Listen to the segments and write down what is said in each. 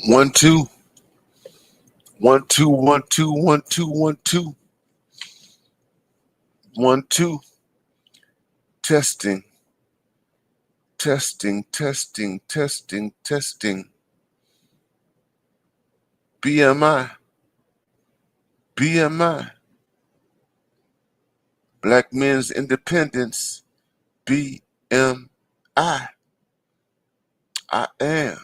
One, two, 1, 2, 1, 2, 1, 2, 1, 2, 1, 2. Testing, testing, testing, testing, testing. BMI, BMI. Black Men's Independence, BMI. I am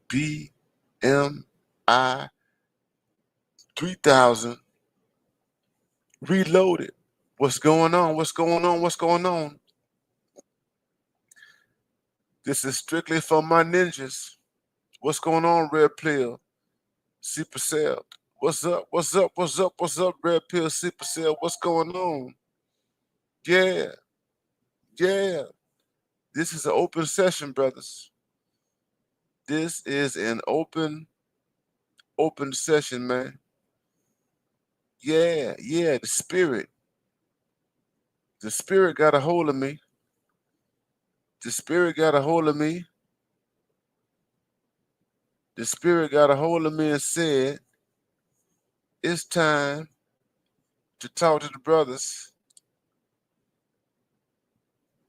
BMI 3000 reloaded. What's going on? What's going on? What's going on? This is strictly for my ninjas. What's going on, Red Pill? Super Cell. What's up? What's up? What's up? What's up, Red Pill, Super Cell? What's going on? Yeah, yeah. This is an open session, brothers. This is an open session, man. Yeah, yeah. The spirit got a hold of me. The spirit got a hold of me. The spirit got a hold of me and said, it's time to talk to the brothers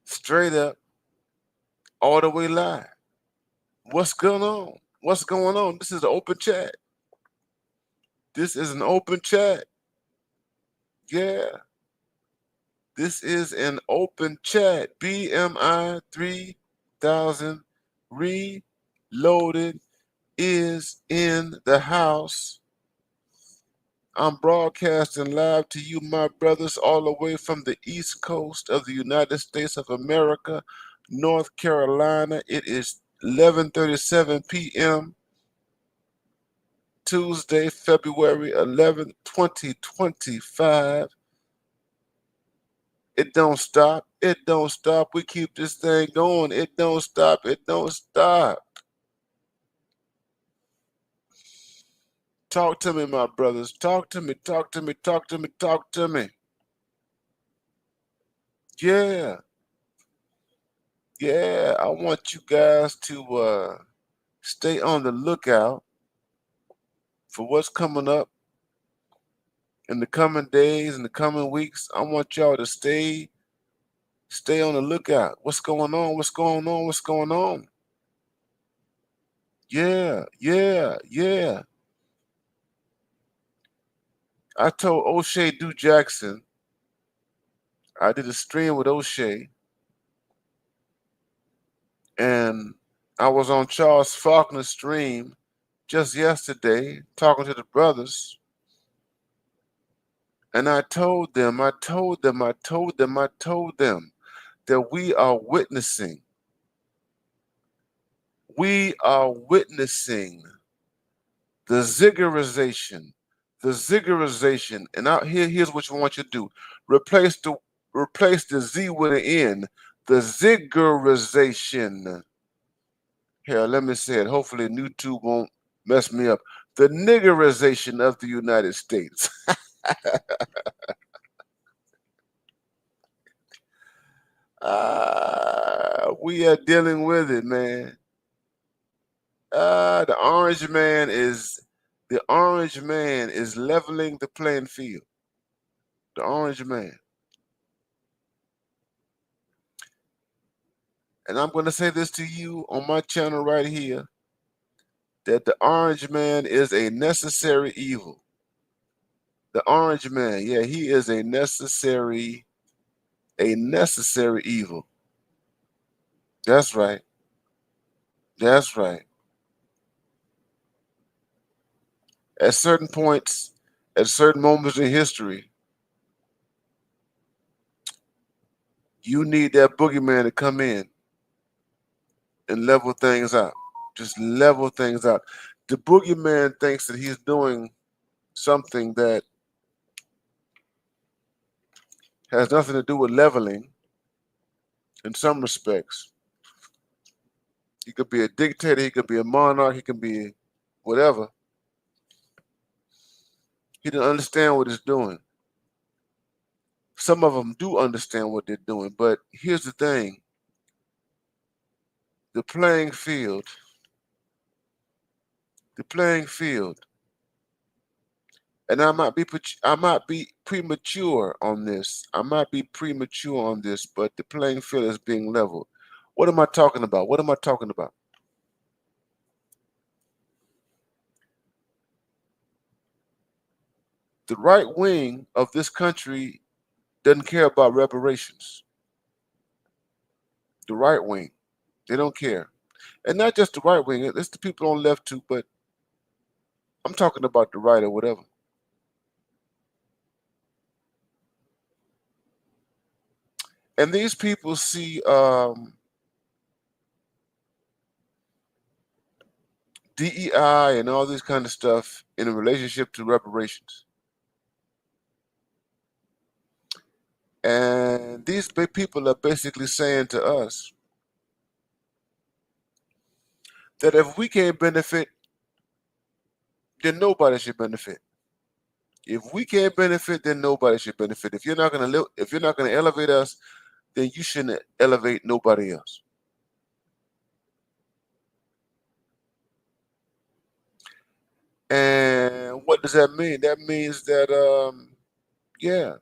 straight up, all the way live. What's going on? What's going on? This is an open chat. This is an open chat. Yeah. This is an open chat. BMI 3000 Reloaded is in the house. I'm broadcasting live to you, my brothers, all the way from the East Coast of the United States of America, North Carolina. It is 11:37 p.m. Tuesday, February 11th, 2025. It don't stop. It don't stop. We keep this thing going. It don't stop. It don't stop. Talk to me, my brothers. Talk to me. Talk to me. Talk to me. Talk to me. Yeah. Yeah. I want you guys to stay on the lookout for what's coming up in the coming days, in the coming weeks. I want y'all to stay on the lookout. What's going on? What's going on? What's going on? Yeah, yeah, yeah. I told O'Shea Du Jackson, I did a stream with O'Shea, and I was on Charles Faulkner's stream just yesterday talking to the brothers, and I told them that we are witnessing the ziggurization, and here's what you want you to do: replace the Z with an N, the ziggurization. Here, let me say it. Hopefully, YouTube won't mess me up. The niggerization of the United States. We are dealing with it, man. The orange man is leveling the playing field. The orange man. And I'm going to say this to you on my channel right here, that the orange man is a necessary evil. The orange man, yeah, he is a necessary evil. That's right. That's right. At certain points, at certain moments in history, you need that boogeyman to come in and level things out. Just level things out. The boogeyman thinks that he's doing something that has nothing to do with leveling in some respects. He could be a dictator, he could be a monarch, he could be whatever. He didn't understand what he's doing. Some of them do understand what they're doing, but here's the thing. The playing field the playing field. And I might be premature on this. But the playing field is being leveled. What am I talking about? What am I talking about? The right wing of this country doesn't care about reparations. The right wing, they don't care. And not just the right wing, it's the people on left too, but I'm talking about the right or whatever. And these people see DEI and all this kind of stuff in a relationship to reparations. And these big people are basically saying to us that if we can't benefit, then nobody should benefit. If we can't benefit, then nobody should benefit. If you're not gonna elevate us, then you shouldn't elevate nobody else. And what does that mean? That means that yeah,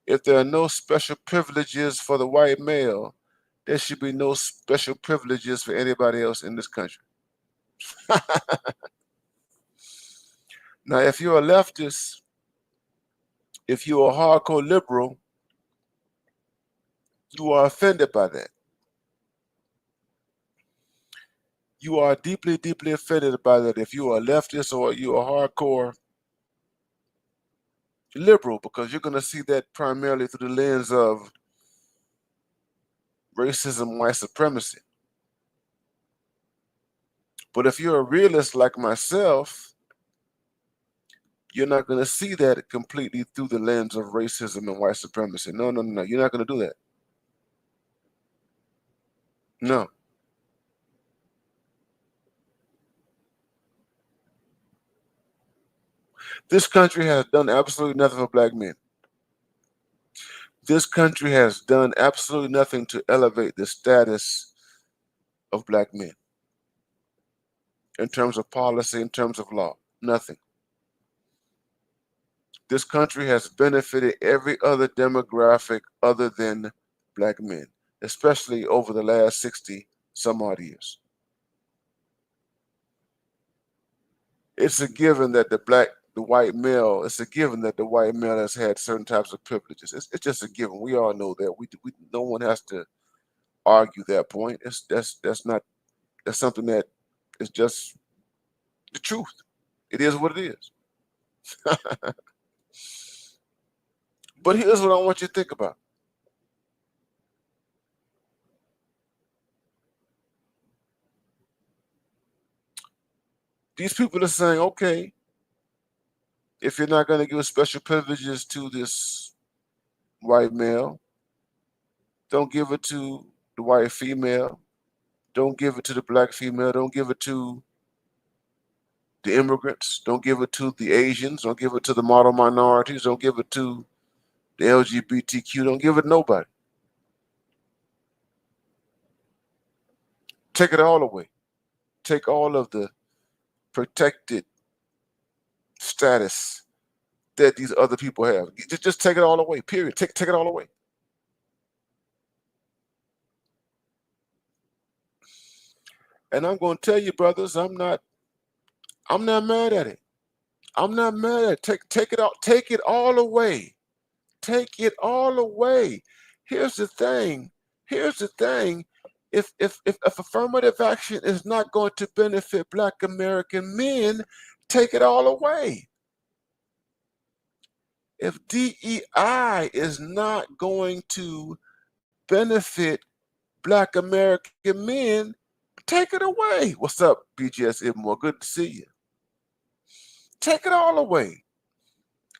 if there are no special privileges for the white male, there should be no special privileges for anybody else in this country. Now, if you're a leftist, if you're a hardcore liberal, you are offended by that. You are deeply, deeply offended by that if you are a leftist or you're a hardcore liberal, because you're going to see that primarily through the lens of racism, white supremacy. But if you're a realist like myself, you're not going to see that completely through the lens of racism and white supremacy. No, no, no, no. You're not going to do that. No. This country has done absolutely nothing for black men. This country has done absolutely nothing to elevate the status of black men in terms of policy, in terms of law. Nothing. This country has benefited every other demographic other than black men, especially over the last 60 some odd years. It's a given that the white male has had certain types of privileges. It's just a given. We all know that. No one has to argue that point. That's something that is just the truth. It is what it is. But here's what I want you to think about. These people are saying, okay, if you're not going to give special privileges to this white male, don't give it to the white female. Don't give it to the black female. Don't give it to the immigrants. Don't give it to the Asians. Don't give it to the model minorities. Don't give it to the LGBTQ. Don't give it to nobody. Take it all away. Take all of the protected status that these other people have. Just take it all away. Period. Take it all away. And I'm going to tell you, brothers, I'm not mad at it. I'm not mad at it. Take it all. Take it all away. Take it all away. Here's the thing. If affirmative action is not going to benefit Black American men, take it all away. If DEI is not going to benefit Black American men, take it away. What's up, BGS Ibmore? Good to see you. Take it all away.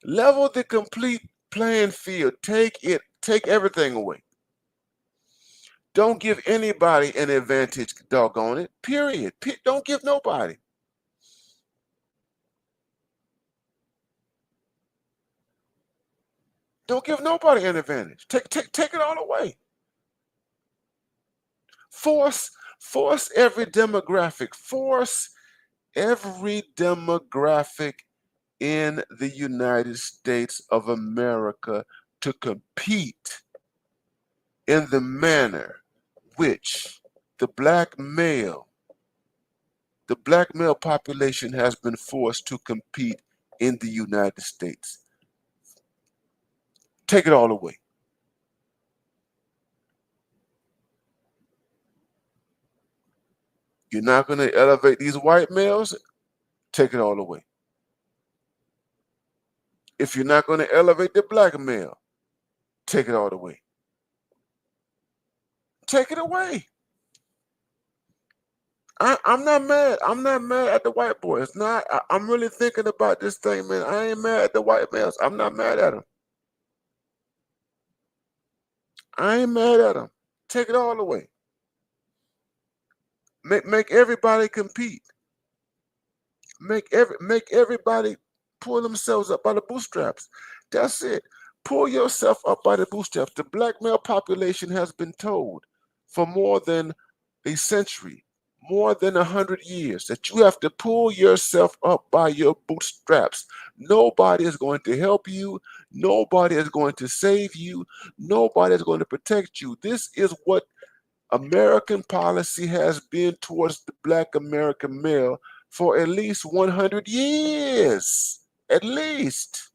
Level the complete playing field. Take everything away. Don't give anybody an advantage, doggone it. Period. Don't give nobody. Don't give nobody an advantage. Take it all away. Force every demographic. Force every demographic in the United States of America to compete in the manner which the black male population has been forced to compete in the United States. Take it all away. You're not going to elevate these white males? Take it all away. If you're not going to elevate the black male, take it all away. Take it away. I'm not mad. I'm not mad at the white boys. I'm really thinking about this thing, man. I ain't mad at the white males. I'm not mad at them. I ain't mad at them. Take it all away. Make everybody compete. Make everybody pull themselves up by the bootstraps. That's it. Pull yourself up by the bootstraps. The black male population has been told for more than a century, more than 100 years, that you have to pull yourself up by your bootstraps. Nobody is going to help you. Nobody is going to save you. Nobody is going to protect you. This is what American policy has been towards the black American male for at least 100 years. At least.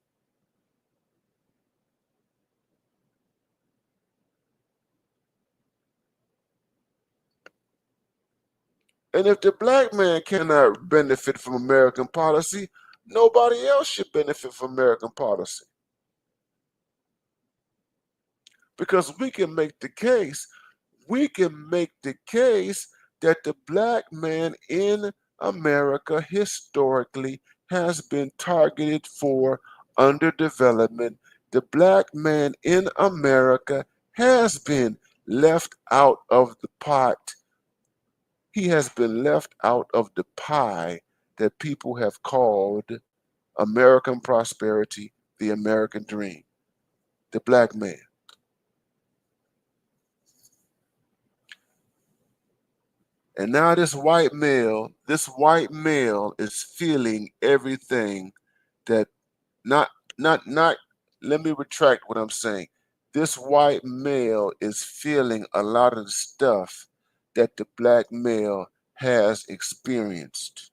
And if the black man cannot benefit from American policy, nobody else should benefit from American policy. Because we can make the case that the black man in America historically has been targeted for underdevelopment. The black man in America has been left out of the pot. He has been left out of the pie that people have called American prosperity, the American dream, the black man. And now this white male is feeling everything that not let me retract what I'm saying. This white male is feeling a lot of the stuff that the black male has experienced.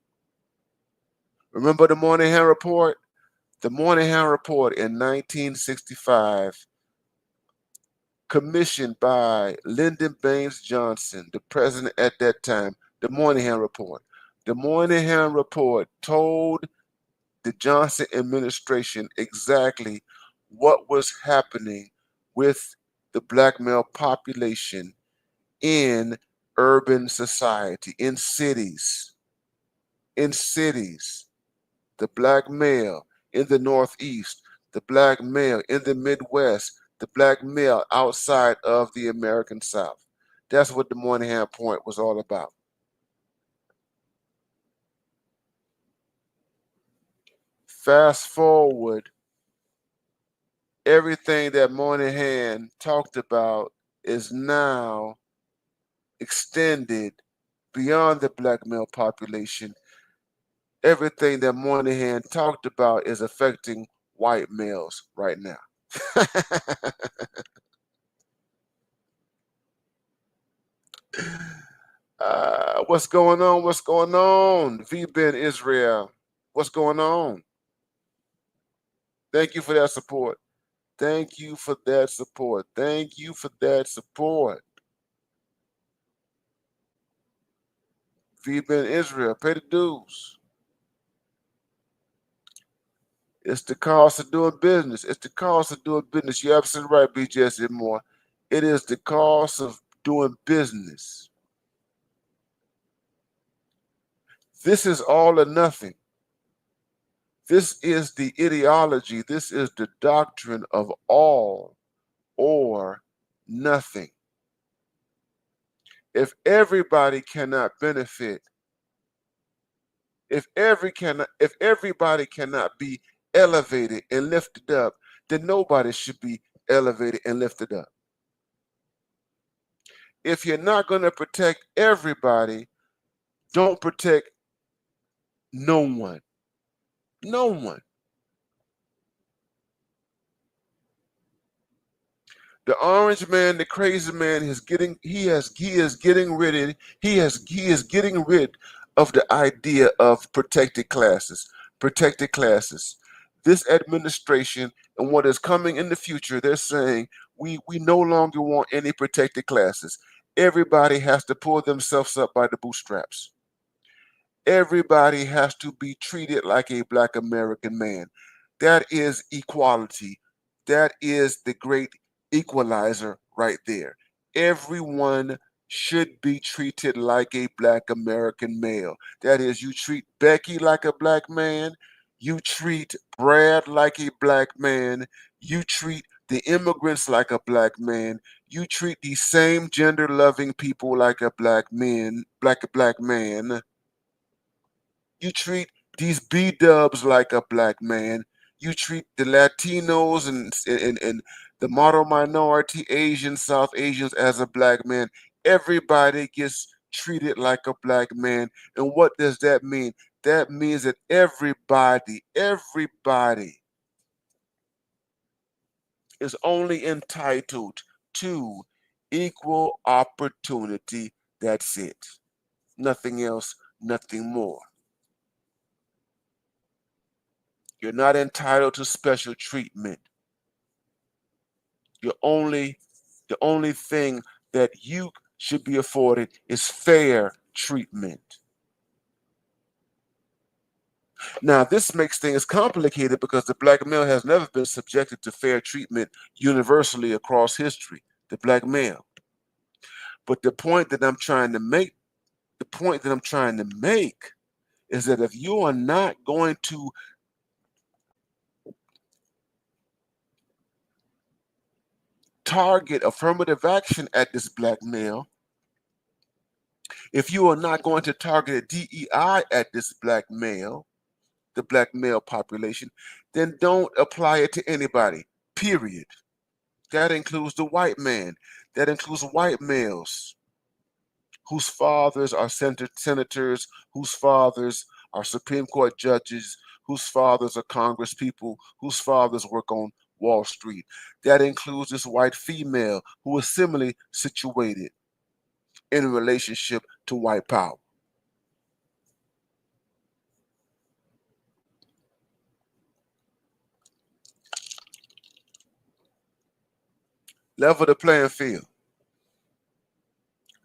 Remember the Moynihan Report? The Moynihan Report in 1965, commissioned by Lyndon Baines Johnson, the president at that time, the Moynihan Report. The Moynihan Report told the Johnson administration exactly what was happening with the black male population in urban society, in cities. The black male in the Northeast, the black male in the Midwest, the black male outside of the American South. That's what the Moynihan Point was all about. Fast forward, everything that Moynihan talked about is now extended beyond the black male population. Everything that Moynihan talked about is affecting white males right now. What's going on? What's going on? V-Ben Israel. What's going on? Thank you for that support. Thank you for that support. Thank you for that support. V-Ben Israel, pay the dues. It's the cost of doing business. It's the cost of doing business. You're absolutely right, BJS Moore. It is the cost of doing business. This is all or nothing. This is the ideology. This is the doctrine of all or nothing. If everybody cannot benefit, if everybody cannot be elevated and lifted up, then nobody should be elevated and lifted up. If you're not going to protect everybody, don't protect No one. No one. The orange man, the crazy man, he is getting rid of the idea of protected classes. Protected classes. This administration and what is coming in the future, they're saying we no longer want any protected classes. Everybody has to pull themselves up by the bootstraps. Everybody has to be treated like a black American man. That is equality. That is the great equalizer right there. Everyone should be treated like a black American male. That is, you treat Becky like a black man, you treat Brad like a black man, you treat the immigrants like a black man, you treat these same gender loving people like a black man. You treat these B dubs like a black man. You treat the Latinos and the model minority Asians, South Asians as a black man. Everybody gets treated like a black man. And what does that mean? That means that everybody is only entitled to equal opportunity. That's it. Nothing else, nothing more. You're not entitled to special treatment. You're only the only thing that you should be afforded is fair treatment. Now, this makes things complicated because the black male has never been subjected to fair treatment universally across history, the black male. But the point that I'm trying to make, is that if you are not going to target affirmative action at this black male, if you are not going to target a DEI at this black male, the black male population, then don't apply it to anybody, period. That includes the white man. That includes white males whose fathers are senators, whose fathers are Supreme Court judges, whose fathers are Congress people, whose fathers work on Wall Street. That includes this white female who is similarly situated in relationship to white power. Level the playing field.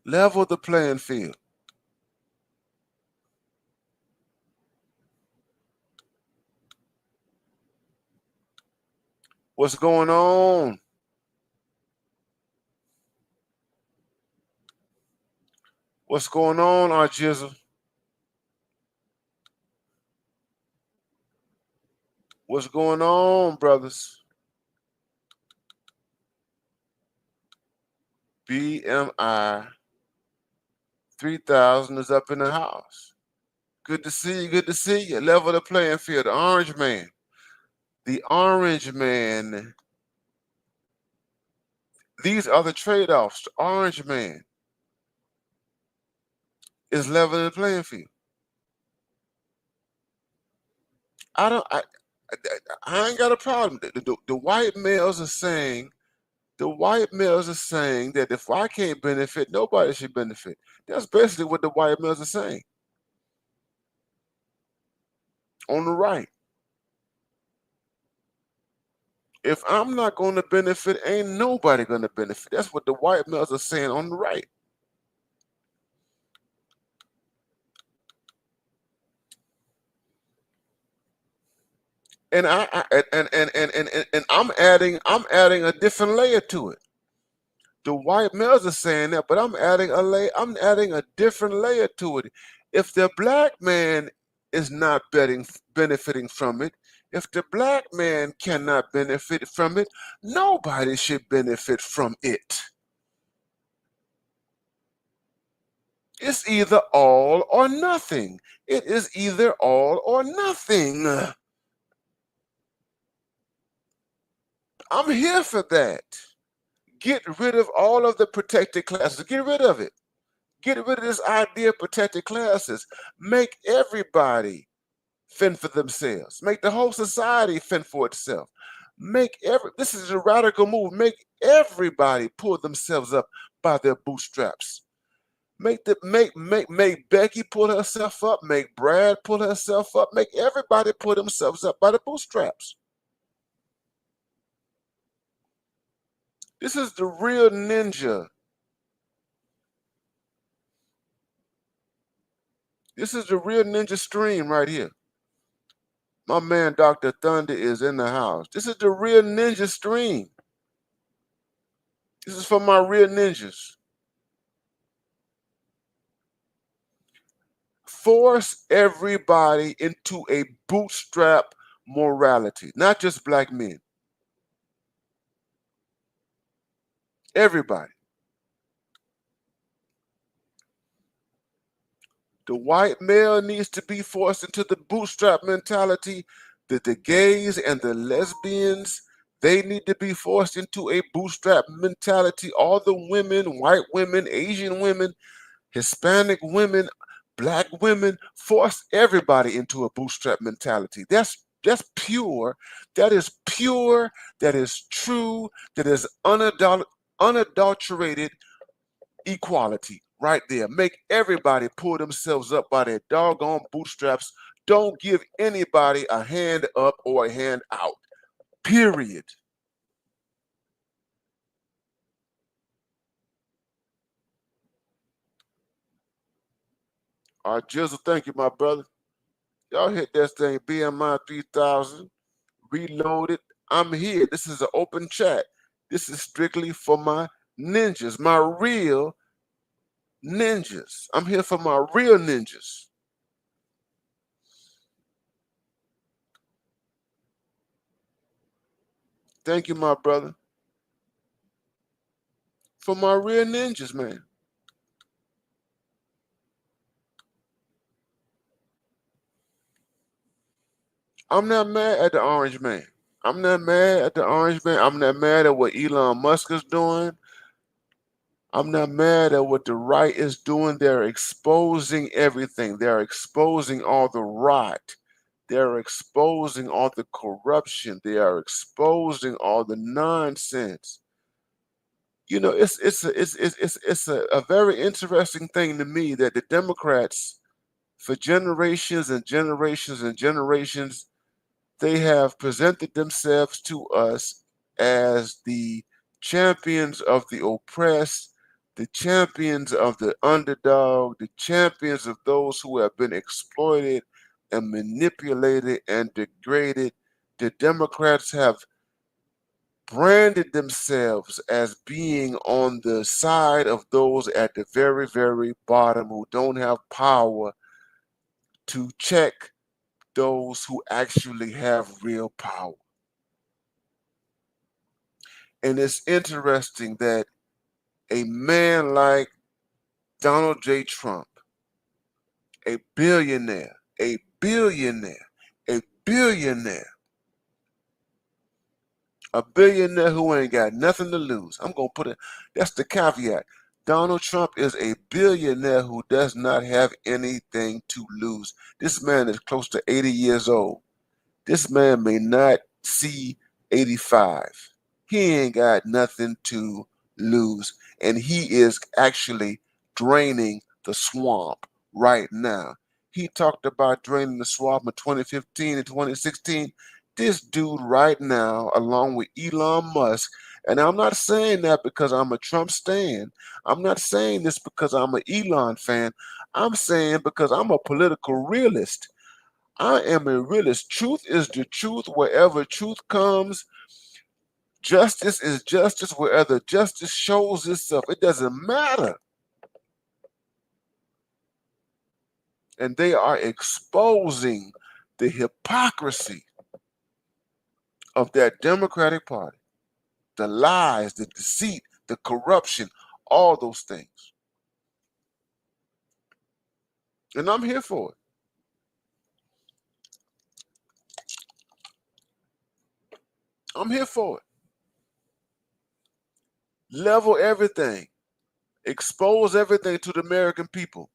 Level the playing field. What's going on? What's going on, our Jizzle? What's going on, brothers? BMI 3000 is up in the house. Good to see you. Good to see you. Level the playing field. The orange man. The orange man. These are the trade-offs. The orange man is leveling the playing field. I ain't got a problem. The white males are saying, that if I can't benefit, nobody should benefit. That's basically what the white males are saying. On the right. If I'm not going to benefit, ain't nobody going to benefit. That's what the white males are saying on the right. And I'm adding a different layer to it. The white males are saying that, but I'm adding a different layer to it. If the black man is not benefiting from it, if the black man cannot benefit from it, nobody should benefit from it. It's either all or nothing. It is either all or nothing. I'm here for that. Get rid of all of the protected classes. Get rid of it. Get rid of this idea of protected classes. Make everybody fend for themselves. Make the whole society fend for itself. This is a radical move. Make everybody pull themselves up by their bootstraps. Make Becky pull herself up. Make Brad pull herself up. Make everybody pull themselves up by the bootstraps. This is the real ninja. This is the real ninja stream right here. My man Dr. Thunder is in the house. This is the real ninja stream. This is for my real ninjas. Force everybody into a bootstrap morality, not just black men. Everybody. The white male needs to be forced into the bootstrap mentality. That the gays and the lesbians, they need to be forced into a bootstrap mentality. All the women, white women, Asian women, Hispanic women, black women, force everybody into a bootstrap mentality. That's pure. That is pure. That is true. That is unadulterated equality right there. Make everybody pull themselves up by their doggone bootstraps. Don't give anybody a hand up or a hand out. Period. All right, Jizzle, thank you, my brother. Y'all hit that thing, BMI 3000, reloaded. I'm here. This is an open chat. This is strictly for my ninjas, my real ninjas. I'm here for my real ninjas. Thank you, my brother. For my real ninjas, man. I'm not mad at the orange man. I'm not mad at the orange man. I'm not mad at what Elon Musk is doing. I'm not mad at what the right is doing. They're exposing everything. They're exposing all the rot. They're exposing all the corruption. They are exposing all the nonsense. You know, it's a very interesting thing to me that the Democrats, for generations and generations and generations, they have presented themselves to us as the champions of the oppressed, the champions of the underdog, the champions of those who have been exploited and manipulated and degraded. The Democrats have branded themselves as being on the side of those at the very, very bottom who don't have power to check those who actually have real power. And it's interesting that a man like Donald J. Trump, a billionaire, a billionaire, a billionaire, a billionaire who ain't got nothing to lose. I'm going to put it, that's the caveat. Donald Trump is a billionaire who does not have anything to lose. This man is close to 80 years old. This man may not see 85. He ain't got nothing to lose. And he is actually draining the swamp right now. He talked about draining the swamp in 2015 and 2016. This dude right now, along with Elon Musk, and I'm not saying that because I'm a Trump stan. I'm not saying this because I'm an Elon fan. I'm saying because I'm a political realist. I am a realist. Truth is the truth wherever truth comes. Justice is justice wherever justice shows itself. It doesn't matter. And they are exposing the hypocrisy of that Democratic Party, the lies, the deceit, the corruption, all those things. And I'm here for it. I'm here for it. Level everything. Expose everything to the American people.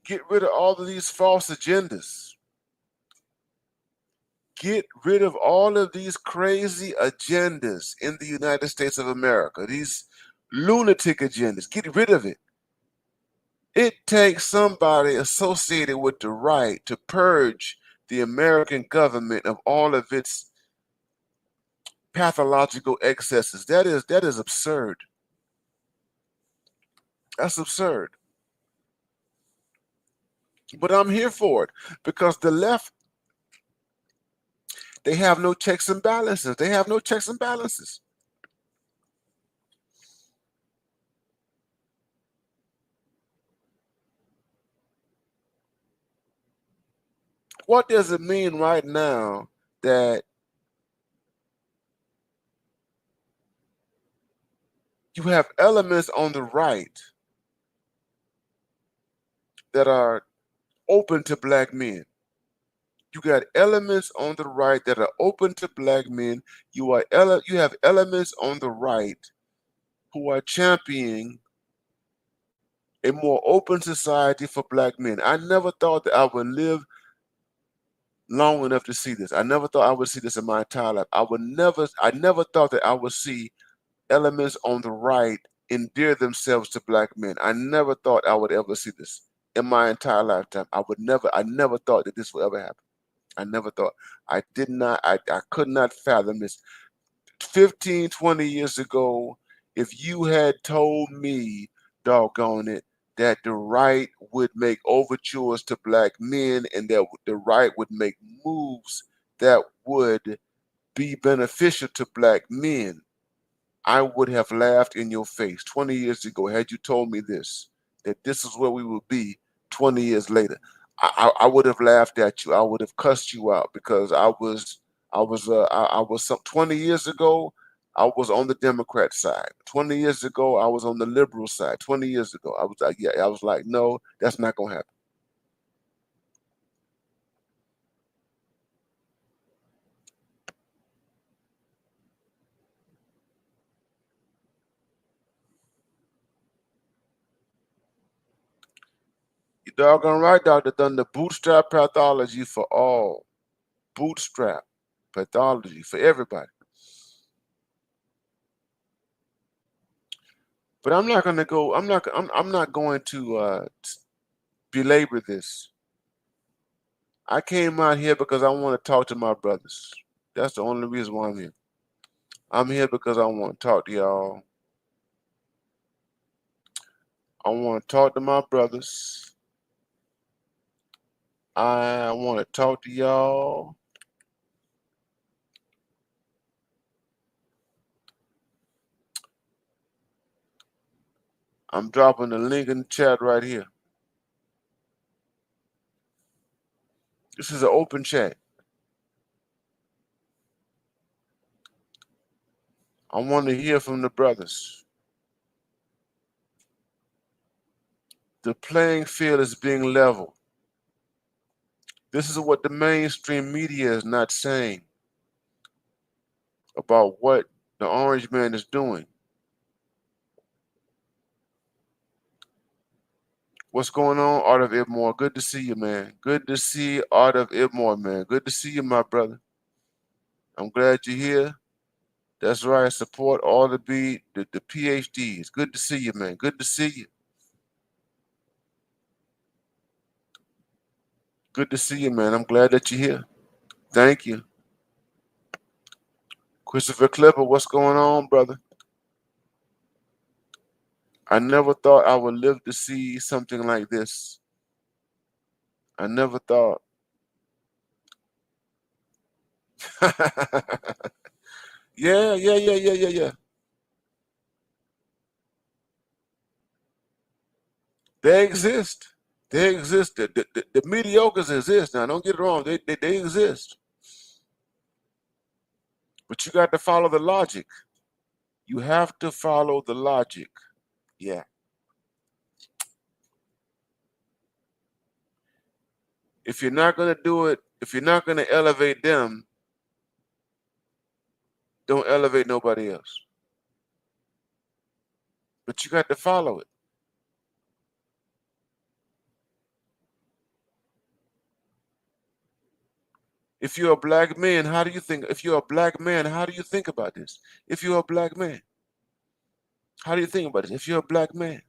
Get rid of all of these false agendas. Get rid of all of these crazy agendas in the United States of America, these lunatic agendas. Get rid of it. It takes somebody associated with the right to purge the American government of all of its pathological excesses. That is absurd. That's absurd. But I'm here for it because the left, they have no checks and balances. They have no checks and balances. What does it mean right now that you have elements on the right that are open to black men? You got elements on the right that are open to black men. You have elements on the right who are championing a more open society for black men. I never thought that I would live long enough to see this. I never thought I would see this in my entire life. I never thought that I would see elements on the right endear themselves to black men. I never thought I would ever see this in my entire lifetime. I never thought that this would ever happen. I never thought. I could not fathom this. 15, 20 years ago, if you had told me, doggone it, that the right would make overtures to black men and that the right would make moves that would be beneficial to black men, I would have laughed in your face 20 years ago had you told me this, that this is where we would be 20 years later. I would have laughed at you. I would have cussed you out because I was some 20 years ago, I was on the Democrat side. 20 years ago, I was on the liberal side. 20 years ago, I was like, yeah, I was like, no, that's not gonna happen. You doggone right, Dr. Thunder. Bootstrap pathology for all. Bootstrap pathology for everybody. But I'm not gonna go. I'm not going to belabor this. I came out here because I want to talk to my brothers. That's the only reason why I'm here. I'm here because I want to talk to y'all. I want to talk to my brothers. I want to talk to y'all. I'm dropping the link in the chat right here. This is an open chat. I want to hear from the brothers. The playing field is being leveled. This is what the mainstream media is not saying about what the orange man is doing. What's going on, Art of Ibmore? Good to see you, man. Good to see Art of Ibmore, man. Good to see you, my brother. I'm glad you're here. That's right. Support all the PhDs. Good to see you, man. Good to see you. Good to see you, man. I'm glad that you're here. Thank you. Christopher Clipper, what's going on, brother? I never thought I would live to see something like this. I never thought. Yeah. They exist. They exist. The mediocres exist. Now, don't get it wrong. They exist. But you got to follow the logic. You have to follow the logic. Yeah. If you're not going to do it, if you're not going to elevate them, don't elevate nobody else. But you got to follow it. If you're a black man, how do you think? If you're a black man, how do you think about this? If you're a black man, how do you think about it? If you're a black man,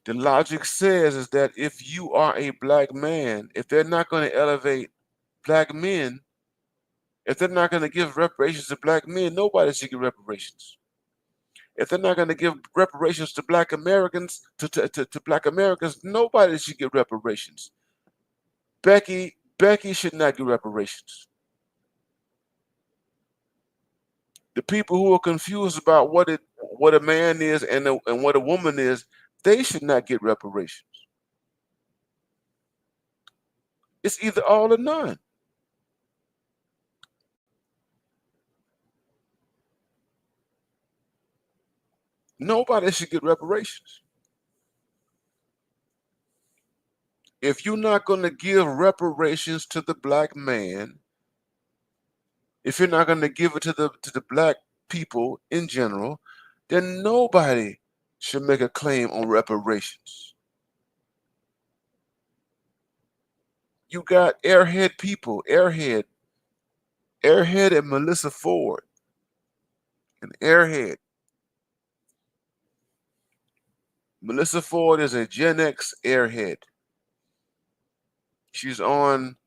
the logic says is that if you are a black man, if they're not going to elevate black men, if they're not going to give reparations to black men, nobody should get reparations. If they're not going to give reparations to black Americans, to black Americans, nobody should get reparations. Becky should not get reparations. The people who are confused about what a man is and what a woman is, they should not get reparations. It's either all or none. Nobody should get reparations. If you're not going to give reparations to the black man, if you're not going to give it to the black people in general, then nobody should make a claim on reparations. You got airhead people, Airhead and Melissa Ford, and Airhead. Melissa Ford is a Gen X airhead. She's on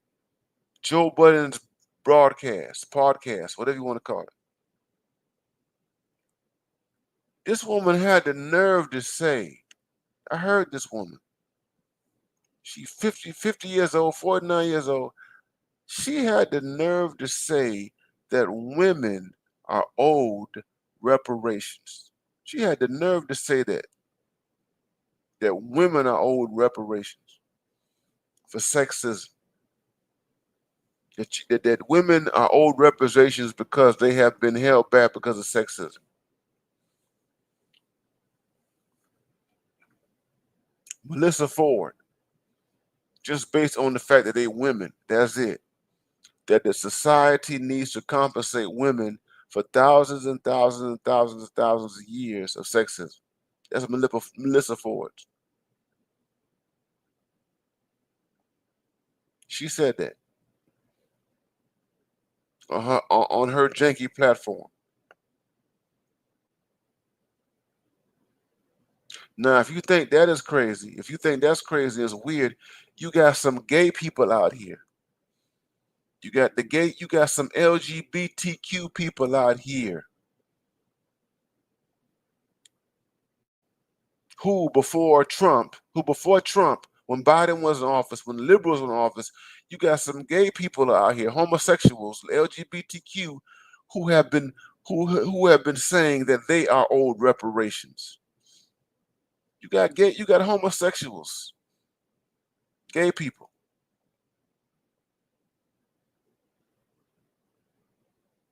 Joe Budden's podcast, whatever you want to call it. This woman had the nerve to say, I heard this woman. She's 50 years old, 49 years old. She had the nerve to say that women are owed reparations. She had the nerve to say that women are owed reparations for sexism. That women are owed reparations because they have been held back because of sexism. Melissa Ford, just based on the fact that they women, that's it. That the society needs to compensate women for thousands and thousands and thousands and thousands of years of sexism. That's Melissa Ford. She said that on her janky platform. Now, if you think that is crazy, if you think that's crazy, it's weird, you got some gay people out here. You got some LGBTQ people out here who before Trump, when Biden was in office, when the liberals were in office, you got some gay people out here, homosexuals, LGBTQ, who have been saying that they are owed reparations. You got homosexuals, gay people.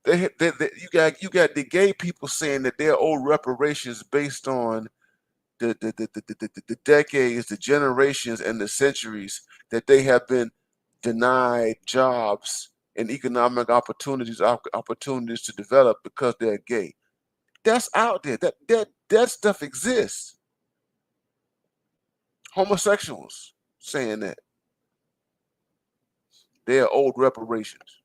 You got the gay people saying that they're owed reparations based on the decades, the generations, and the centuries that they have been denied jobs and economic opportunities to develop because they're gay. That's out there. That stuff exists. Homosexuals saying that they are owed reparations.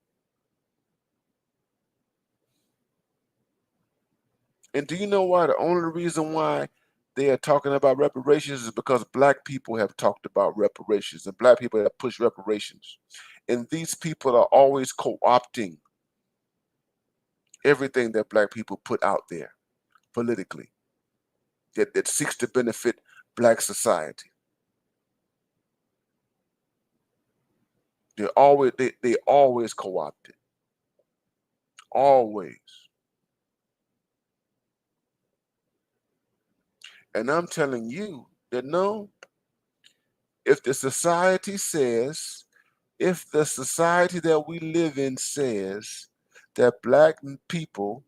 And do you know why? The only reason why they are talking about reparations is because black people have talked about reparations and black people have pushed reparations. And these people are always co-opting everything that black people put out there politically that seeks to benefit black society. They always co-opt it. Always. And I'm telling you that no, if the society that we live in says that black people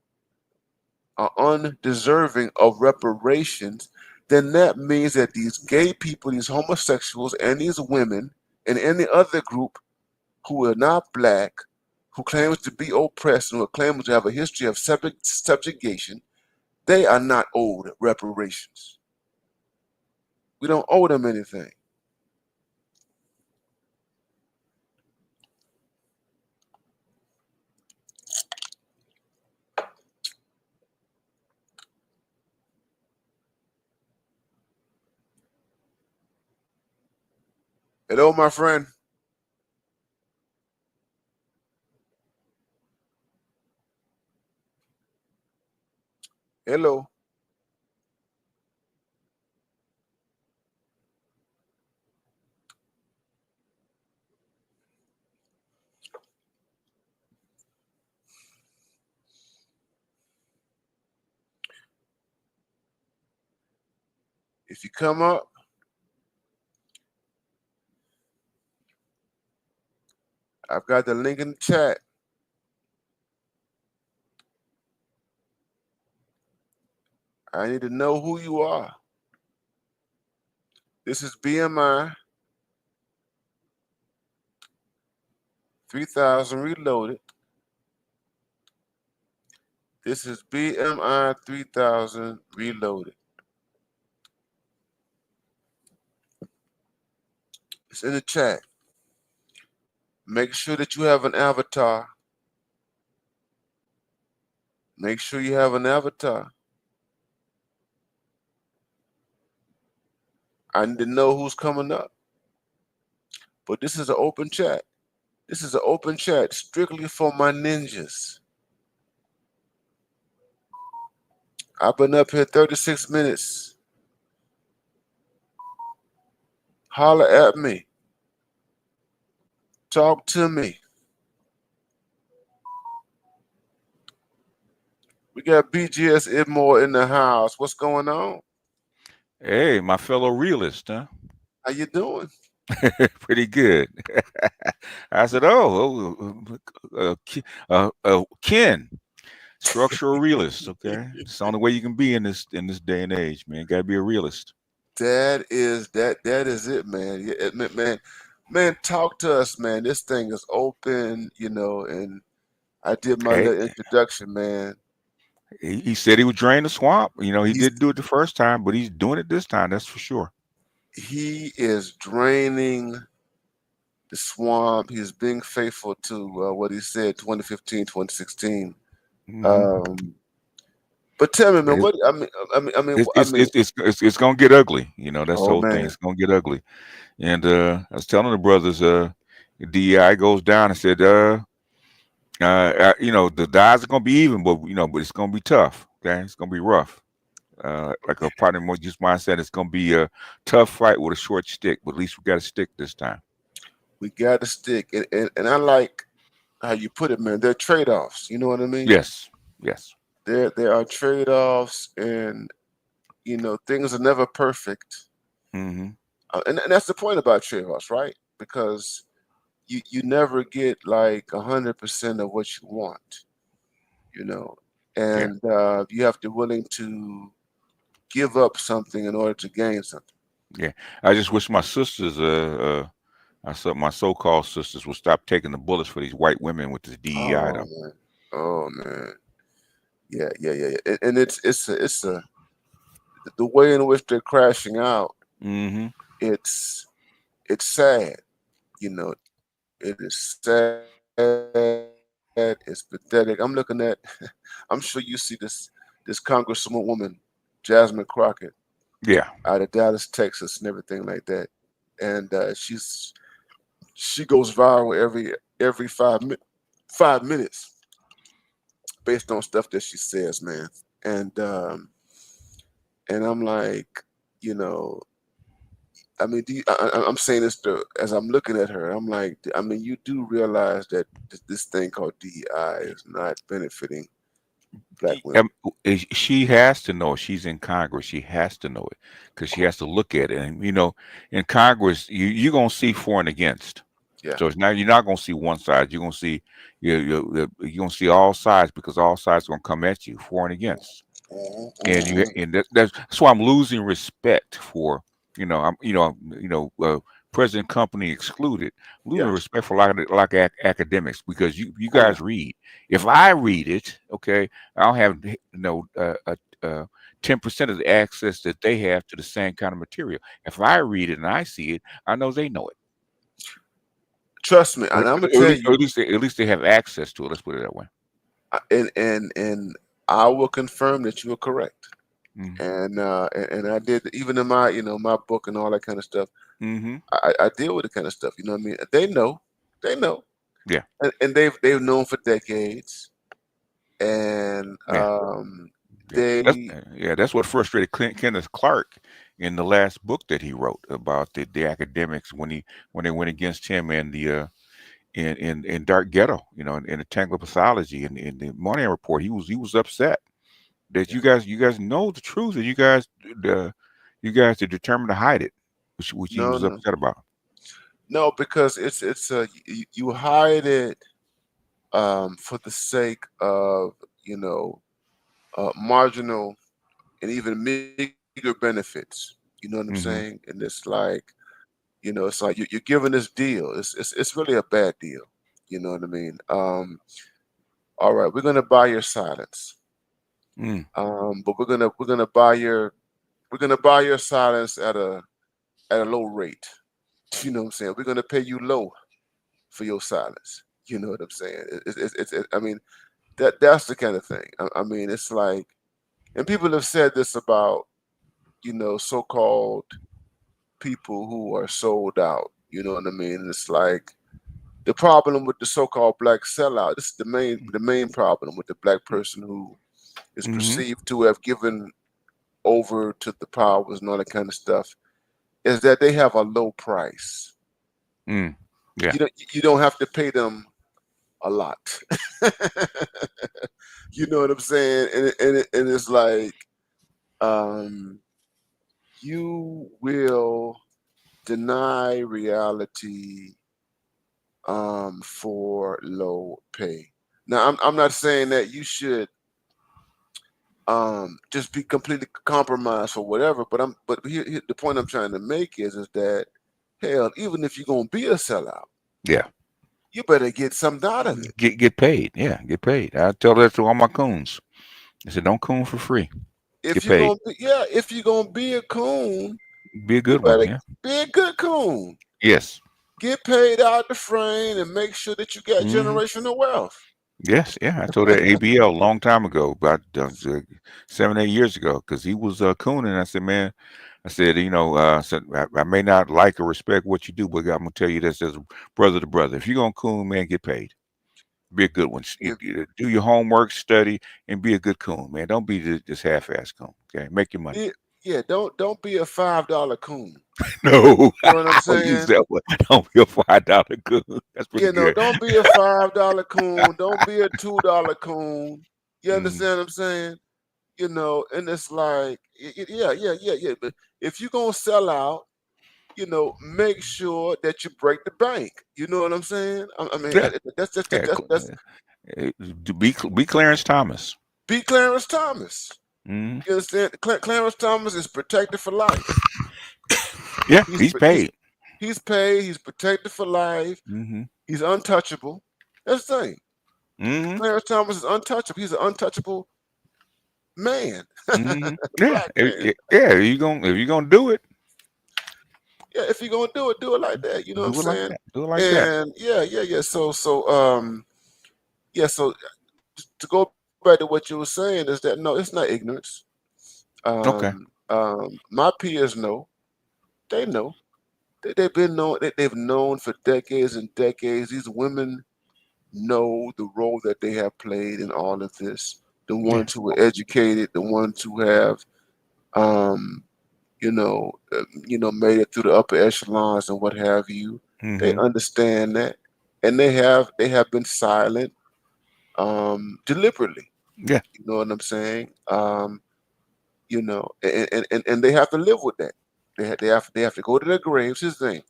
are undeserving of reparations, then that means that these gay people, these homosexuals, and these women, and any other group who are not black, who claims to be oppressed and who claims to have a history of subjugation, they are not owed reparations. We don't owe them anything. Hello, my friend. Hello. If you come up, I've got the link in the chat. I need to know who you are. This is BMI 3000 Reloaded. This is BMI 3000 Reloaded. It's in the chat. Make sure that you have an avatar. Make sure you have an avatar. I need to know who's coming up. But this is an open chat. This is an open chat strictly for my ninjas. I've been up here 36 minutes. Holler at me. Talk to me. We got BGS Idmore in the house. What's going on? Hey, my fellow realist, huh? How you doing? Pretty good. I said, Ken, structural realist. Okay, it's the only way you can be in this day and age, man. Got to be a realist. That is it, man. Yeah, man, talk to us, man. This thing is open, and I did my Hey, little introduction, man. he said he would drain the swamp. He He's didn't do it the first time, but he's doing it this time. That's for sure. he is draining the swamp. He's being faithful to what he said 2015, 2016. Hmm. But tell me, man, It, what it's gonna get ugly. That's the oh whole thing. man, It's gonna get ugly. And I was telling the brothers, DEI goes down. I said, the odds are gonna be even, but it's gonna be tough. Okay, it's gonna be rough. Like a partner more just mindset, it's gonna be a tough fight with a short stick, but at least we got a stick this time. we got to stick, and I like how you put it, man. They're trade offs. You know what I mean? Yes, yes. There are trade offs, and things are never perfect. Hmm. And that's the point about trade offs, right? Because you never get like 100% of what you want, you know, Yeah. and you have to willing to give up something in order to gain something. Yeah. I just wish my sisters, I saw my so-called sisters would stop taking the bullets for these white women with this DEI Oh though. man, oh man, yeah, yeah, yeah, yeah. And it's the way in which they're crashing out. Hmm. It's it's sad, you know. It is sad. It's pathetic. I'm looking at. I'm sure you see this Congresswoman woman, Jasmine Crockett, Yeah. out of Dallas, Texas, and everything like that. And she goes viral every 5 minutes based on stuff that she says, man. And and I'm like, you know, I mean, I'm saying this as I'm looking at her. I'm like, I mean, you do realize that this thing called DEI is not benefiting black women. She has to know she's in Congress. She has to know it because she has to look at it. And in Congress, you're gonna see for and against. Yeah. So it's not you're not gonna see one side. You're gonna see you're gonna see all sides because all sides are gonna come at you for and against. Mhm, And mhm. that's why I'm losing respect for I'm President Company excluded, losing Yeah. respect for academics because you Oh yeah. guys read. If I read it, okay, I don't have no 10% of the access that they have to the same kind of material. If I read it and I see it, I know they know it. Trust me, Or, and I'm gonna or tell you, at least they have access to it. Let's put it that way. and I will confirm that you are correct. Mm-hmm. And I did even in my my book and all that kind of stuff. Mm-hmm. I deal with the kind of stuff. You know what I mean? They know, Yeah. and they've known for decades, and Yeah. Yeah. they That's what frustrated Kenneth Clark in the last book that he wrote about the academics when they went against him and the in Dark Ghetto, in the Tangled Pathology and in the Moynihan Report. He was upset that yeah. you guys know the truth and you guys are determined to hide it, which he No, was no, upset about. no, because it's you hide it for the sake of you know marginal and even meager benefits. You know what I'm saying? Hmm. And it's like it's like you're giving this deal. It's really a bad deal. You know what I mean? All right, we're gonna buy your silence, Mm, but we're gonna buy your silence at a low rate. You know what I'm saying? We're gonna pay you low for your silence. You know what I'm saying? I mean, that's the kind of thing. I mean, it's like, and people have said this about so-called people who are sold out. You know what I mean? And it's like the problem with the so-called black sellout. This is the main problem with the black person who is hmm. perceived to have given over to the powers and all that kind of stuff is that they have a low price. Mm. Yeah. You don't have to pay them a lot. You know what I'm saying? And it's like um, you will deny reality for low pay. Now, I'm not saying that you should just be completely compromised for whatever, but here the point I'm trying to make is that hell, even if you're gonna be a sellout, Yeah. you better get something out of it. Get paid. Yeah. Get paid. I tell that to all my coons. I said, don't coon for free. If Get you're paid. gonna be, yeah, if you're gonna be a coon, Be a you good one. better Yeah. be a good coon. Yes. Get paid out the frame and make sure that you got Hmm. generational wealth. Yes, yeah, I told that ABL a long time ago, about 7, 8 years ago, because he was cooning. I said, man, I said, I may not like or respect what you do, but I'm gonna tell you this as a brother to brother. If you're gonna coon, man, get paid. Be a good one. If, Do your homework, study, and be a good coon, man. Don't be this half-ass coon. Okay, make your money. yeah, yeah, don't be a $5 coon. No, You know what I'm I'll use saying? that one. Don't be a $5 coon. That's pretty good. Don't be a $5 coon. Don't be a $2 coon. You Mm, understand what I'm saying? And it's like, yeah, yeah, yeah, yeah. But if you're gonna sell out, make sure that you break the bank. You know what I'm saying? I mean, yeah, that's just yeah. that's Be Clarence Thomas. be Clarence Thomas. Hmm. You understand? Clarence Thomas is protected for life. Yeah, He's he's pr- he's paid. he's paid. He's protected for life. Hmm. He's untouchable. That's the thing. Hmm. Clarence Thomas is untouchable. He's an untouchable man, Hmm. Yeah, black man. yeah. If you gonna do it, Yeah, if you're gonna do it like that. You know what I'm do it like saying? that. Do it like that. And yeah, yeah, yeah. Yeah. So to go back to what you were saying is that no, it's not ignorance. Okay. My peers know. They know. They've been known. They've known for decades and decades. These women know the role that they have played in all of this. The Yeah. ones who were educated, the ones who have, um, made it through the upper echelons and what have you. They Hmm. understand that, and they have been silent deliberately. Yeah. You know what I'm saying? And they have to live with that. They have to go to their graves. Here's the thing: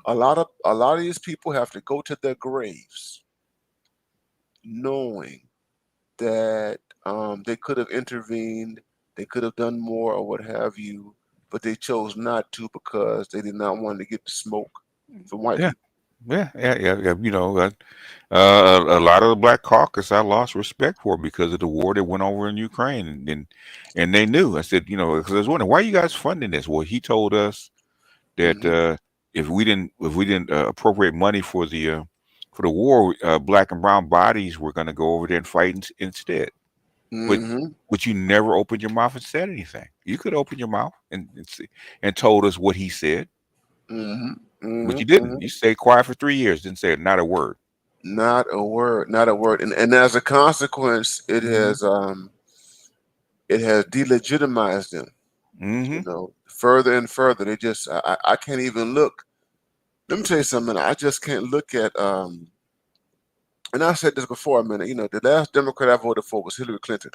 a lot of these people have to go to their graves knowing that they could have intervened, they could have done more or what have you, but they chose not to because they did not want to get the smoke from white Yeah. people. Yeah. A lot of the Black Caucus I lost respect for because of the war that went over in Ukraine, and they knew. I said, because I was wondering why you guys funding this. Well, he told us that Mm-hmm. if we didn't appropriate money for the war, black and brown bodies were going to go over there and fight instead. But Mm-hmm. but you never opened your mouth and said anything. You could open your mouth and told us what he said, Mm-hmm. but you Mm-hmm. didn't. You stayed quiet for 3 years, didn't say not a word. Not a word, not a word. And as a consequence, Hmm. it has delegitimized them, Hmm. further and further. They just I can't even look. Let me tell you something. I just can't look at and I said this before, man. The last Democrat I voted for was Hillary Clinton.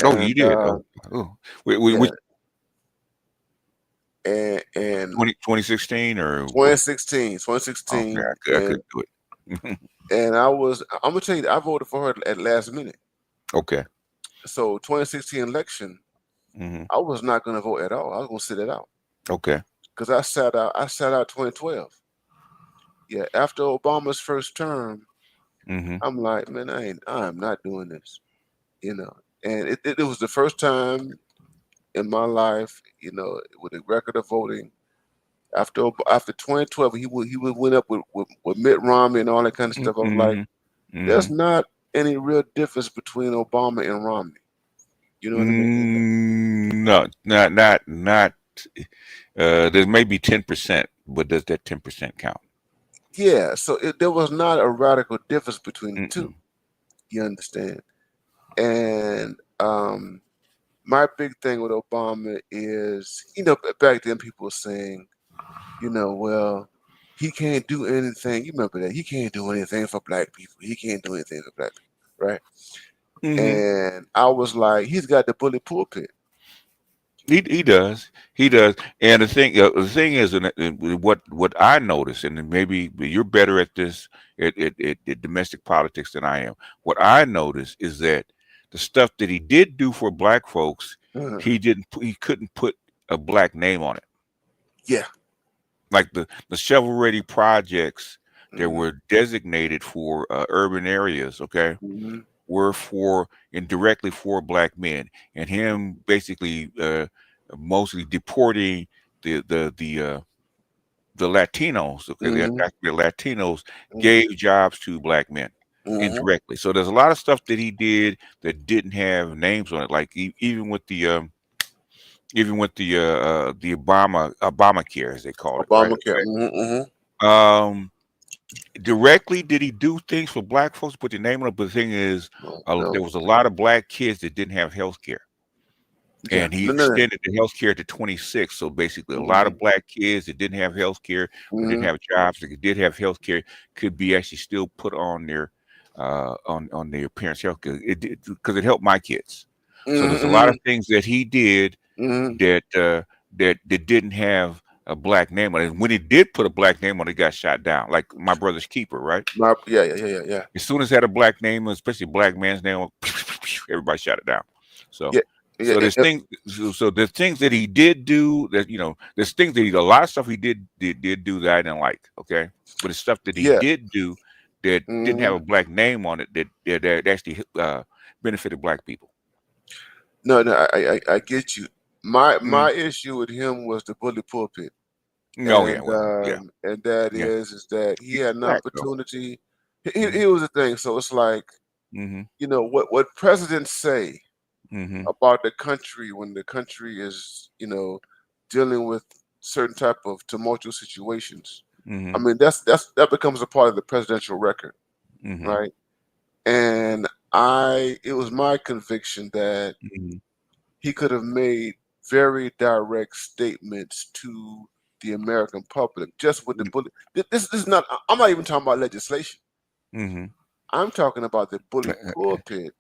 Oh, you And did. Oh. Which yeah, and 2016 or what? 2016, Okay, 2016, I couldn't do it. and I'm gonna tell you, I voted for her at last minute. Okay. So 2016 election, Hmm. I was not gonna vote at all. I was gonna sit it out Okay. because I sat out 2012. Yeah, after Obama's first term, Hmm. I'm like, man, I'm not doing this. You know, and it was the first time in my life, with a record of voting. After 2012, he would went up with Mitt Romney and all that kind of stuff. I was like, Hmm. there's Hmm. not any real difference between Obama and Romney. You know what I mean? No, not. There may be 10%, but does that 10% count? Yeah. So there was not a radical difference between the two. Mm-mm. You understand? And my big thing with Obama is, back then people were saying, well, he can't do anything. You remember that? He can't do anything for black people. He can't do anything for black people, right? Hmm. And I was like, he's got the bully pulpit. He does. He does. And the thing is, what I notice, and maybe you're better at this at domestic politics than I am. What I notice is that the stuff that he did do for black folks, Uh, he couldn't put a black name on it. yeah. Like the shovel ready projects that Mm-hmm. were designated for urban areas, okay, Mm-hmm. were for and directly for black men, and him basically mostly deporting the Latinos, okay, the Mm-hmm. undocumented Latinos Mm-hmm. gave jobs to black men Mm-hmm. indirectly. So there's a lot of stuff that he did that didn't have names on it, like even with the Obamacare, as they called it, right? Obamacare. Mm-hmm. Um, directly, did he do things for black folks? Put the name on it. But the thing is, No, no. there was a lot of black kids that didn't have health care, Yeah. and he No, no, no. extended the health care to 26. So basically, a lot Mm-hmm. of black kids that didn't have health care or didn't Mm-hmm. have jobs that did have health care could be actually still put on their parents' health care. It did because it helped my kids. So there's a lot Mm-hmm. of things that he did Mm-hmm. that that didn't have a black name on it. And when he did put a black name on it, he got shot down. Like my brother's keeper, right? Yeah, yeah, yeah, yeah, yeah. As soon as it had a black name, especially a black man's name, everybody shot it down. So, Yeah. Yeah. so there's things. So there's things that he did do that there's things that a lot of stuff he did do that I didn't like. Okay, but it's stuff that he Yeah. did do that didn't have Mm-hmm. a black name on it that actually benefited black people. No, no, I get you. My Mm. my issue with him was the bully pulpit, Oh yeah, and well yeah, that yeah. is that he He's had an black though. opportunity. Hmm. Here was the thing. So it's like, Hmm. what presidents say Hmm. about the country when the country is, dealing with certain type of tumultuous situations. I Hmm. mean, that becomes a part of the presidential record, Hmm. right? And it was my conviction that Hmm. he could have made very direct statements to the American public just with the bully. This is not. I'm not even talking about legislation. Hmm. I'm talking about the bully pulpit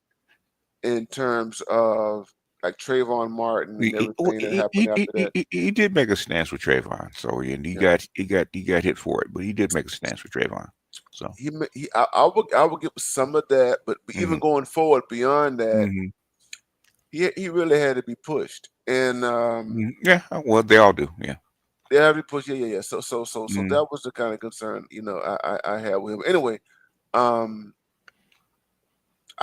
in terms of like Trayvon Martin and everything that happened after that. He did make a stance with Trayvon, so and Yeah, he got hit for it, but he did make a stance with Trayvon. So, I would give some of that, but even hmm, going forward beyond that, hmm, he really had to be pushed. And yeah, well, they all do, yeah. They have to push. Yeah. So Mm. that was the kind of concern, I had with him. Anyway, I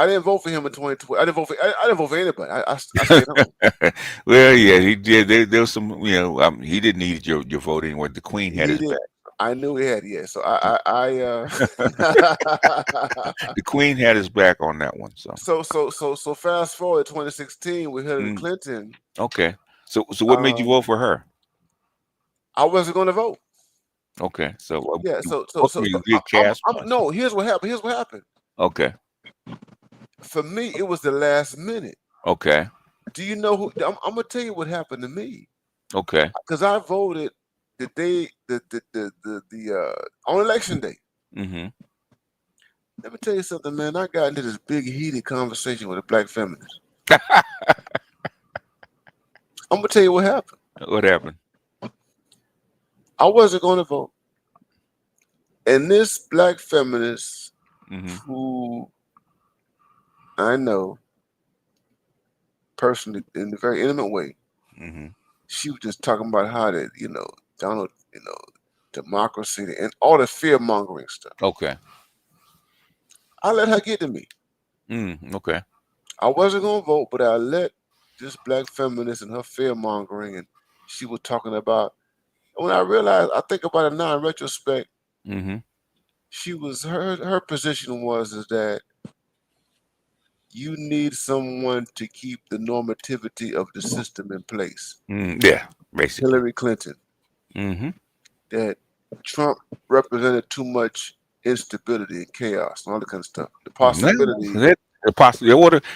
didn't vote for him in 2020. I didn't vote for anybody. I stayed home. Well, yeah, he did. There was some, he didn't need your vote anyway. The Queen had He his did. back. I knew he had. Yeah. So I The Queen had his back on that one. So, so fast forward 2016 with Hillary mm, Clinton. okay. So what made you vote for her? I wasn't going to vote. Okay. So, Yeah. you did cast. No. Here's what happened. Okay. For me, it was the last minute. Okay. Do you know who? I'm gonna tell you what happened to me. Okay. Because I voted the day on election day. Mm-hmm. Let me tell you something, man. I got into this big heated conversation with a black feminist. I'm gonna tell you what happened. What happened? I wasn't going to vote, and this black feminist, Mm-hmm. who I know personally in a very intimate way, Mm-hmm. she was just talking about how that Donald, democracy and all the fear mongering stuff. Okay. I let her get to me. Okay. I wasn't gonna vote, but I let this black feminist and her fear mongering, and she was talking about. When I realized, I think about it now in retrospect. Mm-hmm. She was her position was is that you need someone to keep the normativity of the system in place. Yeah, basically. Hillary Clinton. Mm-hmm. That Trump represented too much instability and chaos and all that kind of stuff. The possibility.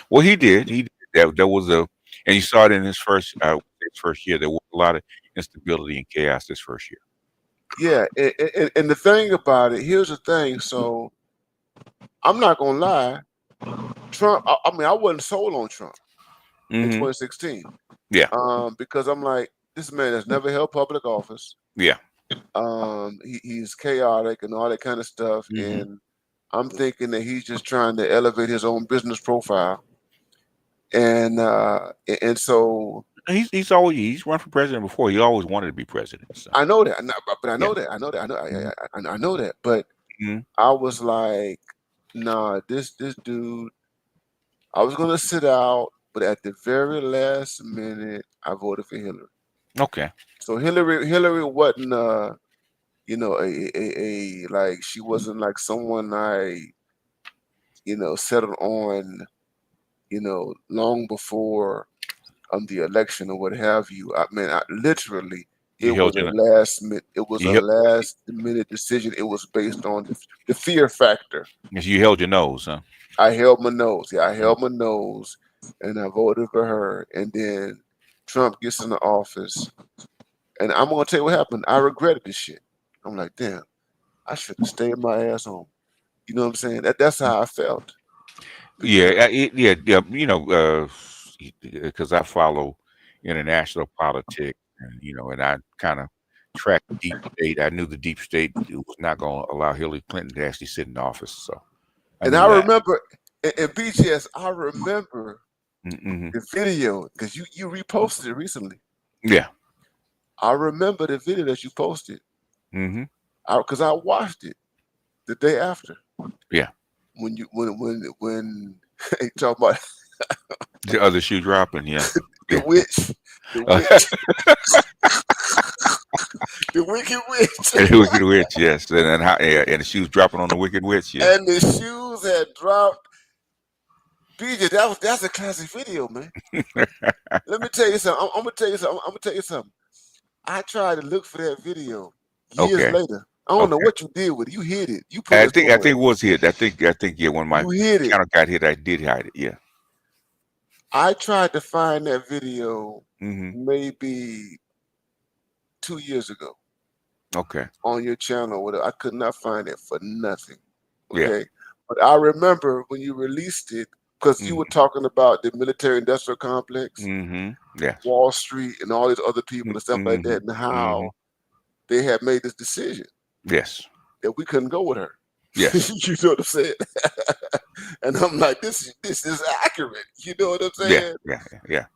Well, he did. He did. There was and you saw it in his first year. There was a lot of instability and chaos this first year. Yeah, and the thing about it, here's the thing. So I'm not gonna lie, Trump. I mean, I wasn't sold on Trump in 2016. Yeah. Because I'm like, this man has never held public office. Yeah. He's chaotic and all that kind of stuff, and I'm thinking that he's just trying to elevate his own business profile. And so he's run for president before. He always wanted to be president. So. I know that, but I know that. I know that. But I was like, nah, this dude. I was gonna sit out, but at the very last minute, I voted for Hillary. Okay. So Hillary wasn't a like, she wasn't like someone I settled on long before the election or what have you. I mean, literally, it was a last minute decision. It was based on the fear factor. Yes, you held your nose, huh? I held my nose. Yeah, I held my nose, and I voted for her. And then Trump gets in the office, and I'm gonna tell you what happened. I regretted this shit. I'm like, damn, I should have stayed my ass home. You know what I'm saying? That's how I felt. Yeah, because I follow international politics, and I kind of tracked the deep state. I knew the deep state was not going to allow Hillary Clinton to actually sit in office. So, I remember in BGS, I remember the video because you reposted it recently. Yeah, I remember the video that you posted. Because I watched it the day after. Yeah. When you talk about the other shoe dropping, yeah. the witch, the wicked witch, the wicked witch, yes, and the shoes dropping on the wicked witch, yeah. And the shoes had dropped. BJ, that's a classic video, man. Let me tell you something. I'm gonna tell you something. I tried to look for that video years later. I don't know what you did with it. You hid it. You put I think it was hid. I think yeah. When my channel got hit, I did hide it. Yeah. I tried to find that video maybe 2 years ago. Okay. On your channel, I could not find it for nothing. Okay. Yeah. But I remember when you released it because you were talking about the military-industrial complex, Wall Street, and all these other people and stuff like that, and how they had made this decision. Yes. That we couldn't go with her. Yes. You know what I'm saying? And I'm like, this is accurate. You know what I'm saying? Yeah.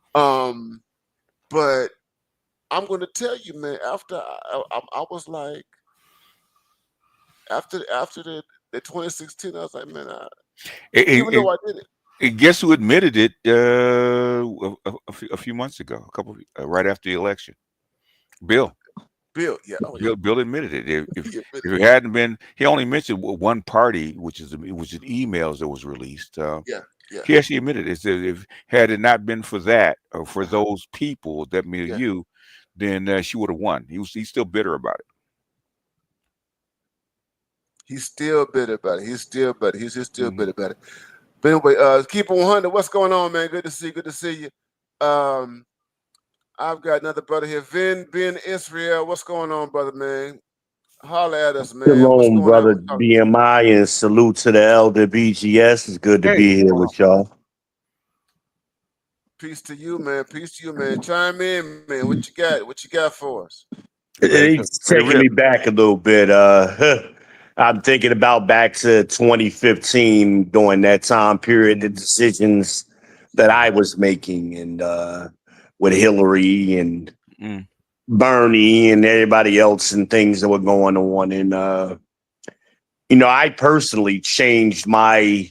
But I'm going to tell you, man. After I was like, after the 2016, I was like, man, I didn't even know I did it. Guess who admitted it a few months ago, right after the election? Bill. Bill, yeah, oh yeah, Bill admitted it. he If admitted it hadn't been, he only mentioned one party, which is emails that was released. yeah, yeah, He actually admitted it. Said if had it not been for that or for those people, that mean yeah. you, then she would have won. He's still bitter about it. He's still bitter about it. He's still bitter. He's just still Mhm. bitter about it. But anyway, keep on 100. What's going on, man? Good to see you. Good to see you. I've got another brother here, Ben Israel. What's going on, brother, man? Holler at us, man. What's Shalom, going on? brother BMI, and salute to the elder BGS. It's good to Hey, be here with y'all. Peace to you, man. Peace to you, man. Chime in, man. What you got? What you got for us? It's taking me back a little bit. I'm thinking about back to 2015 during that time period, the decisions that I was making, and with Hillary and Bernie and everybody else and things that were going on. And I personally changed my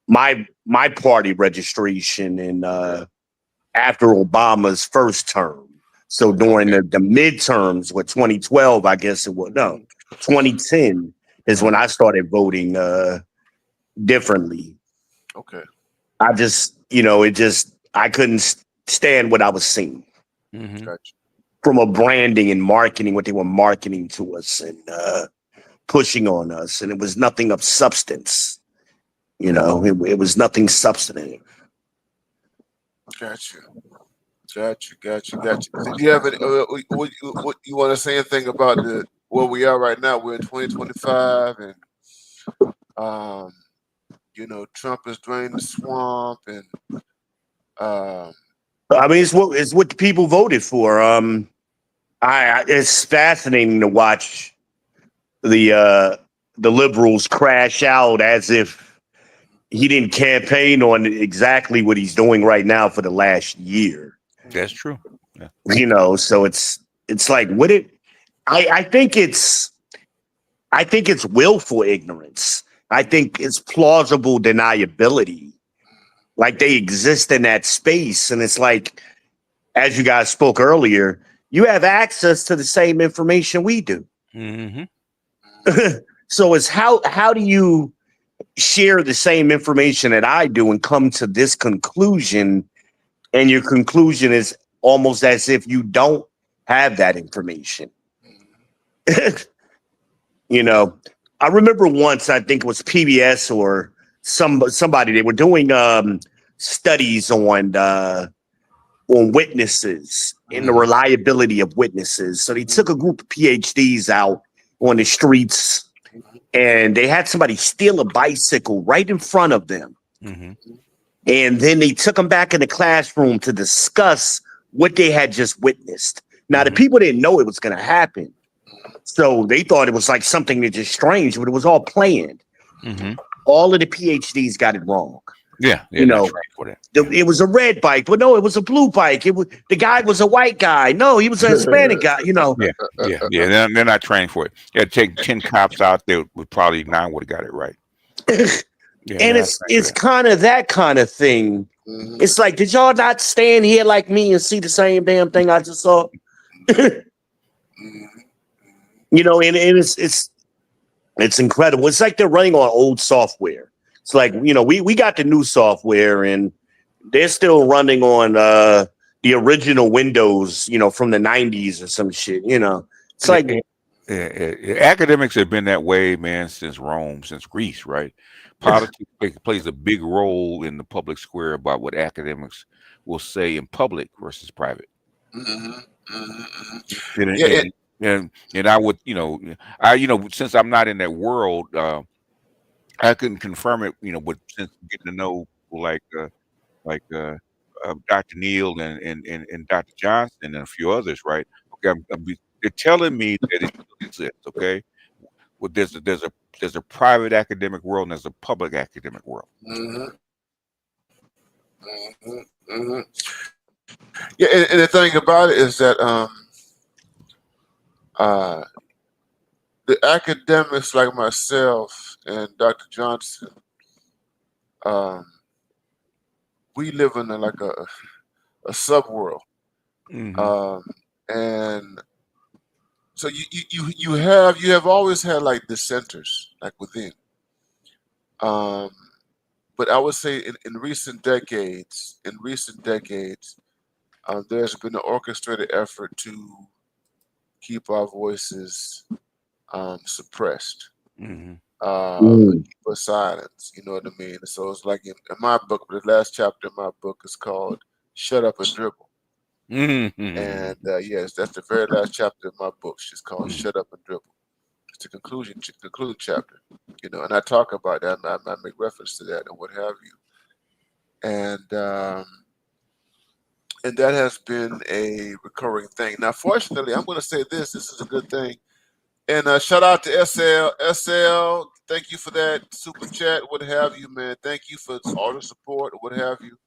party registration and after Obama's first term. So during the midterms with 2012, I guess it was, no, 2010 is when I started voting differently. Okay. I just, I couldn't stand what I was seeing. Gotcha. From a branding and marketing, what they were marketing to us and pushing on us. And it was nothing of substance. It was nothing substantive. Gotcha. Did you have any, what you want to say anything about where we are right now? We're in 2025, and Trump is draining the swamp, and I mean, it's what the people voted for. It's fascinating to watch the liberals crash out as if he didn't campaign on exactly what he's doing right now for the last year. That's true. Yeah. So it's like I think it's willful ignorance. I think it's plausible deniability. Like they exist in that space. And it's like, as you guys spoke earlier, you have access to the same information we do. Mm-hmm. So it's how do you share the same information that I do and come to this conclusion? And your conclusion is almost as if you don't have that information. I remember once, I think it was PBS or somebody, they were doing studies on witnesses and the reliability of witnesses. So they took a group of PhDs out on the streets and they had somebody steal a bicycle right in front of them. Mm-hmm. And then they took them back in the classroom to discuss what they had just witnessed. Now, the people didn't know it was going to happen. So they thought it was like something that just strange, but it was all planned. Mm-hmm. All of the PhDs got it wrong. Yeah. It was a red bike, but no, it was a blue bike. The guy was a white guy. No, he was a Hispanic guy. Yeah. They're not trained for it. Yeah, take 10 cops out there, would probably 9 would have got it right. Yeah, and it's kind of that kind of thing. Mm-hmm. It's like, did y'all not stand here like me and see the same damn thing I just saw? And it's incredible. It's like they're running on old software. It's like, we got the new software and they're still running on the original Windows, from the 90s or some shit, It's like academics have been that way, man, since Rome, since Greece, right? Politics plays a big role in the public square about what academics will say in public versus private. And I would, since I'm not in that world, I couldn't confirm it, but since getting to know people like Dr. Neal and Dr. Johnson and a few others, right? Okay, they're telling me that it exists. Okay, well, there's a private academic world and there's a public academic world. Yeah, and the thing about it is that uh, the academics like myself and Dr. Johnson, um, we live in like a subworld, Mm-hmm. and so you have always had like dissenters like within, um, but I would say in recent decades, there's been an orchestrated effort to keep our voices suppressed, Mm-hmm. keep us silent. You know what I mean? So it's like in my book, the last chapter in my book is called "Shut Up and Dribble," Mm-hmm. and yes, that's the very last chapter of my book. She's called Mm-hmm. "Shut Up and Dribble." It's the conclude chapter. You know, and I talk about that. I make reference to that and what have you, and that has been a recurring thing. Now, fortunately, I'm going to say this. This is a good thing. And shout out to SL. SL, thank you for that super chat, what have you, man. Thank you for all the support, what have you.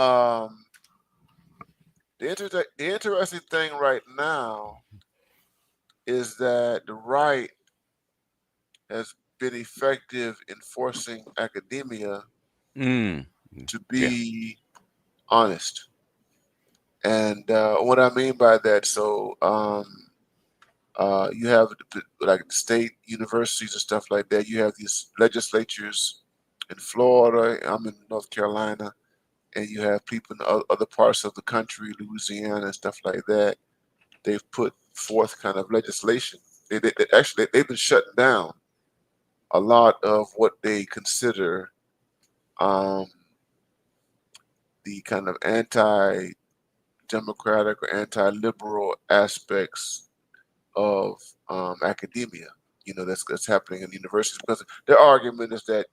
Um, the interesting thing right now is that the right has been effective in forcing academia Mm. to Yeah. be honest. And what I mean by that, so you have like state universities and stuff like that. You have these legislatures in Florida. I'm in North Carolina, and you have people in other parts of the country, Louisiana and stuff like that. They've put forth kind of legislation. They actually they've been shutting down a lot of what they consider um, the kind of anti-democratic or anti-liberal aspects of academia. You know, that's happening in universities because their argument is that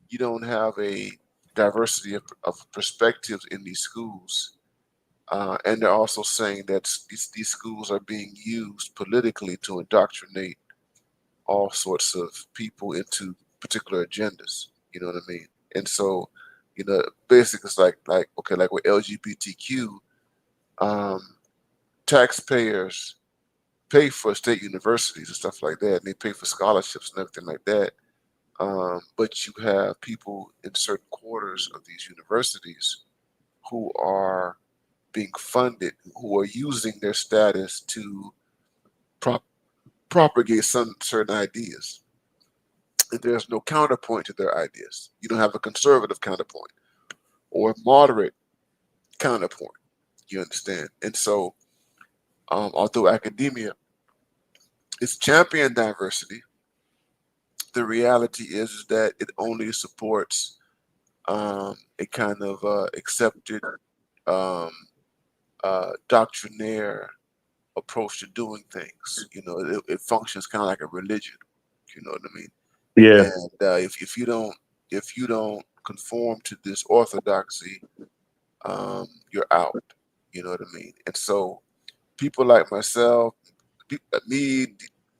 you don't have a diversity of perspectives in these schools. And they're also saying that these schools are being used politically to indoctrinate all sorts of people into particular agendas. You know what I mean? And so, you know, basically it's like okay, like with LGBTQ, um, taxpayers pay for state universities and stuff like that, and they pay for scholarships and everything like that. But you have people in certain quarters of these universities who are being funded, who are using their status to prop- propagate some certain ideas. And there's no counterpoint to their ideas. You don't have a conservative counterpoint or a moderate counterpoint. You understand? And so, although academia is champion diversity, the reality is that it only supports a kind of accepted um, doctrinaire approach to doing things. You know, it functions kind of like a religion. You know what I mean? Yeah. And if you don't conform to this orthodoxy, you're out. You know what I mean? And so people like myself, me,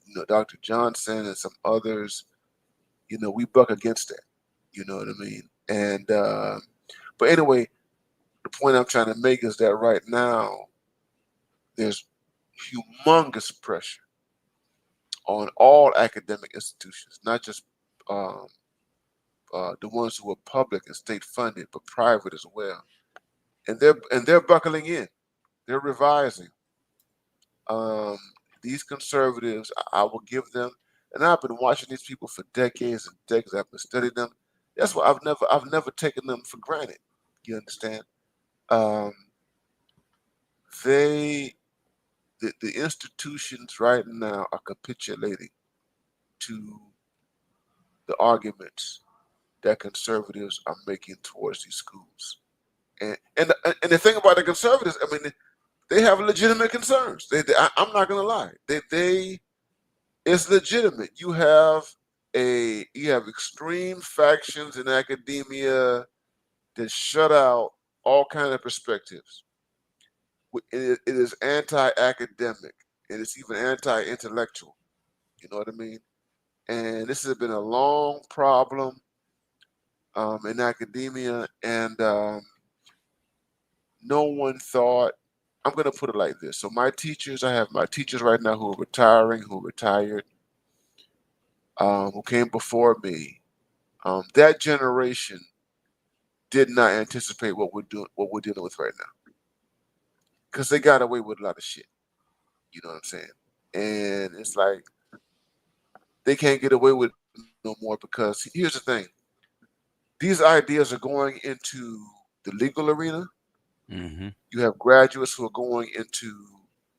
you know, Dr. Johnson, and some others, you know, we buck against that. You know what I mean? And but anyway, the point I'm trying to make is that right now there's humongous pressure on all academic institutions, not just um, the ones who are public and state funded, but private as well. And they're buckling in. They're revising. Um, these conservatives, I will give them, and I've been watching these people for decades and decades. I've been studying them. That's why I've never taken them for granted. You understand? Um, they the institutions right now are capitulating to the arguments that conservatives are making towards these schools. And the thing about the conservatives, I mean, they have legitimate concerns. I'm not going to lie. They it's legitimate. You have extreme factions in academia that shut out all kind of perspectives. It is anti-academic. It is even anti-intellectual. You know what I mean? And this has been a long problem in academia, and no one thought. I'm going to put it like this. So my teachers, I have my teachers right now who are retiring, who retired, who came before me. That generation did not anticipate what we're dealing with right now, because they got away with a lot of shit. You know what I'm saying? And it's like they can't get away with it no more, because here's the thing: these ideas are going into the legal arena. Mm-hmm. You have graduates who are going into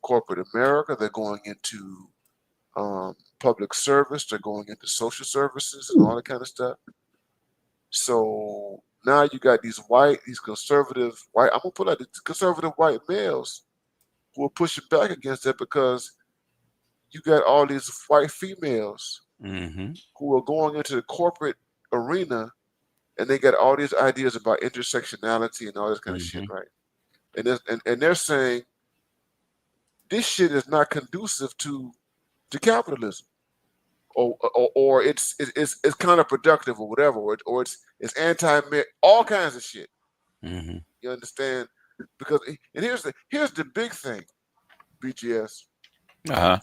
corporate America. They're going into public service. They're going into social services and all that kind of stuff. So now you got these conservative white, I'm gonna put out these conservative white males who are pushing back against that, because you got all these white females Mm-hmm. who are going into the corporate arena, and they got all these ideas about intersectionality and all this kind of shit, Mm-hmm. right? And they're saying this shit is not conducive to capitalism, or it's counterproductive, or whatever, or it's anti, all kinds of shit. Mm-hmm. You understand? Because, and here's the big thing, BGS. Uh-huh.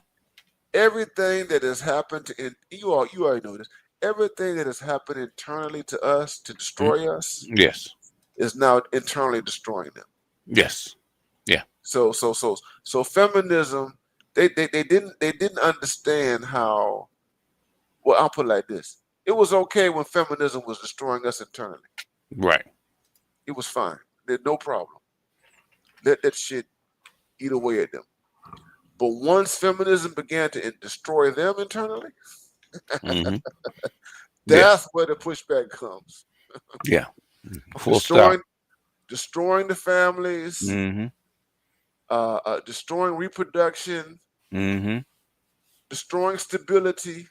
Everything that has happened you already know this. Everything that has happened internally to us to destroy us Yes. is now internally destroying them. Yes. Yeah. So feminism, they didn't understand how. Well, I'll put it like this: it was okay when feminism was destroying us internally. Right. It was fine. There's no problem. Let that shit eat away at them. But once feminism began to destroy them internally, Mm-hmm. that's where the pushback comes. Yeah. Full stop. Destroying the families, Mm-hmm. destroying reproduction, Mm-hmm. destroying stability.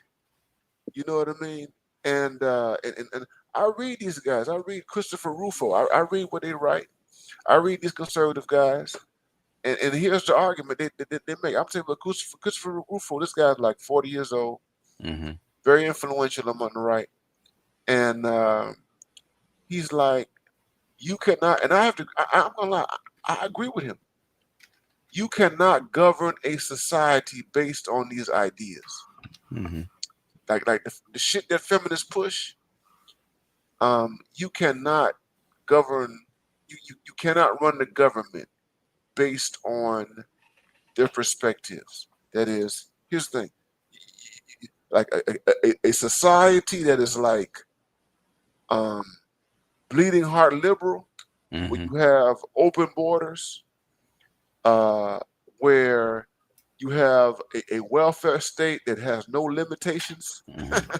You know what I mean? And I read these guys. I read Christopher Rufo. I read what they write. I read these conservative guys. And here's the argument they make. I'm saying, but Christopher Rufo, this guy's like 40 years old, Mm-hmm. very influential among the right. And he's like, you cannot, and I'm gonna lie, I agree with him. You cannot govern a society based on these ideas. Mm-hmm. Like the shit that feminists push. You cannot govern. You cannot run the government based on their perspectives. That is, here's the thing: like a society that is like bleeding heart liberal, Mm-hmm. where you have open borders, where you have a welfare state that has no limitations, Mm-hmm.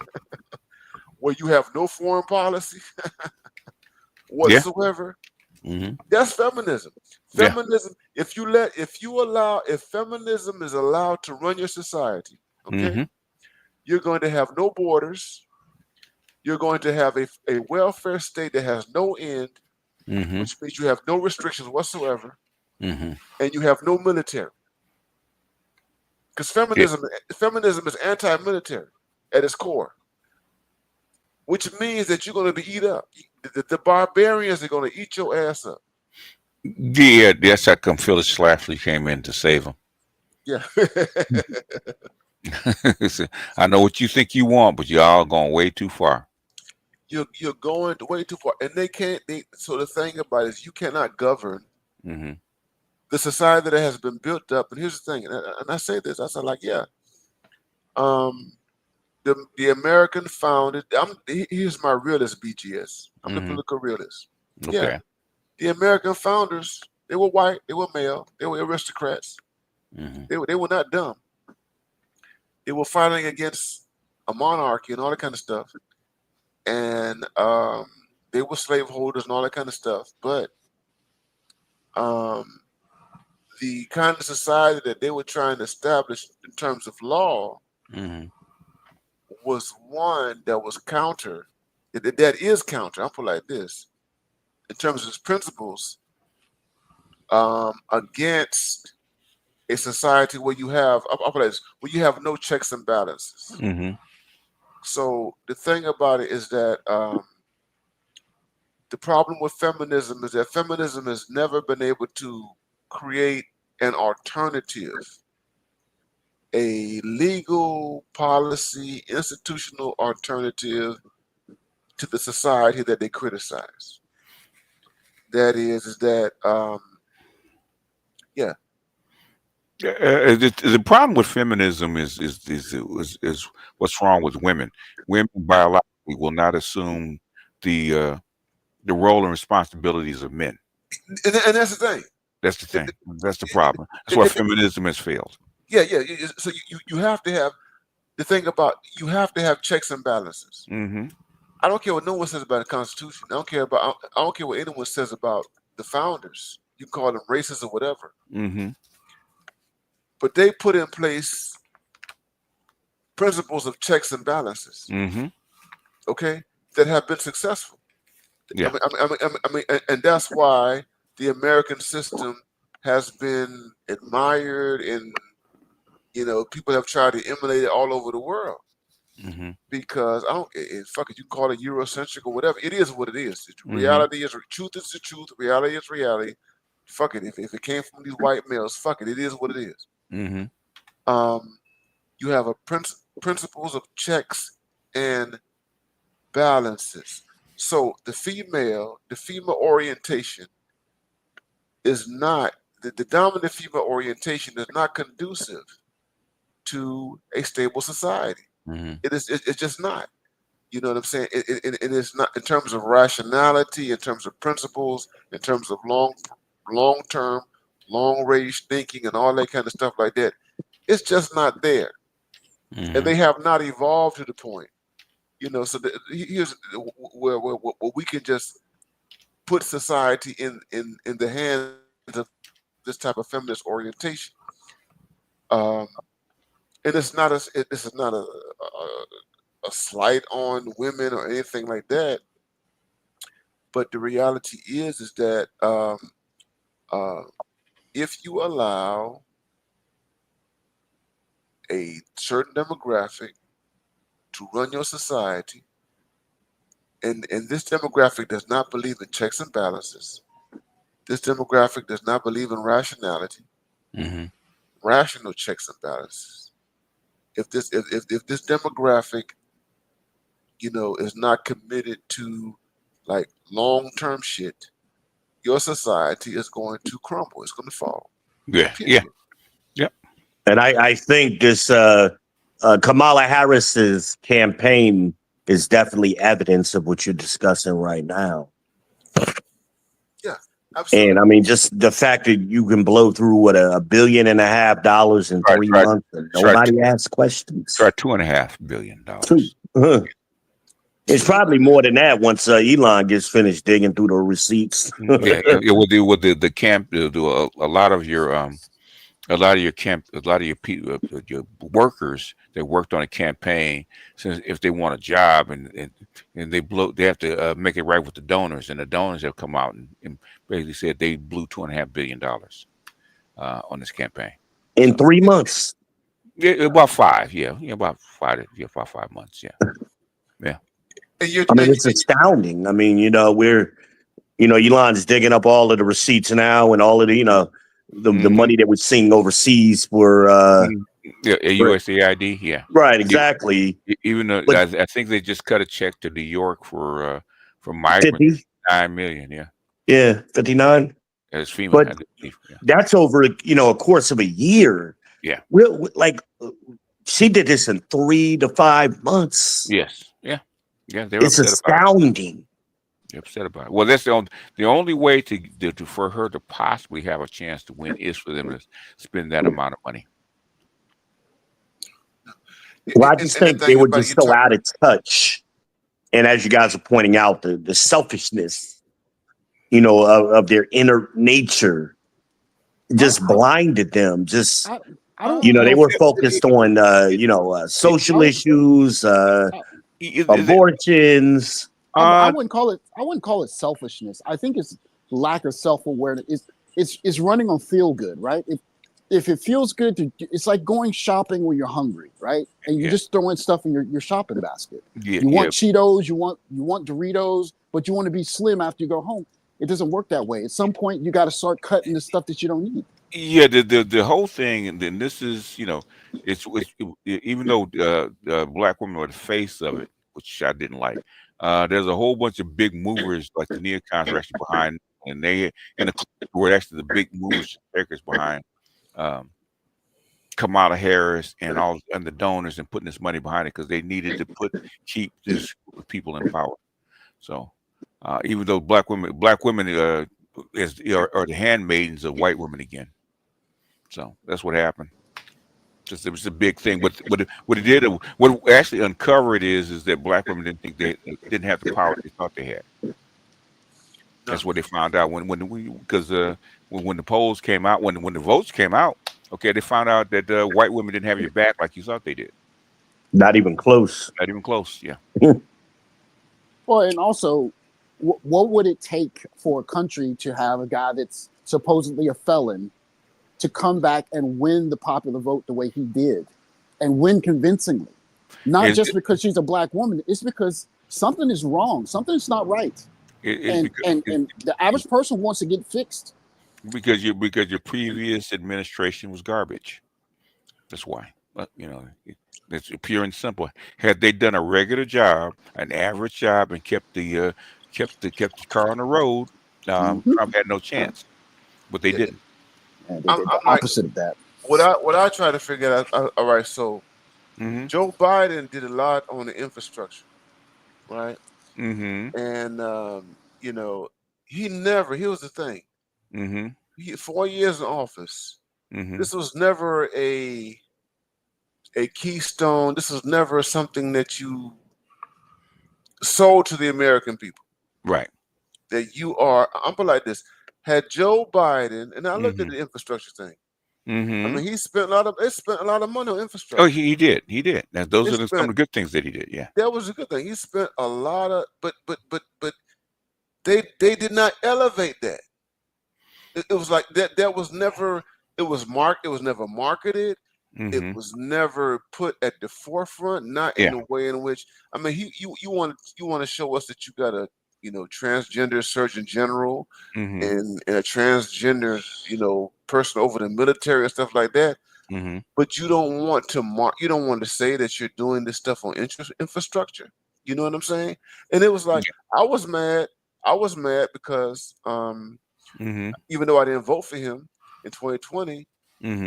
where you have no foreign policy Yeah. whatsoever. Mm-hmm. That's feminism. Yeah. Feminism. If feminism is allowed to run your society, okay, Mm-hmm. you're going to have no borders. You're going to have a welfare state that has no end, Mm-hmm. which means you have no restrictions whatsoever, Mm-hmm. and you have no military. Because feminism is anti-military at its core, which means that you're going to be eat up. The barbarians are going to eat your ass up. Yeah, that's how come Phyllis Schlafly came in to save him. Yeah. I know what you think you want, but y'all going way too far. You're going way too far, and they can't. So the thing about it is, you cannot govern Mm-hmm. the society that has been built up. And here's the thing, and I say this, I said, like, yeah, the American founded. Here's my realist, BGS. I'm the Mm-hmm. political realist. Okay. Yeah, the American founders, they were white, they were male, they were aristocrats. Mm-hmm. They were not dumb. They were fighting against a monarchy and all that kind of stuff, and they were slaveholders and all that kind of stuff. But the kind of society that they were trying to establish in terms of law Mm-hmm. was one that was counter. That is counter. I'll put it like this: in terms of its principles, against a society where you have, I'll put it like this, where you have no checks and balances. Mm-hmm. So the thing about it is that the problem with feminism is that feminism has never been able to create an alternative, a legal policy, institutional alternative to the society that they criticize. That is that yeah. The problem with feminism is what's wrong with women. Women biologically will not assume the role and responsibilities of men. And that's the thing. That's the thing. That's the problem. That's why feminism has failed. Yeah. So you have to have the thing about you have to have checks and balances. Mm-hmm. I don't care what no one says about the Constitution. I don't care what anyone says about the founders. You can call them racist or whatever. Mm-hmm. But they put in place principles of checks and balances. Mm-hmm. Okay, that have been successful. Yeah. I mean, and that's why the American system has been admired, and people have tried to emulate it all over the world. Mm-hmm. Because fuck it, you call it Eurocentric or whatever. It is what it is. Mm-hmm. Reality is truth is the truth. Reality is reality. Fuck it. If it came from these white males, fuck it. It is what it is. Mm-hmm. You have principles of checks and balances. So the female orientation is not the dominant female orientation is not conducive to a stable society. Mm-hmm. It's just not. You know what I'm saying? It is not in terms of rationality, in terms of principles, in terms of long-term, long-range thinking and all that kind of stuff like that. It's just not there. Mm-hmm. And they have not evolved to the point. So here's where we can just put society in the hands of this type of feminist orientation. And this is not a slight on women or anything like that. But the reality is that if you allow a certain demographic to run your society, and this demographic does not believe in checks and balances, this demographic does not believe in rationality, mm-hmm. rational checks and balances. If this demographic, is not committed to like long-term shit, your society is going to crumble. It's going to fall. Yeah. Period. Yeah. And I think this Kamala Harris's campaign is definitely evidence of what you're discussing right now. Yeah, absolutely. And I mean, just the fact that you can blow through $1.5 billion in 3 months and nobody asks questions. Try $2.5 billion. It's probably more than that once Elon gets finished digging through the receipts. With the camp, a lot of your your workers that worked on a campaign, since if they want a job and they have to make it right with the donors, and the donors have come out and basically said they blew $2.5 billion on this campaign in 3 months. Yeah, about 5. About 5 months. Yeah. I mean, it's astounding. I mean, Elon's digging up all of the receipts now and all of the, the money that was seen overseas for USAID. Yeah, right, exactly. Even though I think they just cut a check to New York for migrants, 9 million. Yeah, 59. As FEMA, but that's over a course of a year. Yeah, she did this in 3 to 5 months. Yes, yeah. It's astounding. They're upset about it. Well, that's the only way for her to possibly have a chance to win is for them to spend that amount of money. Well, I just think they were just so out of touch. And as you guys are pointing out, the selfishness, of their inner nature just blinded them. Just, they were focused on, social issues, abortions. I wouldn't call it selfishness. I think it's lack of self-awareness. It's running on feel good, right? if it feels good to, it's like going shopping when you're hungry, right? And you just throw in stuff in your shopping basket. You want Cheetos, you want Doritos, but you want to be slim after you go home. It doesn't work that way. At some point, you got to start cutting the stuff that you don't need. Yeah, the whole thing, and then this is, even though black women were the face of it, which I didn't like. There's a whole bunch of big movers like the neocons are actually behind, and they and the were actually the big movers takers behind Kamala Harris and the donors and putting this money behind it because they needed to keep this group of people in power. So even though black women are the handmaidens of white women again. So that's what happened. Just it was a big thing. But what actually uncovered is that black women didn't think they didn't have the power they thought they had. That's what they found out when the polls came out, when the votes came out. Okay, they found out that white women didn't have your back like you thought they did. Not even close. Not even close. Yeah. Well, and also, what would it take for a country to have a guy that's supposedly a felon to come back and win the popular vote the way he did, and win convincingly? Not just because she's a black woman. It's because something is wrong. Something's not right. And the average person wants to get fixed. Because your previous administration was garbage. That's why. But, it's pure and simple. Had they done a regular job, an average job, and kept the car on the road, Trump had no chance. But they didn't. And they did the opposite of that. What I try to figure out. All right, so Joe Biden did a lot on the infrastructure, right? And here's the thing. 4 years in office. This was never a keystone. This was never something that you sold to the American people. Right. That you are. I'm put like this. Had Joe Biden, and I looked at the infrastructure thing. I mean, they spent a lot of money on infrastructure. Oh, he did. Now, those are some of the good things that he did. Yeah, that was a good thing. He spent a lot of, but they did not elevate that. It was like that. That was never. It was marked. It was never marketed. It was never put at the forefront. Not in the way in which. I mean, you want to show us that you got a transgender surgeon general and a transgender person over the military and stuff like that. But you don't want to you don't want to say that you're doing this stuff on infrastructure. You know what I'm saying? And it was like I was mad because even though I didn't vote for him in 2020,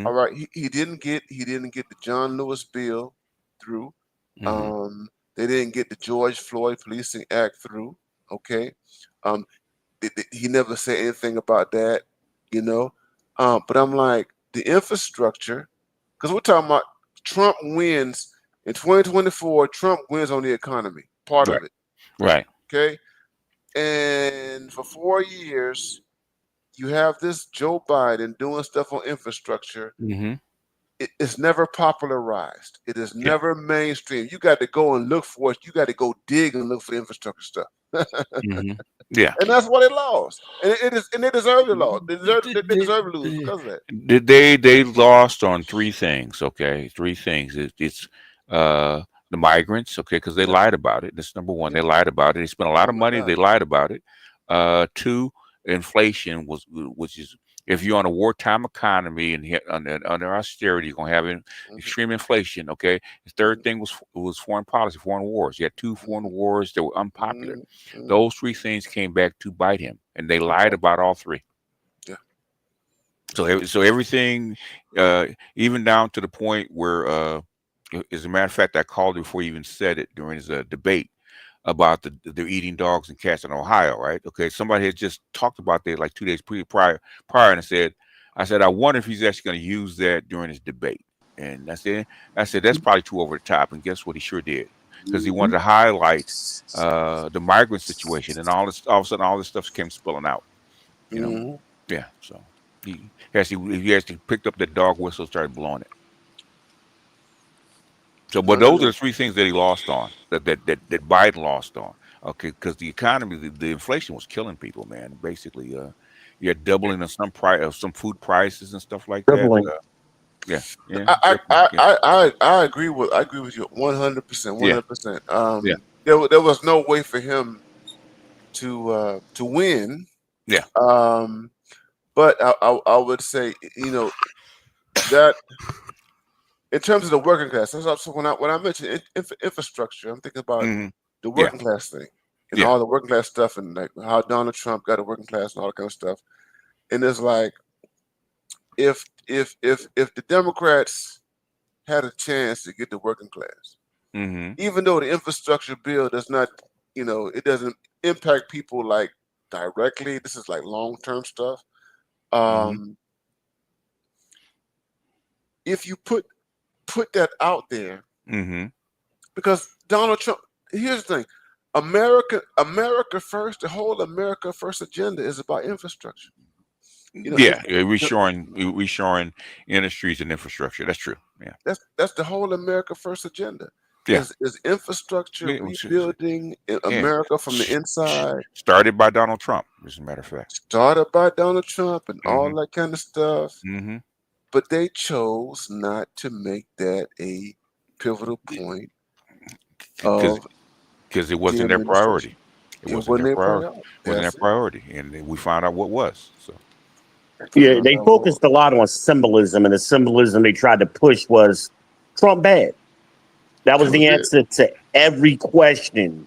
all right, he didn't get the John Lewis bill through. They didn't get the George Floyd Policing Act through. Okay, he never said anything about that, but I'm like, the infrastructure, because we're talking about Trump wins in 2024. Trump wins on the economy, part of it, right? Okay, and for 4 years, you have this Joe Biden doing stuff on infrastructure. It's never popularized. It is never mainstream. You got to go and look for it. You got to go dig and look for the infrastructure stuff. Yeah, and that's why they lost. And they deserve to lose. They deserve to lose because of that. They lost on three things. Okay, three things. It's the migrants. Okay, because they lied about it. That's number one. They lied about it. They spent a lot of money. They lied about it. Two, inflation which is, if you're on a wartime economy and under austerity, you're gonna have extreme inflation. Okay. The third thing was foreign policy, foreign wars. You had two foreign wars that were unpopular. Those three things came back to bite him, and they lied about all three. Yeah. So everything, even down to the point where, as a matter of fact, I called it before he even said it during his debate about the eating dogs and cats in Ohio, right? Okay, somebody had just talked about that like 2 days prior, and I said, I wonder if he's actually going to use that during his debate. And I said, that's probably too over the top. And guess what? He sure did, because he wanted to highlight the migrant situation, and all of a sudden, all this stuff came spilling out. Yeah. So he actually picked up the dog whistle, and started blowing it. So, but those are the three things that he lost on, that Biden lost on. Okay, because the economy, the inflation was killing people, man. Basically, you had doubling of some food prices and stuff like that. Yeah, yeah. I agree with you 100%, 100%. Yeah. There was no way for him to win. Yeah. But I would say, you know, that in terms of the working class, that's also when I mentioned infrastructure, I'm thinking about Mhm. the Yeah. working class thing and Yeah. all the working class stuff, and like how Donald Trump got a working class and all that kind of stuff. And it's like if the Democrats had a chance to get the working class, Mhm. even though the infrastructure bill does not, you know, it doesn't impact people like directly. This is like long-term stuff. Mhm. If you put that out there, Mhm. because Donald Trump, here's the thing, America first, the whole America first agenda is about infrastructure. You know, Yeah, reshoring industries and infrastructure. That's true. Yeah. that's the whole America first agenda. Yeah. Is infrastructure It was- rebuilding in yeah. America from the inside, Started by Donald Trump, as a matter of fact. started by Donald Trump and all Mhm. that kind of stuff. Mhm. But they chose not to make that a pivotal point Because of it the wasn't their administration. priority. It It wasn't wasn't their their priority. priority. Wasn't their That's it. priority, and then we found out what was. So Yeah, they focused a lot on symbolism, and the symbolism they tried to push was Trump bad. That was That was the it. answer to every question.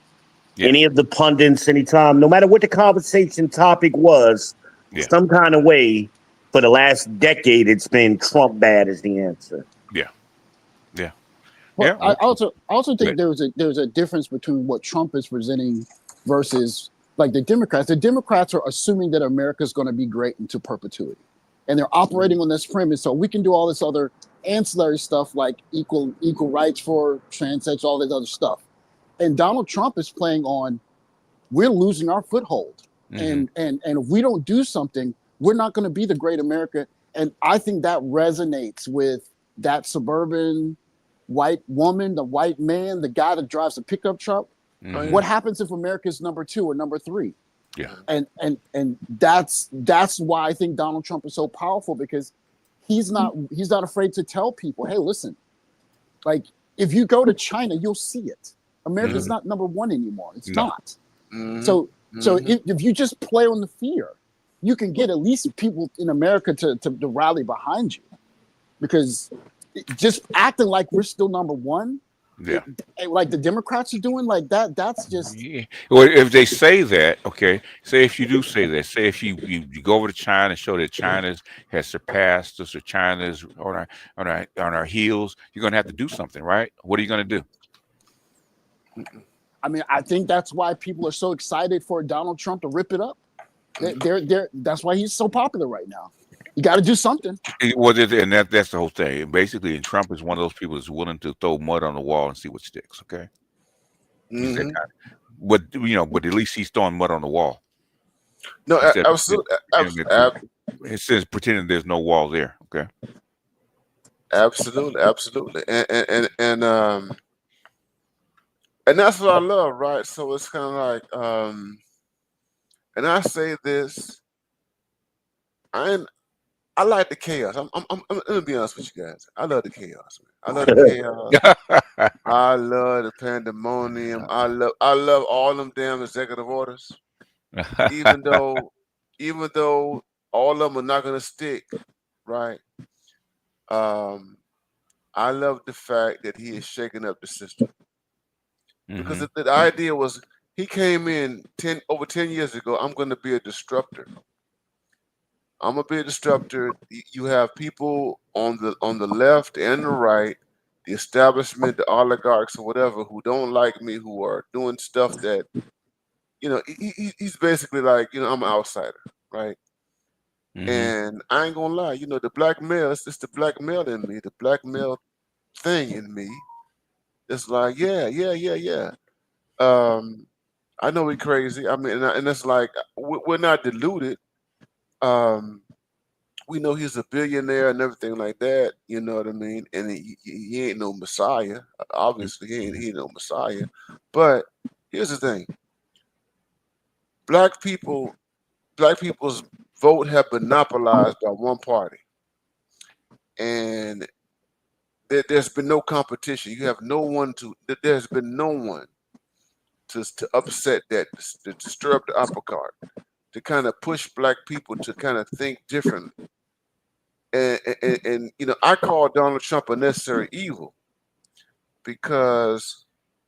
Yeah. Any of the pundits, anytime, no matter what the conversation topic was, Yeah. some kind of way for the last decade, it's been Trump bad is the answer. Yeah. Yeah. Well, Yeah. I also think But- there's a difference between what Trump is presenting versus like the Democrats. The Democrats are assuming that America is going to be great into perpetuity, and they're operating on this premise. So we can do all this other ancillary stuff like equal rights for transsexuals, all this other stuff. And Donald Trump is playing on we're losing our foothold, Mhm. and if we don't do something, we're not going to be the great America. And I think that resonates with that suburban white woman, the white man, the guy that drives a pickup truck. Mhm. What happens if America's number 2 or number 3? Yeah. And that's why I think Donald Trump is so powerful, because he's not afraid to tell people, hey, listen, like if you go to China, you'll see it. America's not number 1 anymore. It's No. not. Mhm. So Mhm. if you just play on the fear, you can get at least people in America to rally behind you, because just acting like we're still number 1, Yeah. like the Democrats are doing, like that's just Yeah. Well, if they say that, okay, say if you do say that, say if you go over to China and show that China has surpassed us, or China's on our heels, you're gonna have to do something, right? What are you gonna do? I mean, I think that's why people are so excited for Donald Trump to rip it up. That's why he's so popular right now. You got to do something. And that's the whole thing. And basically, and Trump is one of those people that's willing to throw mud on the wall and see what sticks. Okay, he's that Mhm. kind. But but at least he's throwing mud on the wall. No, Instead of absolutely, it says pretending there's no wall there. Okay. absolutely, and that's what I love, right? So it's kind of like, and I say this, I like the chaos. I'm gonna be honest with you guys. I love the chaos, man. I love the chaos. I love the pandemonium. I love all them damn executive orders. Even though all of them are not gonna stick, right? I love the fact that he is shaking up the system, because Mhm. the idea was he came in over 10 years ago. I'm going to be a disruptor. I'm gonna be a disruptor. You have people on the left and the right, the establishment, the oligarchs or whatever, who don't like me, who are doing stuff that, he's basically like, I'm an outsider, right? Mhm. And I ain't gonna lie, the black male, it's just the black male in me, the black male thing in me. It's like, yeah. I know we crazy. I mean, and it's like we're not deluded. We know he's a billionaire and everything like that. You know what I mean? And he ain't no messiah. Obviously, he ain't no messiah. But here's the thing: black people's vote have been monopolized by one party. and there's been no competition. You have no one there's been no one to upset that, to stir up the apple cart, to kind of push black people to kind of think differently. And you know, I call Donald Trump a necessary evil, because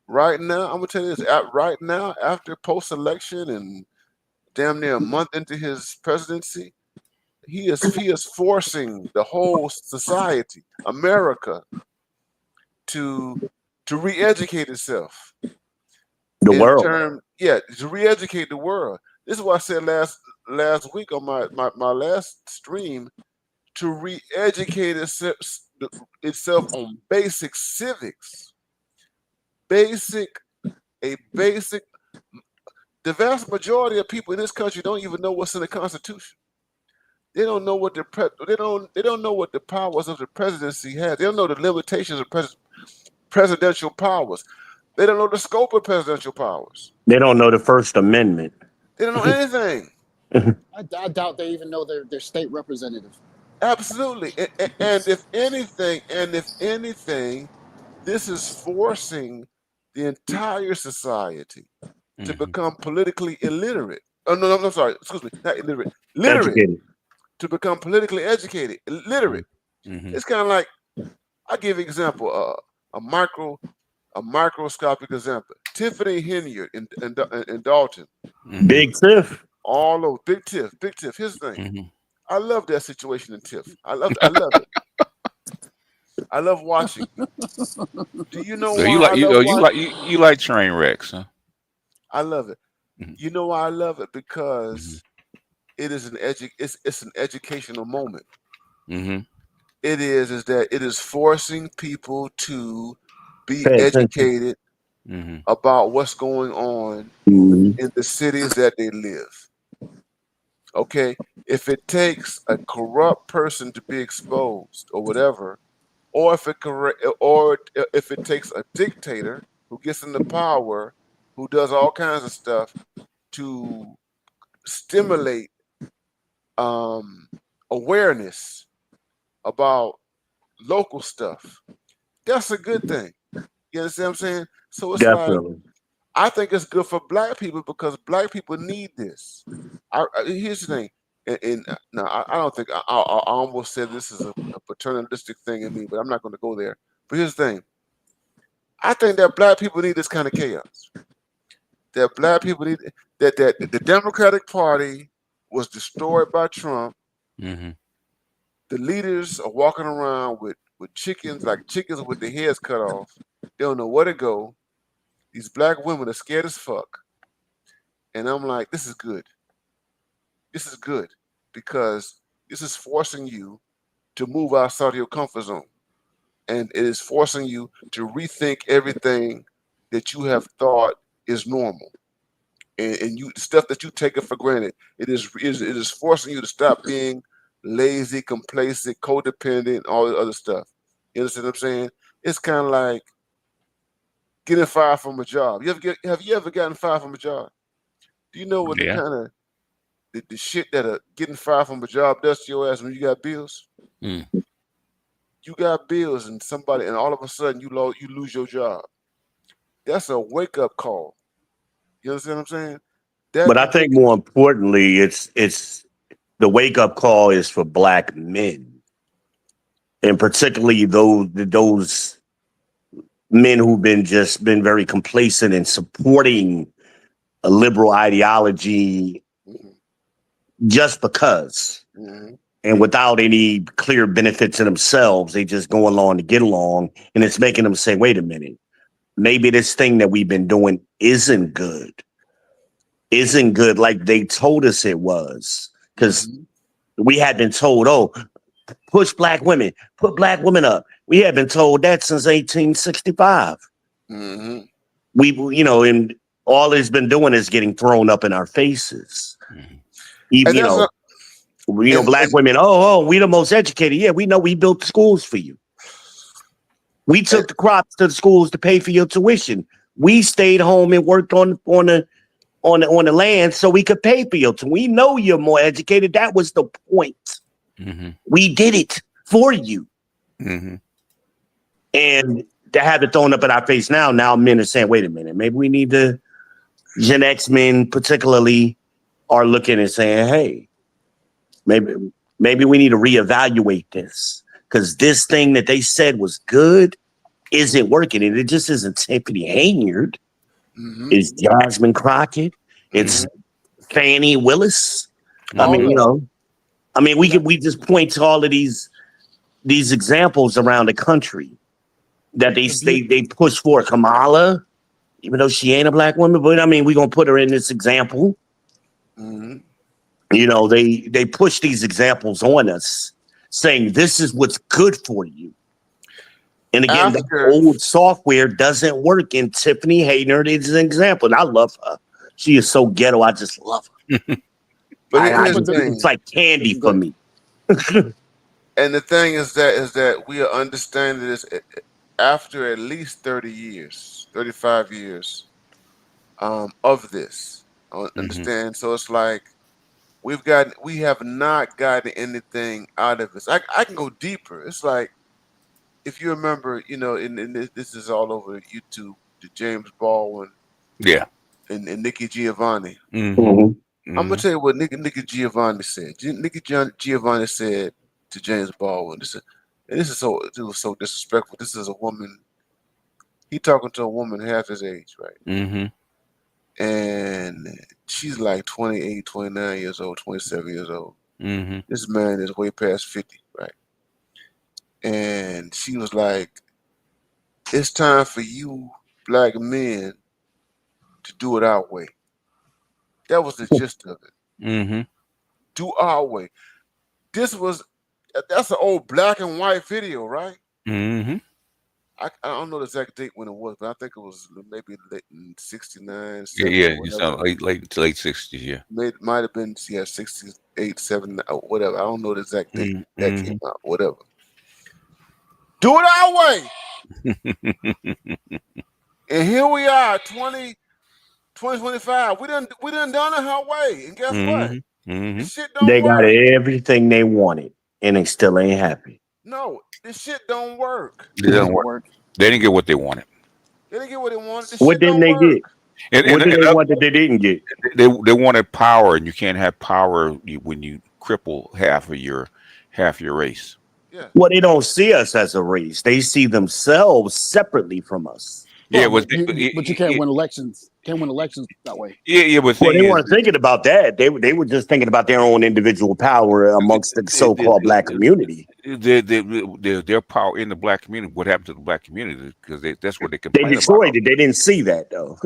right now, I'm gonna tell you this, right now, after post-election and damn near a month into his presidency, he is forcing the whole society, America, to re-educate itself. The world. To re-educate the world. This is what I said last week on my last stream, to re-educate itself on basic civics. The vast majority of people in this country don't even know what's in the Constitution. They don't know what they don't know what the powers of the presidency has. They don't know the limitations of presidential powers. They don't know the scope of presidential powers. They don't know the First Amendment. They don't know anything. I doubt they even know their state representative. Absolutely. And if anything, this is forcing the entire society to become politically illiterate. Oh no, I'm sorry. Excuse me, not illiterate. Literate. Educated. To become politically educated, literate. It's kind of like, I'll give you an example, a microscopic example. Tiffany Henyard in Dalton. Big Tiff. All over. Big Tiff. Here's the thing. I love that situation in Tiff. I love it. I love watching. Do you know So why you like train wrecks, huh? I love it. You know why I love it? Because it is it's an educational moment. It is that it is forcing people to be educated about what's going on in the cities that they live. Okay, if it takes a corrupt person to be exposed or whatever, or if it takes a dictator who gets into power, who does all kinds of stuff to stimulate awareness about local stuff, that's a good thing. You understand what I'm saying? So it's like, I think it's good for black people, because black people need this. Here's the thing, and now I don't think I almost said this is a paternalistic thing in me, but I'm not going to go there. But here's the thing, I think that black people need this kind of chaos. That black people need that the Democratic Party was destroyed by Trump. The leaders are walking around with chickens, like chickens with their heads cut off. They don't know where to go. These black women are scared as fuck. And I'm like, this is good. This is good, because this is forcing you to move outside of your comfort zone. And it is forcing you to rethink everything that you have thought is normal. And you stuff that you take it for granted. It is forcing you to stop being lazy, complacent, codependent, all the other stuff. You understand what I'm saying? It's kind of like getting fired from a job. Have you ever gotten fired from a job? Do you know what the kind of the shit that getting fired from a job does to your ass when you got bills? You got bills, and all of a sudden you lose your job. That's a wake up call. You understand what I'm saying? But I think more importantly, it's the wake up call is for black men, and particularly those men who've been very complacent in supporting a liberal ideology just because, and without any clear benefit to themselves. They just go along to get along, and it's making them say, wait a minute, maybe this thing that we've been doing isn't good like they told us it was. Because we had been told, push black women, put black women up. We had been told that since 1865. And all it's been doing is getting thrown up in our faces. Even, black women, we the most educated. Yeah, we know, we built the schools for you. We took the crops to the schools to pay for your tuition. We stayed home and worked on the land so we could pay for your tuition. We know you're more educated. That was the point. We did it for you. Mm-hmm. And to have it thrown up in our face now men are saying, wait a minute, maybe we need to, Gen X men particularly are looking and saying, hey, maybe we need to reevaluate this because this thing that they said was good isn't working. And it just isn't Tiffany Hayward. Mm-hmm. It's Jasmine Crockett. It's Fannie Willis. I mean, you know, we just point to all of these examples around the country that they push for. Kamala, even though she ain't a black woman, but I mean, we're gonna put her in this example. Mm-hmm. You know, they push these examples on us, saying this is what's good for you. And again, the old software doesn't work. And Tiffany Hayward is an example. And I love her. She is so ghetto. I just love her. It's like candy for me. And the thing is that we are understanding this after at least 30 years, 35 years of this. Understand? So it's like we have not gotten anything out of this. I can go deeper. It's like, if you remember, you know, and this is all over YouTube, the James Baldwin, and Nikki Giovanni. I'm gonna tell you what Nikki Giovanni said. Nikki Giovanni said to James Baldwin, it was so disrespectful. This is a woman. He talking to a woman half his age, right? And she's like 28, 29 years old, 27 years old. This man is way past 50, right? And she was like, it's time for you black men to do it our way. That was the gist of it. Do our way. That's an old black and white video, right? I don't know the exact date when it was, but I think it was maybe late in 69, 70, You sound late 60s, yeah. Might have been 68, 7, whatever. I don't know the exact date that came out, whatever. Do it our way. And here we are, 2025. We done done it our way. And guess what? This shit don't They work. got everything they wanted, and they still ain't happy. No, this shit don't work. It doesn't work. They didn't get what they wanted. They didn't get what they wanted. This What shit didn't don't they work. get? What did they want that they didn't get? They wanted power, and you can't have power when you cripple half your race. Yeah. Well, they don't see us as a race. They see themselves separately from us. Yeah, but you can't win elections. Can't win elections that way. Yeah, but they weren't thinking about that. They were just thinking about their own individual power amongst the so-called black community. Their power in the black community. What happened to the black community? Because that's what they complain about. They destroyed it. They didn't see that though.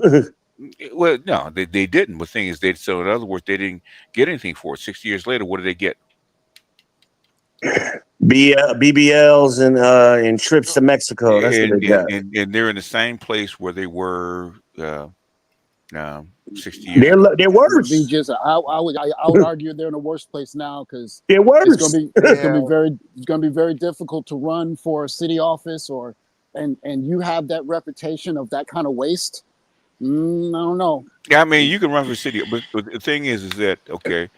Well, no, they didn't. The thing is, so in other words, they didn't get anything for it. 60 years later, what did they get? BBLs and trips to Mexico. That's what they got. And they're in the same place where they were 60 years. They're worse. I would argue they're in a worse place now because they're worse. It's gonna be very difficult to run for a city office and you have that reputation of that kind of waste. I don't know. Yeah, I mean, you can run for city, but the thing is that okay.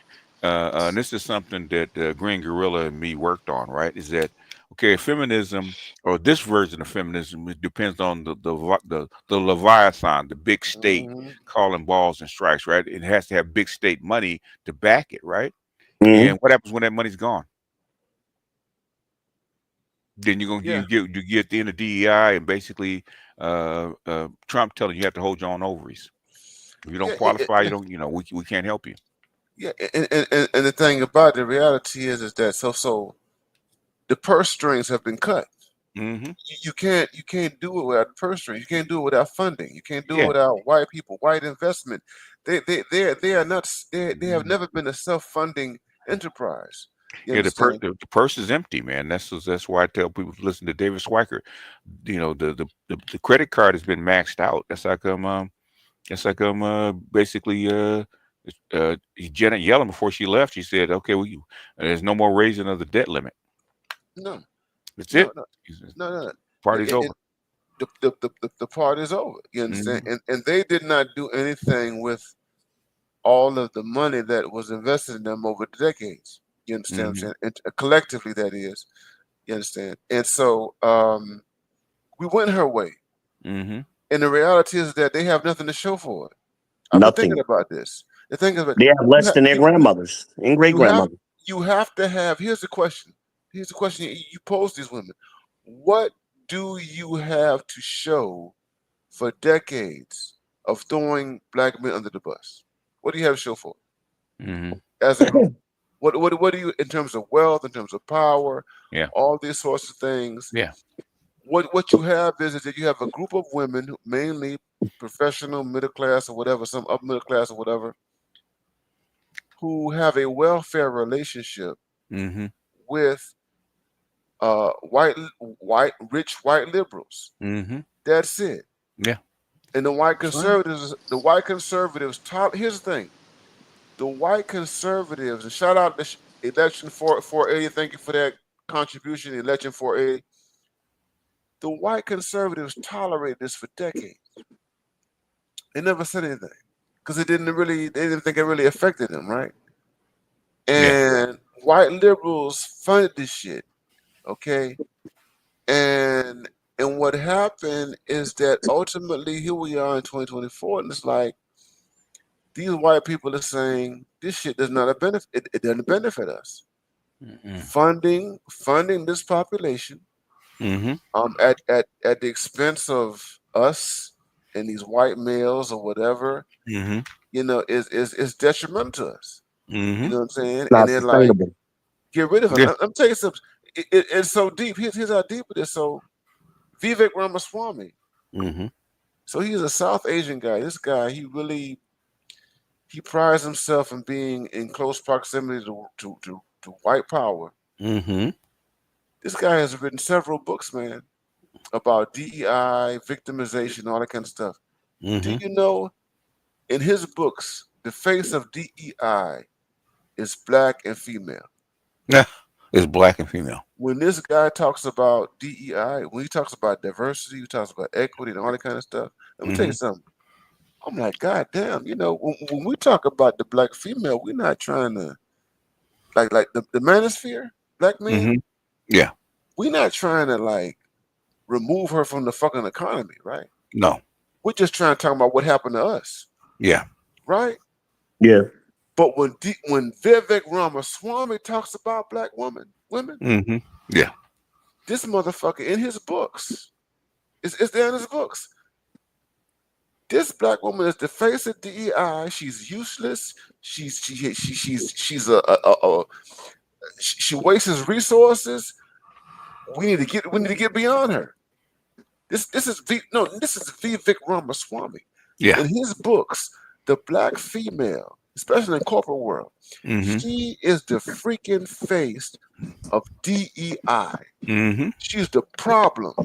And this is something that Green Gorilla and me worked on, right? Is that okay? Feminism, or this version of feminism, it depends on the Leviathan, the big state calling balls and strikes, right? It has to have big state money to back it, right? And what happens when that money's gone? Then you're gonna you get the end of DEI and basically Trump telling you have to hold your own ovaries. If you don't qualify, you don't. We can't help you. Yeah, and the thing about the reality is that so the purse strings have been cut. You can't do it without purse strings. You can't do it without funding. You can't do it without white people, white investment. They are not. They have never been a self-funding enterprise. The purse is empty, man. That's why I tell people to listen to David Schweiker. The credit card has been maxed out. That's like basically. Janet Yellen, before she left, she said, "Okay, there's no more raising of the debt limit." No, that's it. No. Party's over. The party's over. You understand? And they did not do anything with all of the money that was invested in them over the decades. You understand what I'm saying? And collectively, that is. You understand? And so we went her way. Mm-hmm. And the reality is that they have nothing to show for it. I've been thinking about this. The thing is, they have less than their grandmothers and great grandmothers. You have to have. Here's the question. Here's the question you pose these women. What do you have to show for decades of throwing black men under the bus? What do you have to show for it? Mm-hmm. As a group? What do you, in terms of wealth, in terms of power, all these sorts of things? Yeah. What you have is that you have a group of women, who mainly professional, middle class, or whatever, some upper middle class or whatever, who have a welfare relationship with rich white liberals. Mm-hmm. That's it. Yeah. And the white conservatives, here's the thing. The white conservatives, and shout out the Election 480, thank you for that contribution, Election 480. The white conservatives tolerated this for decades. They never said anything because they didn't think it really affected them, right? And white liberals funded this shit, okay? And what happened is that ultimately here we are in 2024, and it's like these white people are saying this shit does not benefit. It doesn't benefit us. Funding this population at the expense of us and these white males or whatever, you know, is detrimental to us. You know what I'm saying? Not and they're like, get rid of it. Yeah. I'm telling you something. It's so deep. Here's how deep it is. So Vivek Ramaswamy. So he's a South Asian guy. This guy, he prides himself in being in close proximity to white power. This guy has written several books, man, about DEI, victimization, all that kind of stuff. Do you know, in his books, the face of DEI is black and female. Yeah, it's black and female. When this guy talks about DEI, when he talks about diversity, he talks about equity and all that kind of stuff. Let me tell you something. I'm like, God damn, you know, when we talk about the black female, we're not trying to like the manosphere, black men. Yeah. We're not trying to like remove her from the fucking economy, right? No. We're just trying to talk about what happened to us. Yeah. Right? Yeah. But when Vivek Ramaswamy talks about black women, yeah, this motherfucker in his books, it's there in his books. This black woman is the face of DEI. She's useless. She wastes resources. We need to get beyond her. This is Vivek Ramaswamy. Yeah. In his books, the black female, especially in the corporate world, she is the freaking face of DEI. She's the problem.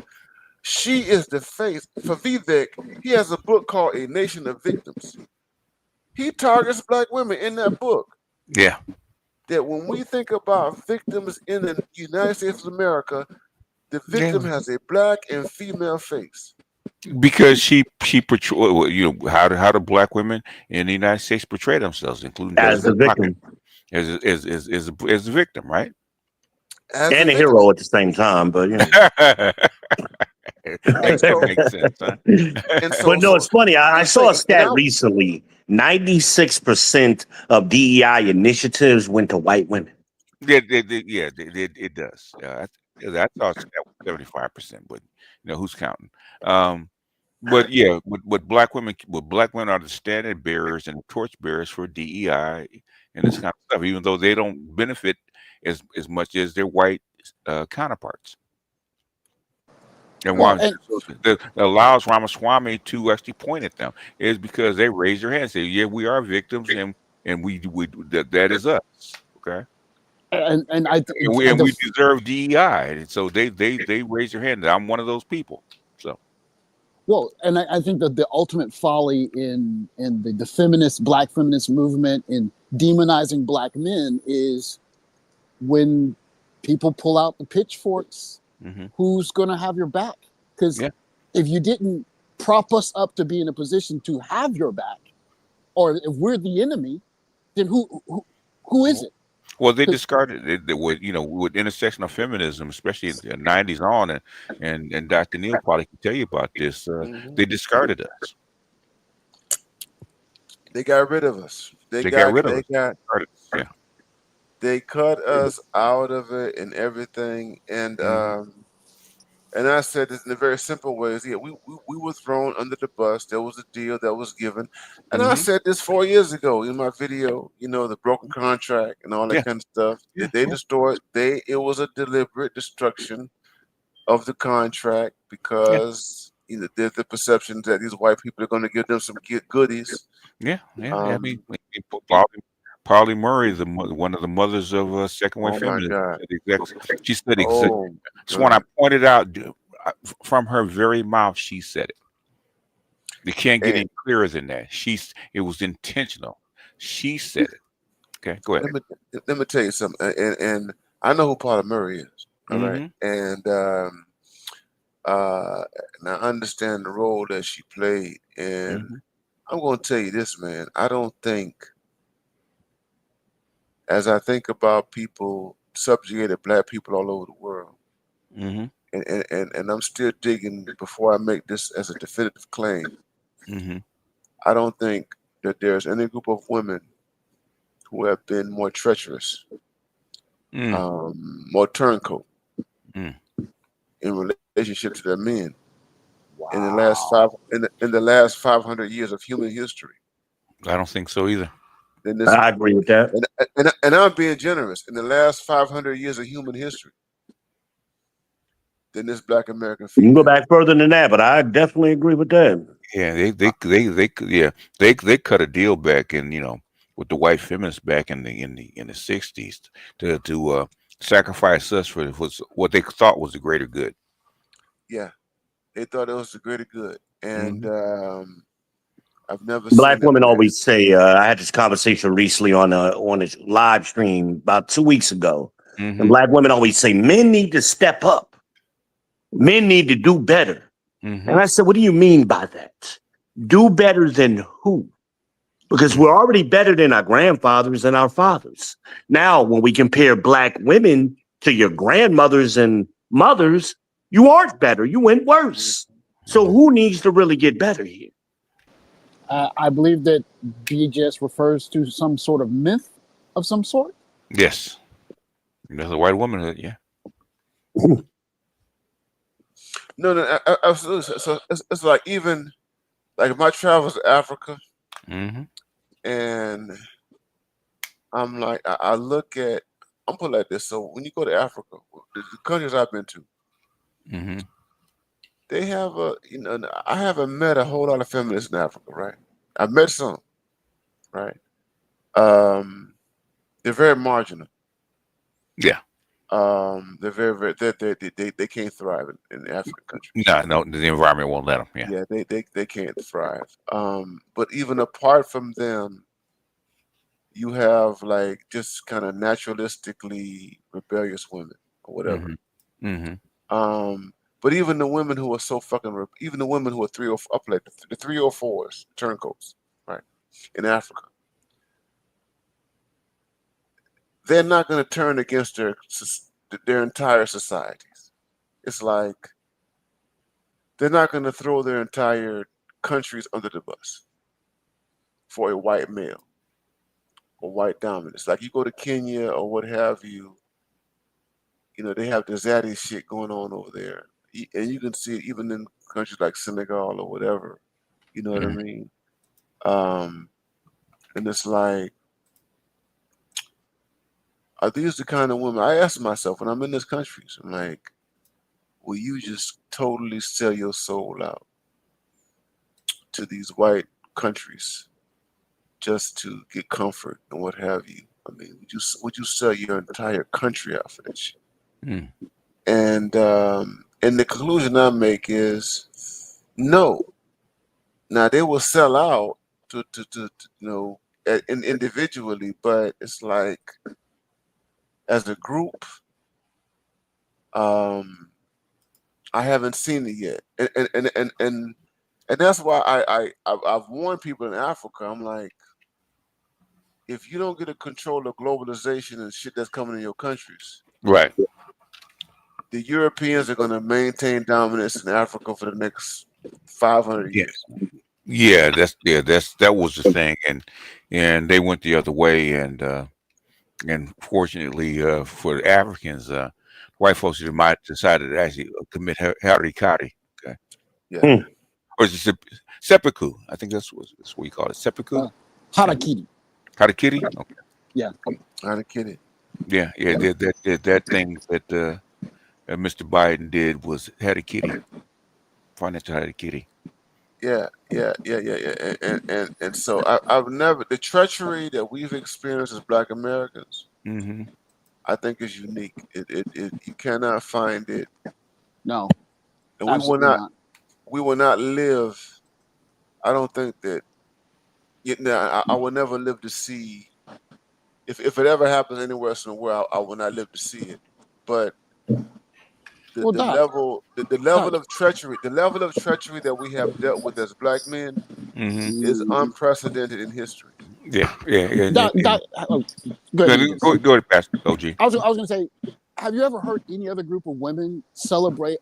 She is the face. For Vivek, he has a book called A Nation of Victims. He targets black women in that book. Yeah. That when we think about victims in the United States of America, the victim has a black and female face. Because she portray, you know, how do black women in the United States portray themselves, including as the victim, as a victim, right? And a hero at the same time, but you know. Makes sense, huh? But no, it's funny. I saw a stat recently. 96% of DEI initiatives went to white women. It does. I thought that was 75%, but you know who's counting? But yeah, what black women are the standard bearers and torch bearers for DEI and this kind of stuff, even though they don't benefit as much as their white counterparts. And why that allows Ramaswamy to actually point at them is because they raise their hand and say, "Yeah, we are victims, and we that is us." Okay. And we deserve DEI, and so they raise their hand. I'm one of those people. So, well, and I think that the ultimate folly in the black feminist movement in demonizing black men is when people pull out the pitchforks. Who's going to have your back? Because if you didn't prop us up to be in a position to have your back, or if we're the enemy, then who is it? Well, they discarded it with with intersectional feminism, especially in the '90s on, and Dr. Neal probably can tell you about this. Mhm. They discarded us. They got rid of us. They got rid of us. Discarded us. Yeah. They cut us out of it and everything. Hmm. And I said this in a very simple way. Is, yeah, we were thrown under the bus. There was a deal that was given. And I Hmm. said this 4 years ago in my video, the broken contract and all that Yeah. kind of stuff. Yeah. They Yeah. destroyed, it was a deliberate destruction of the contract Yeah. because there's the perception that these white people are going to give them some goodies. Yeah. Yeah. Yeah. I mean, Um, Pauli Murray, one of the mothers of second wave oh my feminism, God. she said Oh, it's when I God. pointed out from her very mouth, she said it. You can't get And any clearer than that. It was intentional. She said it. Okay, go ahead. let me tell you something. And I know who Paula Murray is. All right. Hmm. And I understand the role that she played. And Hmm. I'm going to tell you this, man. I don't think, as I think about people, subjugated black people all over the world, Hmm. and I'm still digging before I make this as a definitive claim. Hmm. I don't think that there's any group of women who have been more treacherous, Mm. more turncoat Mm. in relationship to their men in the Wow. in the last 500 years of human history. I don't think so either. Then this I agree with that. and I'm being generous. In the last 500 years of human history, than this black American You can go female. back further than that, but I definitely agree with that. Yeah, they cut a deal back in with the white feminists back in the '60s to sacrifice us for what they thought was the greater good. Yeah, they thought it was the greater good, and Hmm. I've never Black seen it, women man. always say, I had this conversation recently on a live stream about 2 weeks ago. And Hmm. black women always say, men need to step up. Men need to do better. Hmm. And I said, what do you mean by that? Do better than who? Because we're already better than our grandfathers and our fathers. Now, when we compare black women to your grandmothers and mothers, you aren't better. You went worse. So who needs to really get better here? I believe that BJS refers to some sort of myth of some sort. Yes, there's a white womanhood. Yeah. No, absolutely. So it's like even like my travels to Africa, Hmm. and I'm like I look at I'm put it like this. So when you go to Africa, the countries I've been to, Hmm. they have I haven't met a whole lot of feminists in Africa, right? I've met some, right? Um, they're very marginal. Yeah. They're very they can't thrive in African countries. No, the environment won't let them. Yeah. Yeah, they can't thrive. But even apart from them, you have like just kind of naturalistically rebellious women or whatever. Hmm. Hmm. But even the women who are so even the women who are up like the 304s, turncoats, right, in Africa, they're not going to turn against their entire societies. It's like they're not going to throw their entire countries under the bus for a white male or white dominance. Like you go to Kenya or what have you, they have the zaddy shit going on over there. And you can see it even in countries like Senegal or whatever. You know what I Hmm. mean? Um, and it's like, are these the kind of women I ask myself when I'm in this country? I'm like, will you just totally sell your soul out to these white countries just to get comfort and what have you? I mean, would you sell your entire country out for that shit? Mm. And the conclusion I make is no. Now they will sell out to individually, but it's like as a group, um, I haven't seen it yet, and that's why I've warned people in Africa. I'm like, if you don't get a control of globalization and shit that's coming in your countries, Right. the Europeans are going to maintain dominance in Africa for the next 500 Yeah. years. Yeah, that was the thing, and they went the other way, and fortunately for the Africans, white folks decided to actually commit harikari. Okay, Yeah. or is it seppuku? I think that's what you call it, seppuku. Harakiri. Harakiri. Okay. Yeah. Not a kidding. Yeah. That thing that Mr. Biden did was harikiri, financial harikiri. Yeah. And so I've never, the treachery that we've experienced as Black Americans, Mm-hmm. I think is unique. It you cannot find it. No, And absolutely not. we will not live. I don't think that. I will never live to see. If it ever happens anywhere else in the world, I will not live to see it. But the level of treachery, that we have dealt with as Black men Mm-hmm. is unprecedented in history. Yeah. Go ahead. Go ahead, Pastor OG. I was going to say, have you ever heard any other group of women celebrate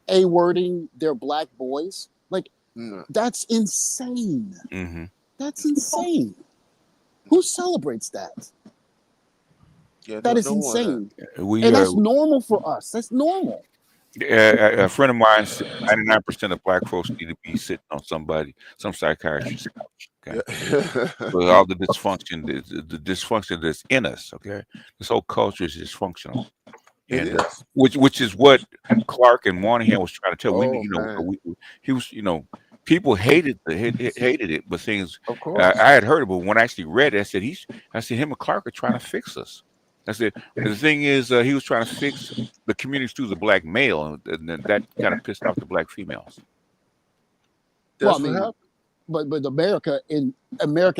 A-wording their Black boys? Like, No. that's insane. Mm-hmm. That's insane. Who celebrates that? Yeah, That is no insane. We And that's normal for us. That's normal. a friend of mine said 99% of Black folks need to be sitting on some psychiatrist's couch. Okay, with all the dysfunction, the dysfunction that's in us. Okay, this whole culture is dysfunctional, and which is what Clark and Moynihan was trying to tell. He was, people hated it, but things. Of course, I had heard it, but when I actually read it, I said him and Clark are trying to fix us. I said the thing is, he was trying to fix the community through the Black male, and that kind of pissed off the Black females. That's what happened. But America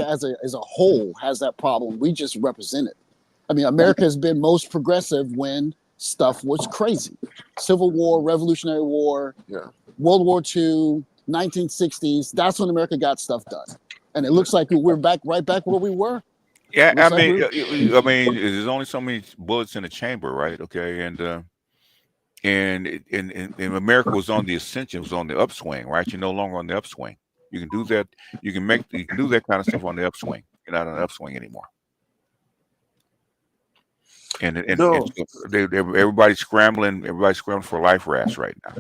as a whole has that problem. We just represent it. I mean, America has been most progressive when stuff was crazy. Civil War, Revolutionary War, World War II, 1960s. That's when America got stuff done. And it looks like we're right back where we were. Yeah, I mean, there's only so many bullets in a chamber, right? Okay, and America was on the ascension, was on the upswing, right? You're no longer on the upswing. You can do that. You can do that kind of stuff on the upswing. You're not on the upswing anymore. And everybody's scrambling. Everybody's scrambling for life rafts right now.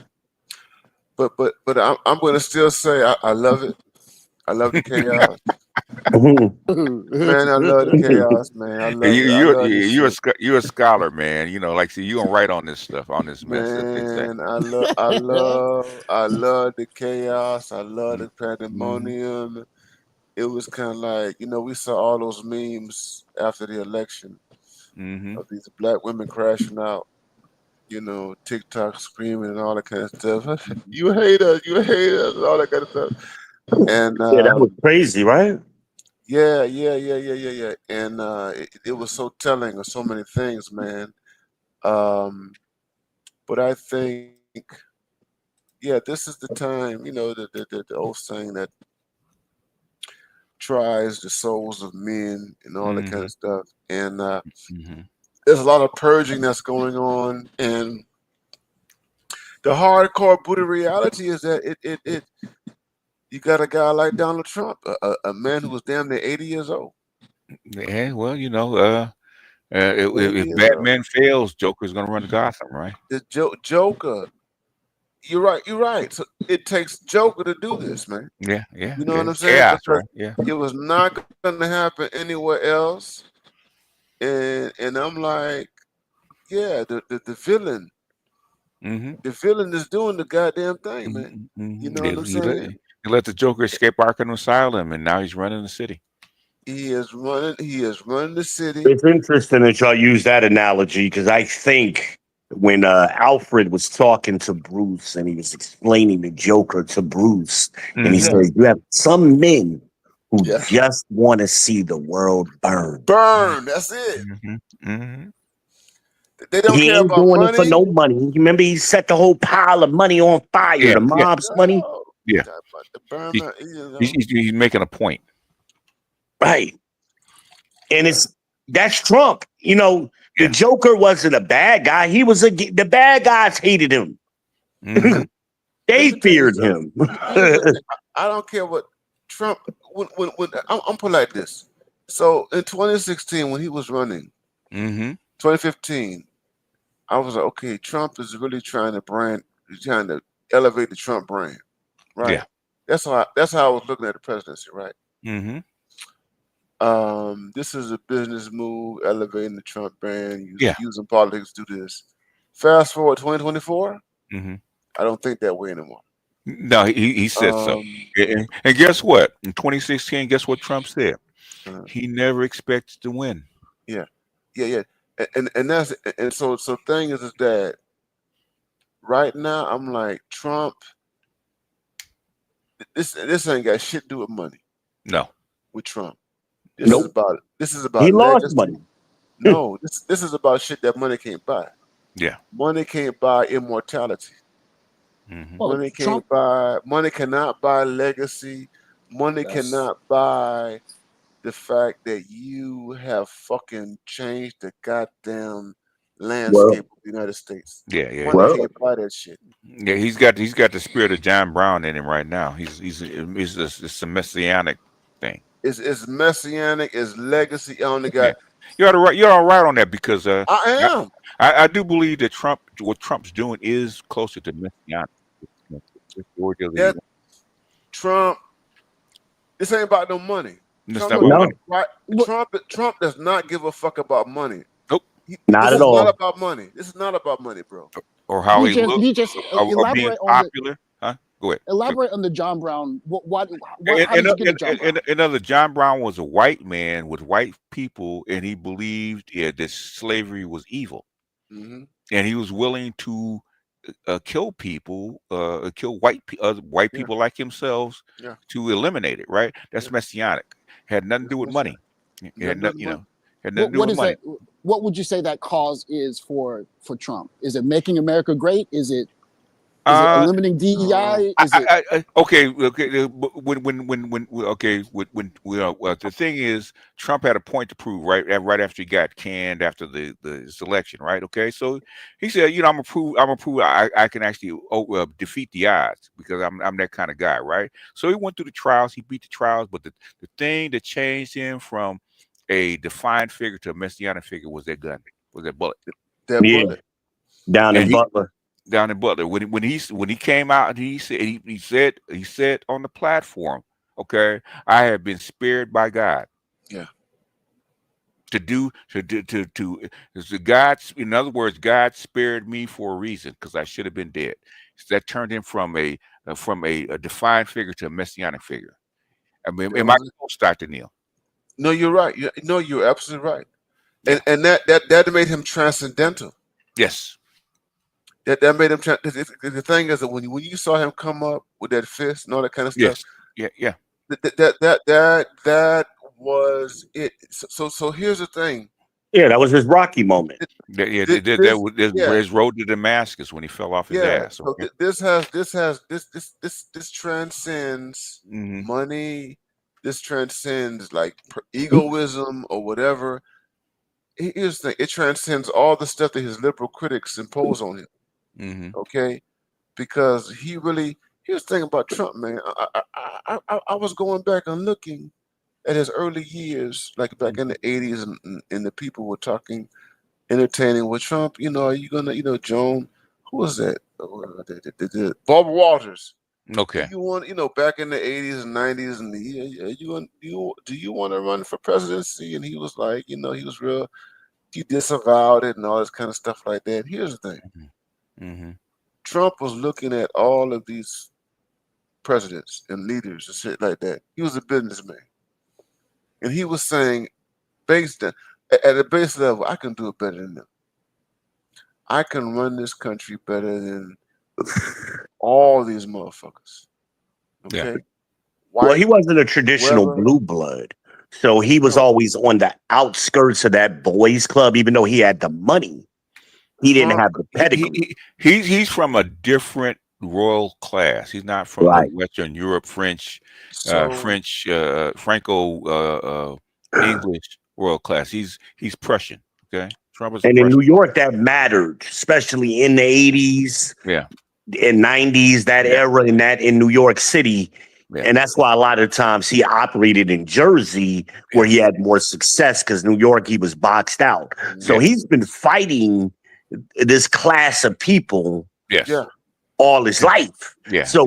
But I'm going to still say I love it. I love the chaos. Man, I love the chaos, man. I love you're a scholar, man. See, you gonna write on this stuff, on this mess. Man, I love the chaos. I love the pandemonium. It was kind of like, we saw all those memes after the election of these Black women crashing out, TikTok screaming and all that kind of stuff. You hate us, all that kind of stuff. And that was crazy, right? Yeah. And it was so telling of so many things, man. But I think, this is the time, the old saying that tries the souls of men and all that kind of stuff. And there's a lot of purging that's going on. And the hardcore brutal reality is that you got a guy like Donald Trump, a man who was damn near 80 years old. Yeah, well, if Batman fails, Joker's going to run Gotham, right? The Joker. You're right. So it takes Joker to do this, man. Yeah. You know what I'm saying? Yeah, right. Yeah. It was not going to happen anywhere else. And I'm like, the villain. The villain is doing the goddamn thing, man. You know what I'm saying? He let the Joker escape Arkham Asylum, and now he's running the city. He is running the city. It's interesting that y'all use that analogy, because I think when Alfred was talking to Bruce and he was explaining the Joker to Bruce, and he said, you have some men who just want to see the world burn. Burn, that's it. They don't care about doing money. It for no money. You remember he set the whole pile of money on fire, the mob's money. Yeah. He's making a point. Right. And that's Trump. You know, the Yeah. Joker wasn't a bad guy. He was the bad guys hated him. Mhm. They Listen to feared this, him. I don't care what Trump. When I'm put like this. So in 2016, when he was running, Mhm. 2015, I was like, okay, Trump is really trying to elevate the Trump brand, right? Yeah. That's how I was looking at the presidency, right? Mhm. This is a business move, elevating the Trump brand, Yeah. using politics to do this. Fast forward 2024, Mhm. I don't think that way anymore. No, he said so. And guess what? In 2016, guess what Trump said? He never expects to win. Yeah. And that's and so thing is that right now I'm like Trump. This ain't got shit to do with money. No. With Trump, this is about He lost legacy. money. No, this is about shit that money can't buy. Yeah. Money can't buy immortality. Mhm. Well, Money Trump, can't buy. Money cannot buy legacy. Money That's- cannot buy the fact that you have fucking changed the goddamn landscape of the United States. Yeah, yeah. Money can't buy that shit. Yeah, he's got the spirit of John Brown in him right now. It's a messianic thing. It's messianic. It's legacy. I only got. You're all right on that because I am. I do believe that what Trump's doing is closer to messianic. That Trump. This ain't about no money. It's Trump, not don't about give a- right? Trump does not give a fuck about money. Nope. Not This at is all. not about money. This is not about money, bro. Or how he he looks, just or being elaborate on the popular. Huh? Go ahead. elaborate on the John Brown. How did you get to John Brown? Another John Brown was a white man with white people, and he believed that slavery was evil, Mhm. and he was willing to kill people, kill white people like himself to eliminate it. Right? That's messianic. Had nothing to do with money. It had nothing, had nothing to do What with is money. that? What would you say that cause is for Trump? Is it making America great? Is it eliminating DEI? Is it okay? The thing is, Trump had a point to prove right after he got canned after the election, right? Okay, so he said, I'm gonna prove I can actually defeat the odds because I'm that kind of guy, right? So he went through the trials, he beat the trials, but the thing that changed him from a defined figure to a messianic figure was that gun, was that bullet. Bullet. Down in Butler. Down in Butler, when he came out and he said on the platform, okay, I have been spared by God. Yeah. In other words, God spared me for a reason because I should have been dead. So that turned him from a defined figure to a messianic figure. I mean, am I close, Dr. Neil? No, you're right. You're absolutely right. And that made him transcendental. Yes. That made him. The thing is that when you saw him come up with that fist and all that kind of stuff, yeah. That was it. So here's the thing. Yeah, that was his Rocky moment. That was his road to Damascus when he fell off his ass. Okay. So this transcends money. This transcends like egoism or whatever. Here's the thing: it transcends all the stuff that his liberal critics impose on him. Okay, because he really. Here's the thing about Trump, man. I was going back and looking at his early years, like back in the 80s, and the people were talking, entertaining with Trump. Are you gonna, Joan? Who was that? Barbara Walters. Okay. You want, back in the 80s and 90s, and do you want to run for presidency? And he was like, he was real. He disavowed it and all this kind of stuff like that. Here's the thing. Trump was looking at all of these presidents and leaders and shit like that. He was a businessman. And he was saying, at a base level, I can do it better than them. I can run this country better than all these motherfuckers. Okay? Yeah. Well, he wasn't a traditional blue blood. So he was always on the outskirts of that boys club, even though he had the money. He didn't have the pedigree. He's from a different royal class. He's not from Western Europe, Franco English world class. He's Prussian. Okay, Trump is And in Prussian. New York, that mattered, especially in the 80s Yeah, and 90s, that era in New York City. Yeah. And that's why a lot of times he operated in Jersey where he had more success, because New York, he was boxed out. So he's been fighting this class of people Yes. Yeah. all his life. Yeah. So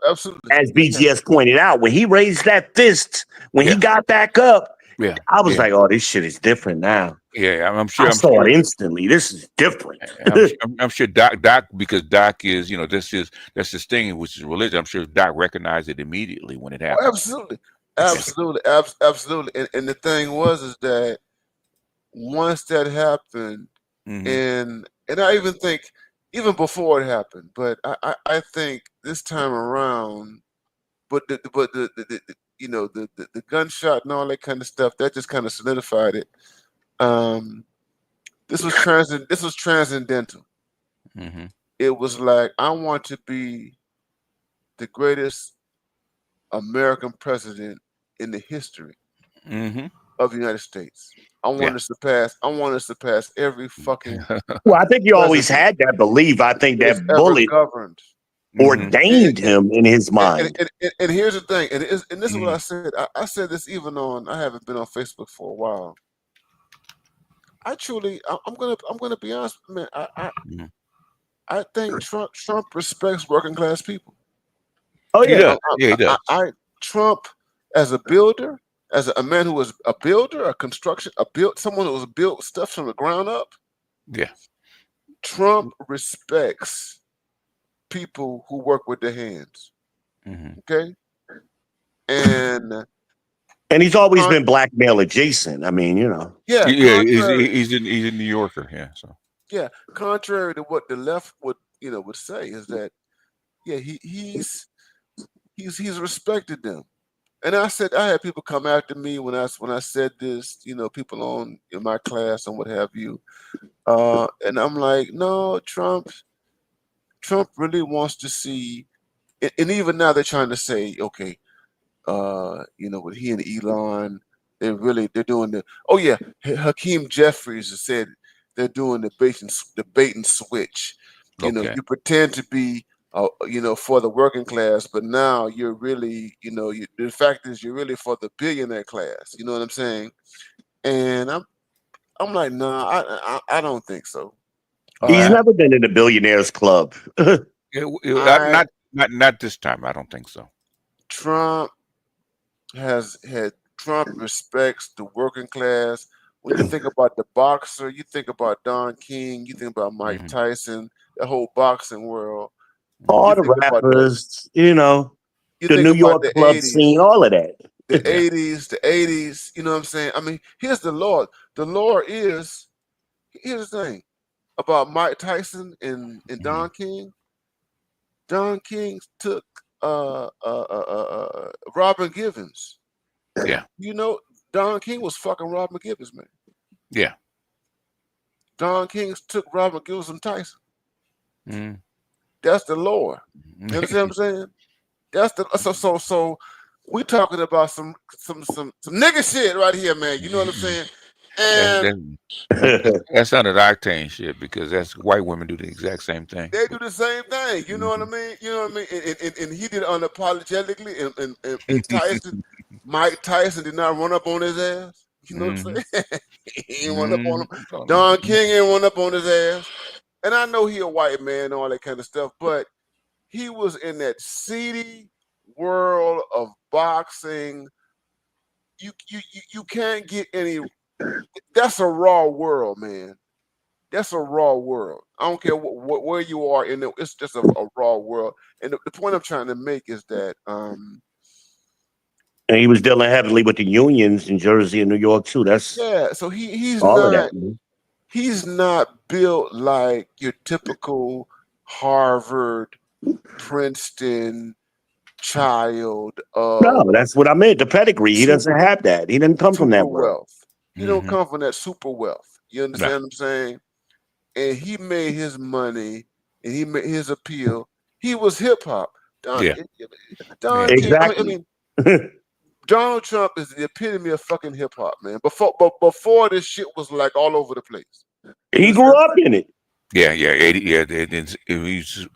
Absolutely. as BGS pointed out, when he raised that fist, when he got back up, Yeah. I was like, oh, this shit is different now. Yeah, I'm sure. I saw it instantly. This is different. I'm sure Doc, because Doc is, that's his thing, which is religion. I'm sure Doc recognized it immediately when it happened. Oh, absolutely. Absolutely. And the thing is that once that happened, and I even think even before it happened, but I think this time around, but the gunshot and all that kind of stuff, that just kind of solidified it. This was transcendental. It was like, I want to be the greatest American president in the history of the United States. I want to surpass every fucking. Well, I think you always had that belief. I think that bullet governed ordained him in his mind. And here's the thing, and this is what I said. I said this even on. I haven't been on Facebook for a while. I'm gonna be honest, man. I think Trump respects working class people. Oh yeah, he does. Trump as a builder, as a man who was a builder, someone who was built stuff from the ground up. Yeah, Trump respects people who work with their hands. Okay, and he's always been blackmail adjacent. I mean, Yeah, he's a New Yorker. Yeah, so yeah. Contrary to what the left would say, is that he's respected them. And I had people come after me when I said this, people in my class and what have you. And I'm like, no, Trump really wants to see, and even now they're trying to say, okay, with he and Elon, they're doing Hakeem Jeffries has said they're doing the bait and switch. You pretend to be for the working class, but now you're really, the fact is you're really for the billionaire class. You know what I'm saying? And I'm like, nah, I don't think so. He's never been in the billionaires club. Not this time. I don't think so. Trump respects the working class. When you think about the boxer, you think about Don King, you think about Mike Tyson, the whole boxing world. All the rappers, the New York club scene, all of that. The 80s, you know what I'm saying? I mean, here's the law. The law is, here's the thing about Mike Tyson and Don King. Don King took Robin Givens. Yeah. Don King was fucking Robin Givens, man. Yeah. Don King took Robin Givens from Tyson. That's the law. You understand what I'm saying? That's the so we talking about some nigga shit right here, man. You know what I'm saying? And that's under octane shit, because that's white women do the exact same thing. They do the same thing. You know what I mean? You know what I mean? And he did it unapologetically. And Tyson, Mike Tyson did not run up on his ass. You know what I'm saying? He ain't run up on him. Don King ain't run up on his ass. And I know he a white man and all that kind of stuff, but he was in that seedy world of boxing. You can't get any. That's a raw world, man. That's a raw world. I don't care where you are in it. It's just a raw world. And the point I'm trying to make is that and he was dealing heavily with the unions in Jersey and New York too. So he's not built like your typical Harvard, Princeton child. No, that's what I meant. The pedigree. He doesn't have that. He didn't come from that wealth. He don't come from that super wealth. You understand what I'm saying? And he made his money, and he made his appeal. He was hip hop. Don exactly. King, I mean, Donald Trump is the epitome of fucking hip hop, man. Before this shit was like all over the place. He grew up in it. Yeah, 80, yeah. He's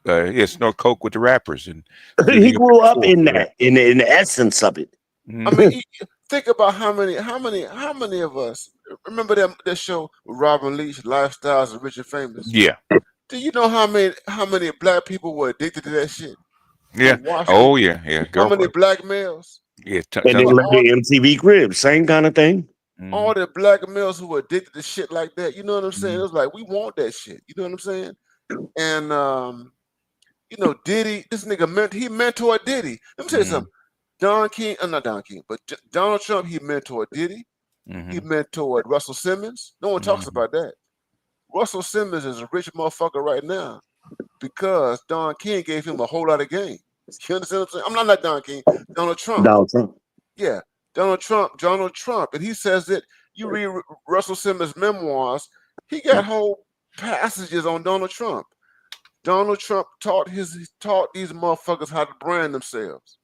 snort coke with the rappers, and He grew up in that, in the essence of it. I mean, think about how many of us remember that show with Robin Leach, Lifestyles of Rich and Famous? Yeah. Do you know how many black people were addicted to that shit? Yeah. Oh yeah. How many black males? Yeah. And then MTV Cribs, same kind of thing. All the black males who were addicted to shit like that. You know what I'm saying? It was like, we want that shit. You know what I'm saying? And you know, Diddy, this nigga he mentored Diddy. Let me tell you something. Not Don King, but Donald Trump, he mentored Diddy. He mentored Russell Simmons. No one talks about that. Russell Simmons is a rich motherfucker right now because Don King gave him a whole lot of game. You understand what I'm saying? I'm not Don King, Donald Trump. Donald Trump. Yeah, Donald Trump. And he says that you read Russell Simmons' memoirs, he got whole passages on Donald Trump. Donald Trump taught these motherfuckers how to brand themselves.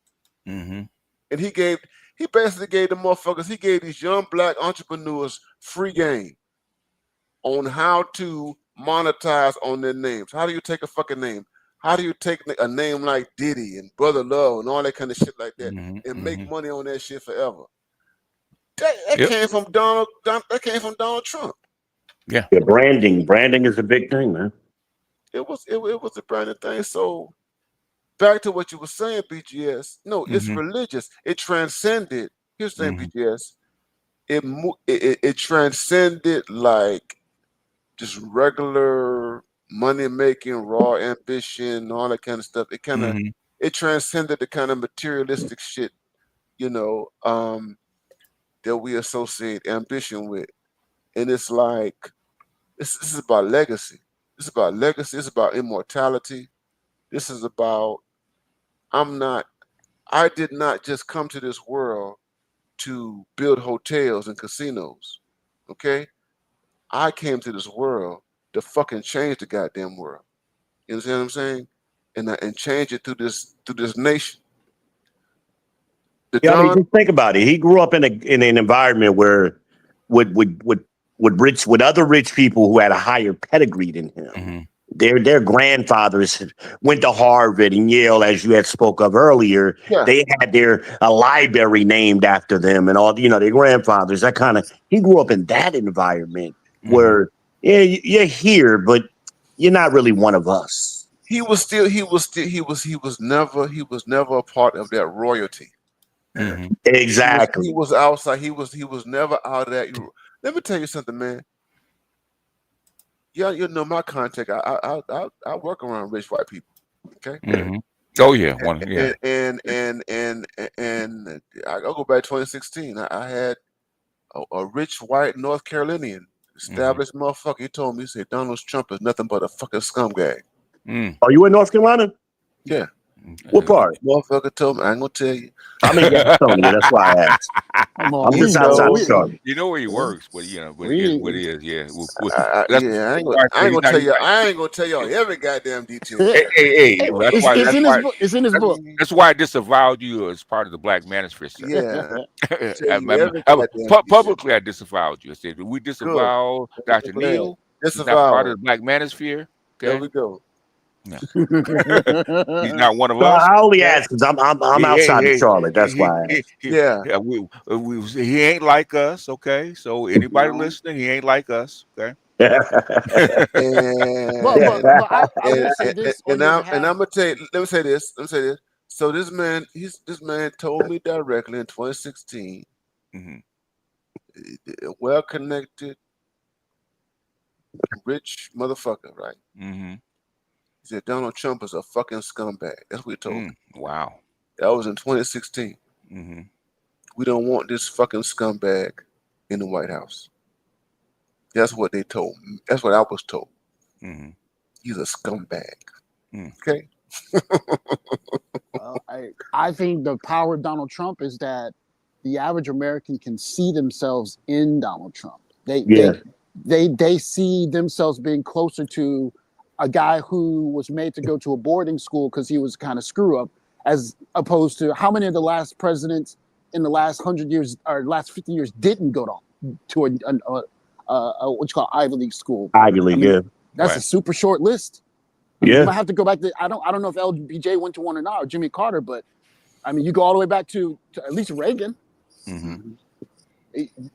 And he basically gave the motherfuckers, he gave these young black entrepreneurs free game on how to monetize on their names. How do you take a fucking name? How do you take a name like Diddy and Brother Love and all that kind of shit like that and make money on that shit forever? That came from Donald Trump. Yeah, branding is a big thing, man. It was a branding thing. So back to what you were saying, BGS. No, it's religious. It transcended. Here's the thing, BGS. It transcended like just regular money making, raw ambition, all that kind of stuff. It kind of it transcended the kind of materialistic shit, you know, that we associate ambition with. And it's like this is about legacy. This is about legacy. It's about immortality. This is about I did not just come to this world to build hotels and casinos. Okay? I came to this world to fucking change the goddamn world. You understand what I'm saying? And change it through this nation. I mean, just think about it. He grew up in an environment where with other rich people who had a higher pedigree than him. Their grandfathers went to Harvard and Yale, as you had spoke of earlier. Yeah. They had a library named after them and all, you know, their grandfathers. That kind of, he grew up in that environment where, yeah, you're here, but you're not really one of us. He was never a part of that royalty. Exactly. He was outside. He was never out of that. Let me tell you something, man. Yeah, you know my contact. I work around rich white people. Okay. Oh yeah, and I'll go back to 2016. I had a rich white North Carolinian established motherfucker. He told me, he said, Donald Trump is nothing but a fucking scumbag. Are you in North Carolina? Yeah. What part? Motherfucker told me, I ain't gonna tell you. I'm in Gastonia, that's why I asked. I'm just outside of Charlotte. You know where he works, but you know what it is. Yeah. I ain't gonna tell y'all every goddamn detail. Hey, it's in his book. That's why I disavowed you as part of the Black Manosphere. Yeah. Publicly, I disavowed you. I said, we disavow Dr. Neal. He's not part of the Black Manosphere. Okay? There we go. No. He's not one of us. I only ask because I'm outside of Charlotte. That's why. He ain't like us. Okay, so anybody listening, he ain't like us. Okay. And I'm gonna tell you. Let me say this. So this man told me directly in 2016. Well connected, rich motherfucker, right? He said Donald Trump is a fucking scumbag. That's what he told me. Wow. That was in 2016. We don't want this fucking scumbag in the White House. That's what they told me. That's what I was told. He's a scumbag. Okay. Well, I think the power of Donald Trump is that the average American can see themselves in Donald Trump. They see themselves being closer to a guy who was made to go to a boarding school because he was kind of screw up, as opposed to how many of the last presidents in the last 100 years or last 50 years didn't go to what you call Ivy League school. Ivy League, yeah. That's a super short list. I mean, Yeah. you might have to go back to I don't know if LBJ went to one or not, or Jimmy Carter, but I mean, you go all the way back to at least Reagan.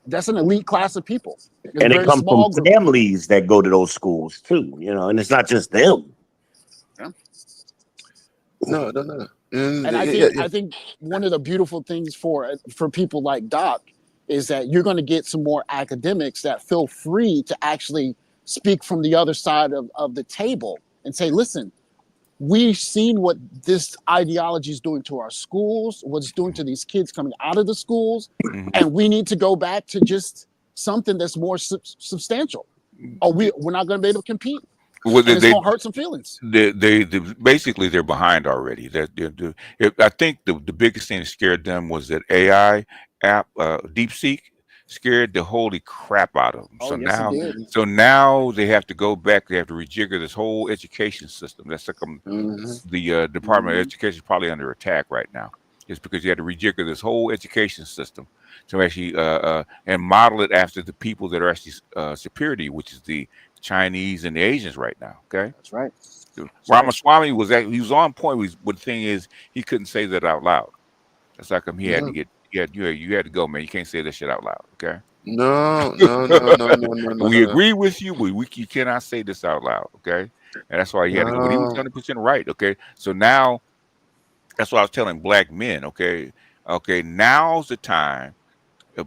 That's an elite class of people. And it comes from families that go to those schools too, you know, and it's not just them. Yeah. No. And I think one of the beautiful things for people like Doc is that you're going to get some more academics that feel free to actually speak from the other side of the table and say, listen, we've seen what this ideology is doing to our schools, what it's doing to these kids coming out of the schools, and we need to go back to just something that's more substantial. Or we're not going to be able to compete. Well, it's going to hurt some feelings. They basically they're behind already. I think the biggest thing that scared them was that AI app, DeepSeek, scared the holy crap out of them. So now they have to go back. They have to rejigger this whole education system. That's like the Department of Education is probably under attack right now. It's because you had to rejigger this whole education system to actually and model it after the people that are actually superior to you, which is the Chinese and the Asians right now. Okay, that's right. Ramaswamy he was on point. But the thing is, he couldn't say that out loud. That's like he had to get. You had to go, man. You can't say this shit out loud. Okay. No. We agree with you, but you cannot say this out loud. Okay. And that's why he had to go. But he was 100% right. Okay. So now, that's what I was telling black men. Okay. Now's the time.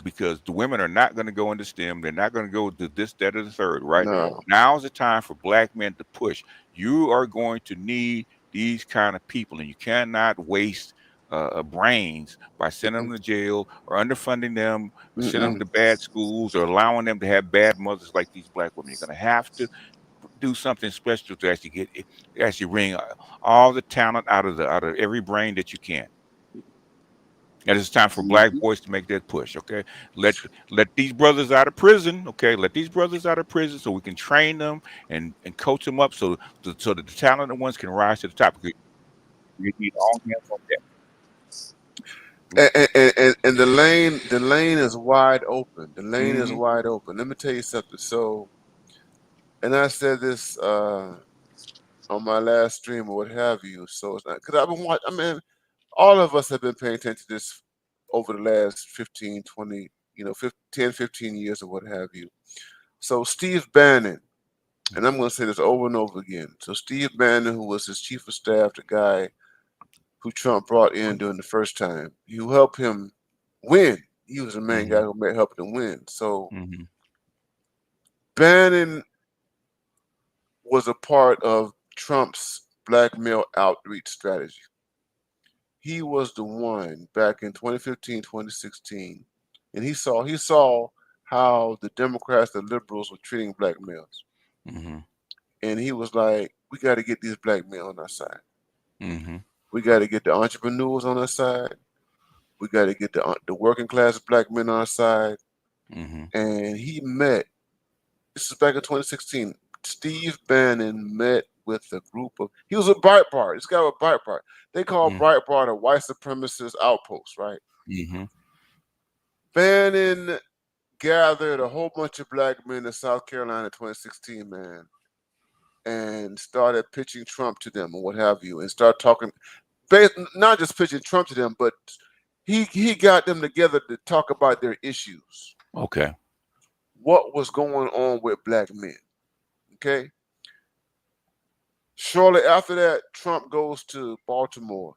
Because the women are not going to go into STEM. They're not going to go to this, that, or the third, right? No. Now's the time for black men to push. You are going to need these kind of people, and you cannot waste brains by sending them to jail or underfunding them, or sending them to bad schools, or allowing them to have bad mothers like these black women. You're going to have to do something special to actually wring all the talent out of every brain that you can. And it's time for black boys to make that push. Okay, let these brothers out of prison. Okay, let these brothers out of prison so we can train them and coach them up so that the talented ones can rise to the top. Because you need all hands on deck. And the lane is wide open. The lane is wide open. Let me tell you something. So, and I said this on my last stream or what have you. So it's not because I've been watching. I mean, all of us have been paying attention to this over the last 15, 20, 10, 15 years or what have you. So Steve Bannon, and I'm going to say this over and over again. So Steve Bannon, who was his chief of staff, the guy who Trump brought in during the first time, you helped him win. He was the main guy who helped him win. So Bannon was a part of Trump's blackmail outreach strategy. He was the one back in 2015, 2016, and he saw how the Democrats, the liberals, were treating black males, and he was like, "We got to get these black men on our side. We got to get the entrepreneurs on our side. We got to get the working class black men on our side." And he met. This is back in 2016. Steve Bannon met with a group of. He was a Breitbart. This guy was a Breitbart. They call Breitbart a white supremacist outpost, right? Bannon gathered a whole bunch of black men in South Carolina in 2016, man, and started pitching Trump to them or what have you, and started talking, not just pitching Trump to them, but he got them together to talk about their issues. Okay. What was going on with black men? Okay. Shortly after that, Trump goes to Baltimore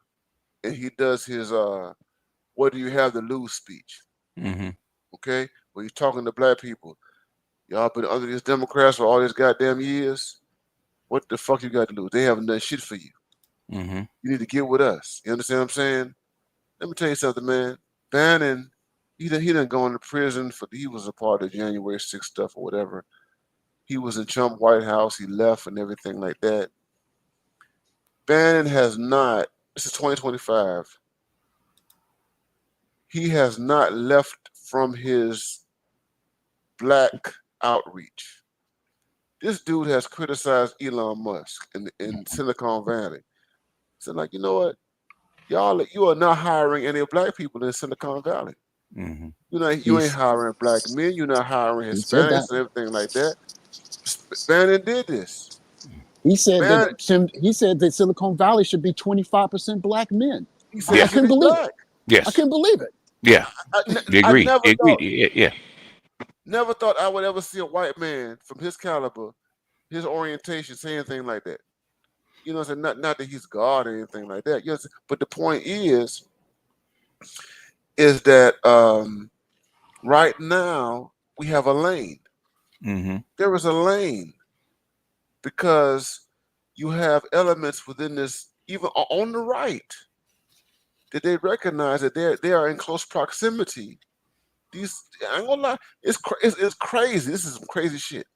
and he does his "What do you have to lose" speech. Okay, where he's talking to black people. Y'all been under these Democrats for all these goddamn years. What the fuck you got to lose? They haven't done shit for you. You need to get with us. You understand what I'm saying? Let me tell you something, man. Bannon, he didn't go into prison he was a part of January 6th stuff or whatever. He was in Trump White House. He left and everything like that. Bannon has not, this is 2025, he has not left from his black outreach. This dude has criticized Elon Musk in Silicon Valley. So like, you know what? you are not hiring any black people in Silicon Valley. Mm-hmm. You ain't hiring black men. You're not hiring He said that. Hispanics and everything like that. Bannon did this. He said Bannon, that Silicon Valley should be 25% black men. he said I it should couldn't be believe black. it. I Yes. couldn't believe it. Yeah. I Agreed. never Agreed. thought, Yeah. never thought I would ever see a white man from his caliber, his orientation, say anything like that. You know what I'm saying? Not that he's God or anything like that. Yes, but the point is that right now we have a lane. Mm-hmm. There is a lane because you have elements within this, even on the right, that they recognize that they are in close proximity. I ain't gonna lie, it's crazy. This is some crazy shit.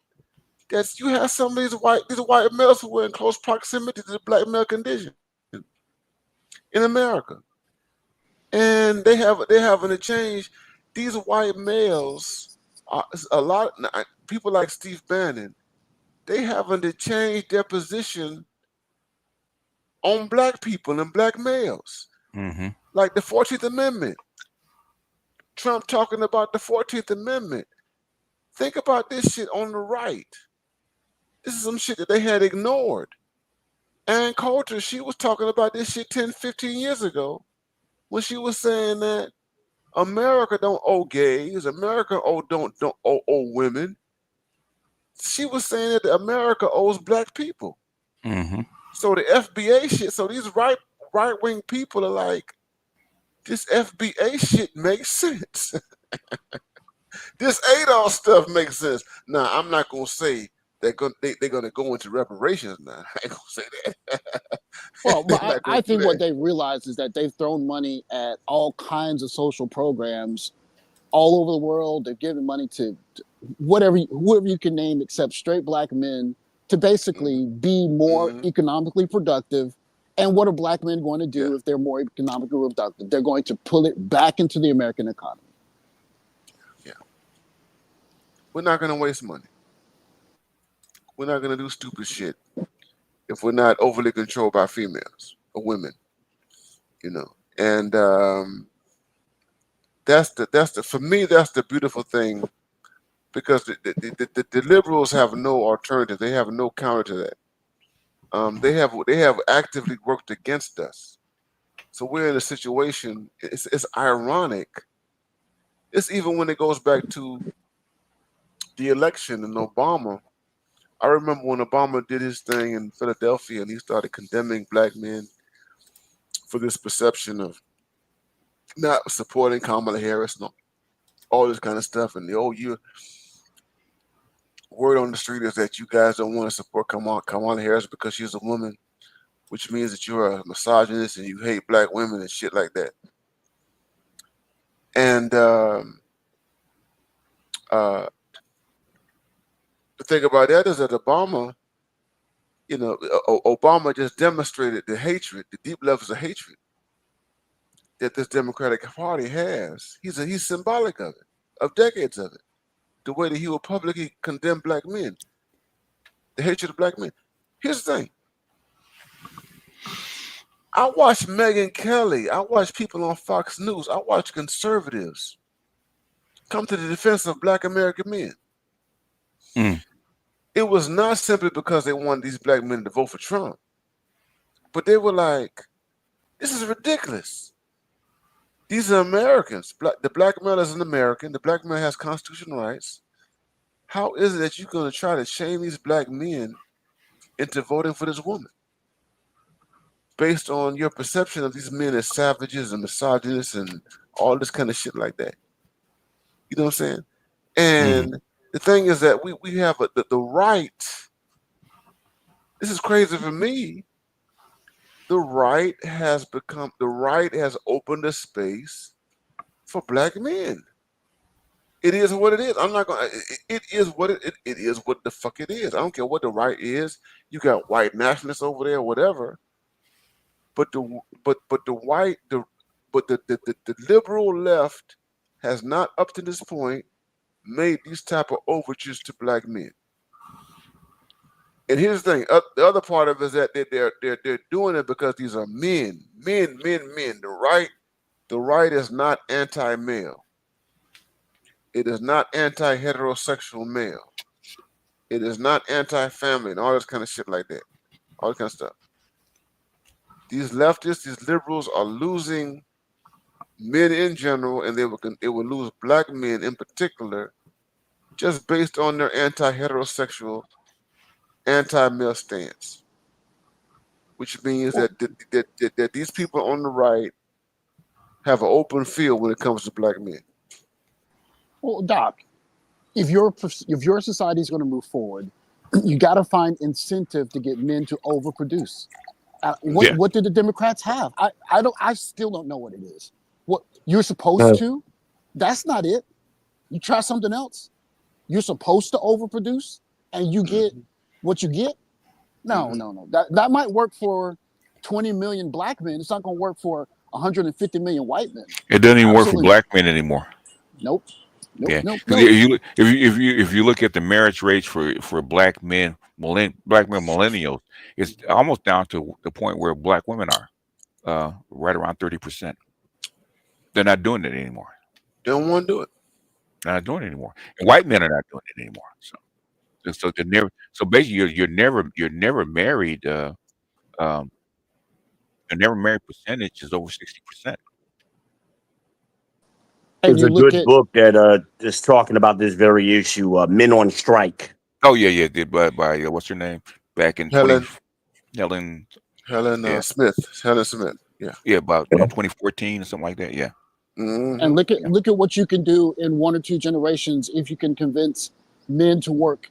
That you have some of these white males who are in close proximity to the black male condition in America, and they having to change. These white males are a lot. People like Steve Bannon, they having to change their position on black people and black males. Mm-hmm. Like the 14th Amendment. Trump talking about the 14th Amendment. Think about this shit on the right. This is some shit that they had ignored. Ann Coulter, she was talking about this shit 10, 15 years ago when she was saying that America don't owe gays, America don't owe women. She was saying that America owes black people. Mm-hmm. So the FBA shit, so these right-wing people are like, this FBA shit makes sense. This Adolf stuff makes sense. Now, I'm not going to say they're going to go into reparations now. I ain't going to say that. Well, but I think what they realize is that they've thrown money at all kinds of social programs all over the world. They're giving money to whoever you can name except straight black men to basically be more economically productive. And what are black men going to do if they're more economically productive? They're going to pull it back into the American economy. Yeah. We're not going to waste money. We're not going to do stupid shit if we're not overly controlled by females or women, And for me, that's the beautiful thing, because the liberals have no alternative. They have no counter to that. They have actively worked against us. So we're in a situation. It's ironic. It's even when it goes back to the election and Obama. I remember when Obama did his thing in Philadelphia and he started condemning black men for this perception of not supporting Kamala Harris and all this kind of stuff. And the word on the street is that you guys don't want to support Kamala Harris because she's a woman, which means that you're a misogynist and you hate black women and shit like that. And the thing about that is that Obama just demonstrated the hatred, the deep levels of hatred that this Democratic Party has. He's symbolic of it, of decades of it. The way that he will publicly condemn black men, the hatred of black men. Here's the thing. I watch Megyn Kelly. I watch people on Fox News. I watch conservatives come to the defense of black American men. It was not simply because they wanted these black men to vote for Trump, but they were like, this is ridiculous. These are Americans. The black male is an American. The black man has constitutional rights. How is it that you're going to try to shame these black men into voting for this woman based on your perception of these men as savages and misogynists and all this kind of shit like that? You know what I'm saying? And the thing is that we have the right. This is crazy for me. The right has opened a space for black men. It is what it is. I'm not going. It is what it is. What the fuck it is. I don't care what the right is. You got white nationalists over there, whatever. But the liberal left has not up to this point made these type of overtures to black men. And here's the thing: the other part of it is that they're doing it because these are men. The right is not anti-male. It is not anti-heterosexual male. It is not anti-family and all this kind of shit like that. All this kind of stuff. These leftists, these liberals are losing men in general, and they will lose black men in particular, just based on their anti-heterosexual, anti-male stance. Which means that these people on the right have an open field when it comes to black men. Well, Doc, if your society is going to move forward, you got to find incentive to get men to overproduce. What do the Democrats have? I still don't know what it is. What you're supposed to? That's not it. You try something else. You're supposed to overproduce, and you get what you get. No. That might work for 20 million black men. It's not going to work for 150 million white men. It doesn't even work for black men anymore. Nope. If you look at the marriage rates for black men millennials, it's almost down to the point where black women are right around 30%. They're not doing it anymore. They don't want to do it. They're not doing it anymore. And white men are not doing it anymore. So they're never. So basically, you're never married. Your never married percentage is over 60%. There's a good book that is talking about this very issue, Men on Strike. Oh yeah, did by what's her name? Back in Helen Smith. Helen Smith. Yeah, about 2014 or something like that. Yeah. Mm-hmm. And look at what you can do in 1 or 2 generations if you can convince men to work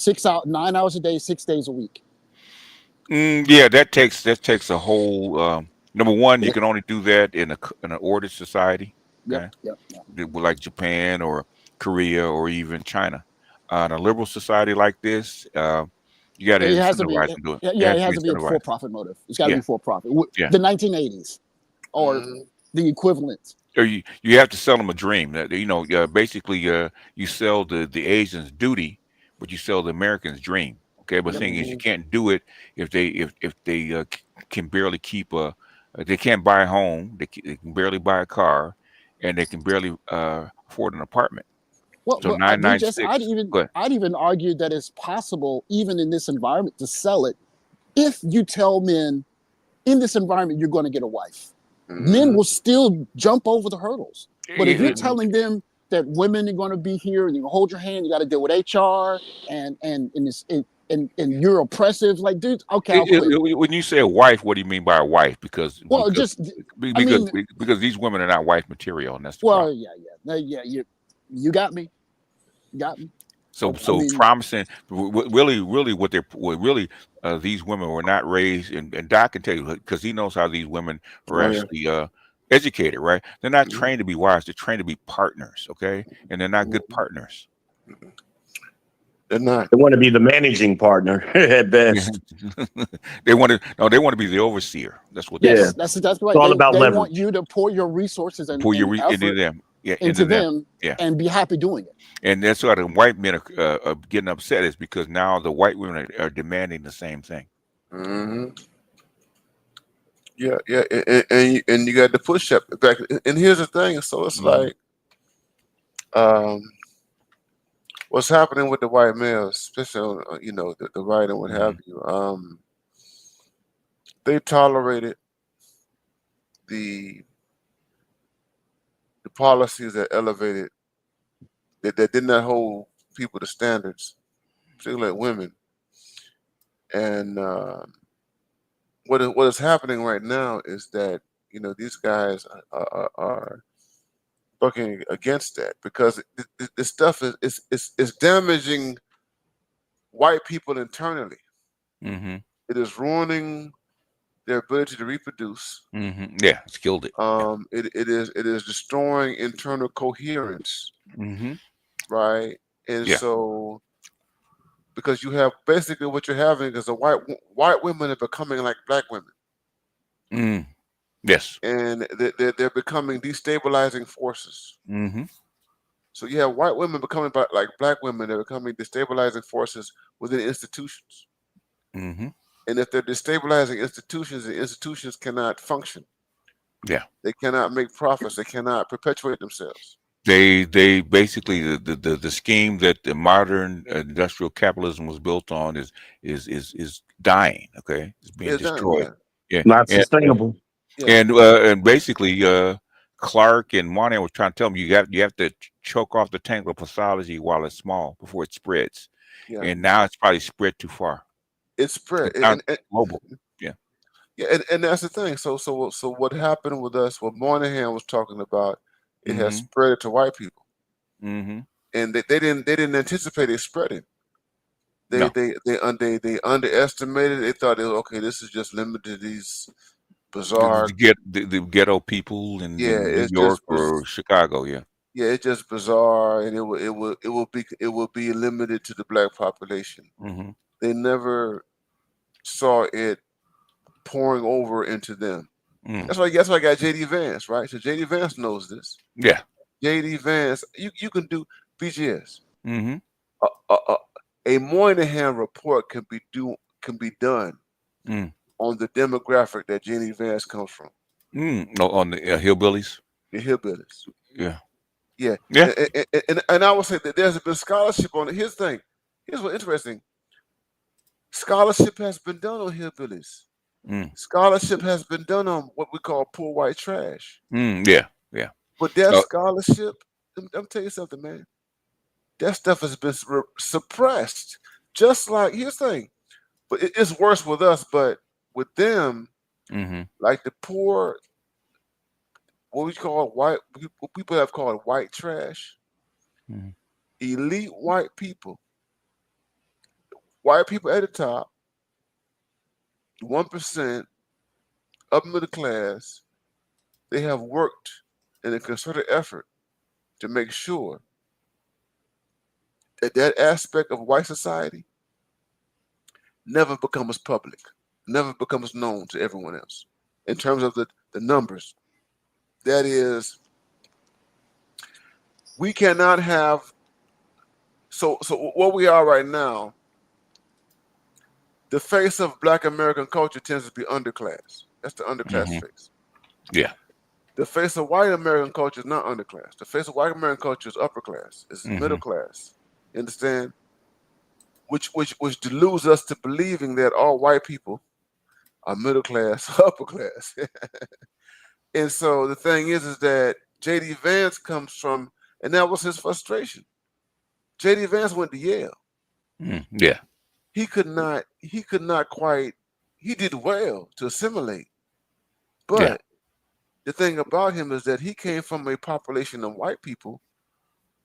9 hours a day, 6 days a week. Yeah, that takes a whole. Number one, you can only do that in an ordered society. Okay? Yep. Like Japan or Korea or even China. In a liberal society like this, you got to incentivize them to do it. Yeah, it has to be a for-profit motive. It's got to be for-profit. The 1980s or the equivalent. Or you have to sell them a dream. Basically, you sell the Asians duty, but you sell the Americans dream. Okay, but the thing is, you can't do it if they can barely they can't buy a home, they can barely buy a car, and they can barely afford an apartment. Well, so 996. I'd even argue that it's possible, even in this environment, to sell it if you tell men in this environment you're going to get a wife. Men will still jump over the hurdles. But if you're telling them that women are going to be here and you hold your hand, you got to deal with HR and you're oppressive, like, dude, okay, I'll quit. When you say a wife, what do you mean by a wife? Because these women are not wife material, and that's the problem. You got me. So promising, really, these women were not raised, and Doc can tell you because he knows how these women were actually educated, right? They're not trained to be wives; they're trained to be partners, okay? And they're not good partners. They're not. They want to be the managing partner at best. They want to be the overseer. That's what. That's right. It's all about leverage. They want you to pour your resources and effort into them, and be happy doing it. And that's why the white men are getting upset, is because now the white women are demanding the same thing. Mm-hmm. Yeah, and you got to push up back. And here's the thing. So it's like, what's happening with the white males, especially the right and what have you. They tolerated the policies that elevated that did not hold people to standards, particularly women. And what is happening right now is that these guys are bucking against that, because this stuff is damaging white people internally. Mm-hmm. It is ruining their ability to reproduce. Mm-hmm. Yeah, it's killed it. It is destroying internal coherence. Mm-hmm. Right, and so because you have basically what you're having is white women are becoming like black women. Yes, and they're becoming destabilizing forces. Mm-hmm. So you have white women becoming like black women. They're becoming destabilizing forces within institutions. Mm-hmm. And if they're destabilizing institutions, the institutions cannot function. Yeah. They cannot make profits. They cannot perpetuate themselves. They basically the scheme that the modern industrial capitalism was built on is dying. Okay, it's being It's done, destroyed. yeah. Yeah, Not sustainable. Yeah. and basically Clark and Monahan was trying to tell me you have to choke off the tangle of pathology while it's small before it spreads. Yeah. And now it's probably spread too far. It's spread. It's now And global. Yeah. Yeah, and that's the thing. So what happened with us, what Moynihan was talking about, it has Mm-hmm. spread to white people. Mm-hmm. And they didn't anticipate it spreading. They No. they underestimated. They thought it was, okay, this is just limited to these bizarre. The ghetto people in Yeah, New it's York just or Chicago. Yeah. yeah, it's just bizarre, and it will be limited to the black population. Mm-hmm. They never saw it pouring over into them. Mm. That's why I got JD Vance, right? So JD Vance knows this. Yeah. JD Vance, you can do BGS. Mm-hmm. A Moynihan report can be done on the demographic that JD Vance comes from. No, on the hillbillies. The hillbillies. Yeah. Yeah. Yeah. And I would say that there's been scholarship on it. Here's the thing. Here's what's interesting. Scholarship has been done on hillbillies. Scholarship has been done on what we call poor white trash. Yeah. Yeah. But that scholarship, let me tell you something, man. That stuff has been suppressed. Just like, here's the thing, but it's worse with us, but with them, like the poor, what we call white, what people have called white trash, elite white people at the top, 1%, upper middle class, they have worked in a concerted effort to make sure that aspect of white society never becomes public, never becomes known to everyone else. In terms of the numbers, that is, we cannot have. So what we are right now, the face of Black American culture tends to be underclass. That's the underclass face. Yeah. The face of white American culture is not underclass. The face of white American culture is upper class. It's middle class. You understand? Which deludes us to believing that all white people are middle class, upper class. And so the thing is that JD Vance comes from, and that was his frustration. JD Vance went to Yale. Yeah. He could not quite, he did well to assimilate. But the thing about him is that he came from a population of white people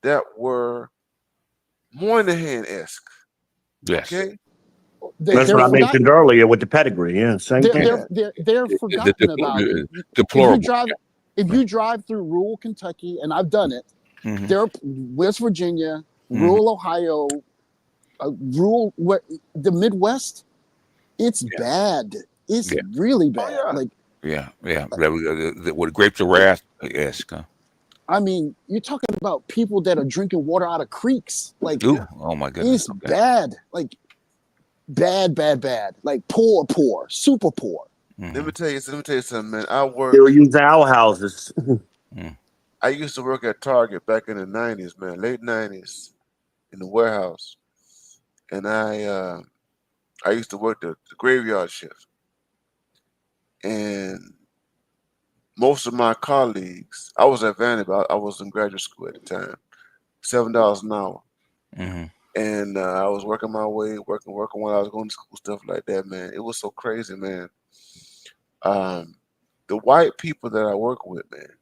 that were Moynihan-esque. Yes. Okay. That's what I mentioned earlier with the pedigree. Yeah, same thing. They're forgotten about. If you drive through rural Kentucky, and I've done it, there, West Virginia, rural Ohio, rural the Midwest, it's bad. It's really bad. Oh, yeah. What grapes of wrath-esque. I mean, you're talking about people that are drinking water out of creeks. Like, oh my goodness, it's bad. Like, bad. Like, poor, super poor. Let me tell you something, man. They were using outhouses. I used to work at Target back in the 90s, man, late 90s, in the warehouse. And I used to work the graveyard shift. And most of my colleagues, I was at Vanderbilt, I was in graduate school at the time, $7 an hour. And I was working my way, working while I was going to school, stuff like that, man. It was so crazy, man. The white people that I work with, man,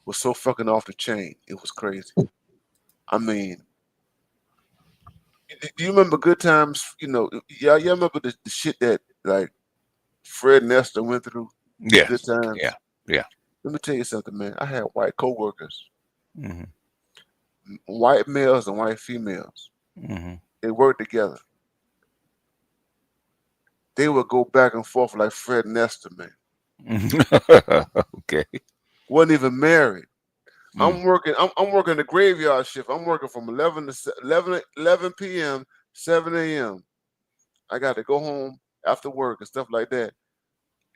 was so fucking off the chain. It was crazy. I mean, do you remember good times? You know, y'all remember the shit that like Fred Nestor went through? Yeah. Good times. Yeah. Let me tell you something, man. I had white coworkers, white males and white females. They worked together. They would go back and forth like Fred Nestor, man. Okay. Wasn't even married. I'm working the graveyard shift. I'm working from 11 p.m., 7 a.m. I got to go home after work and stuff like that.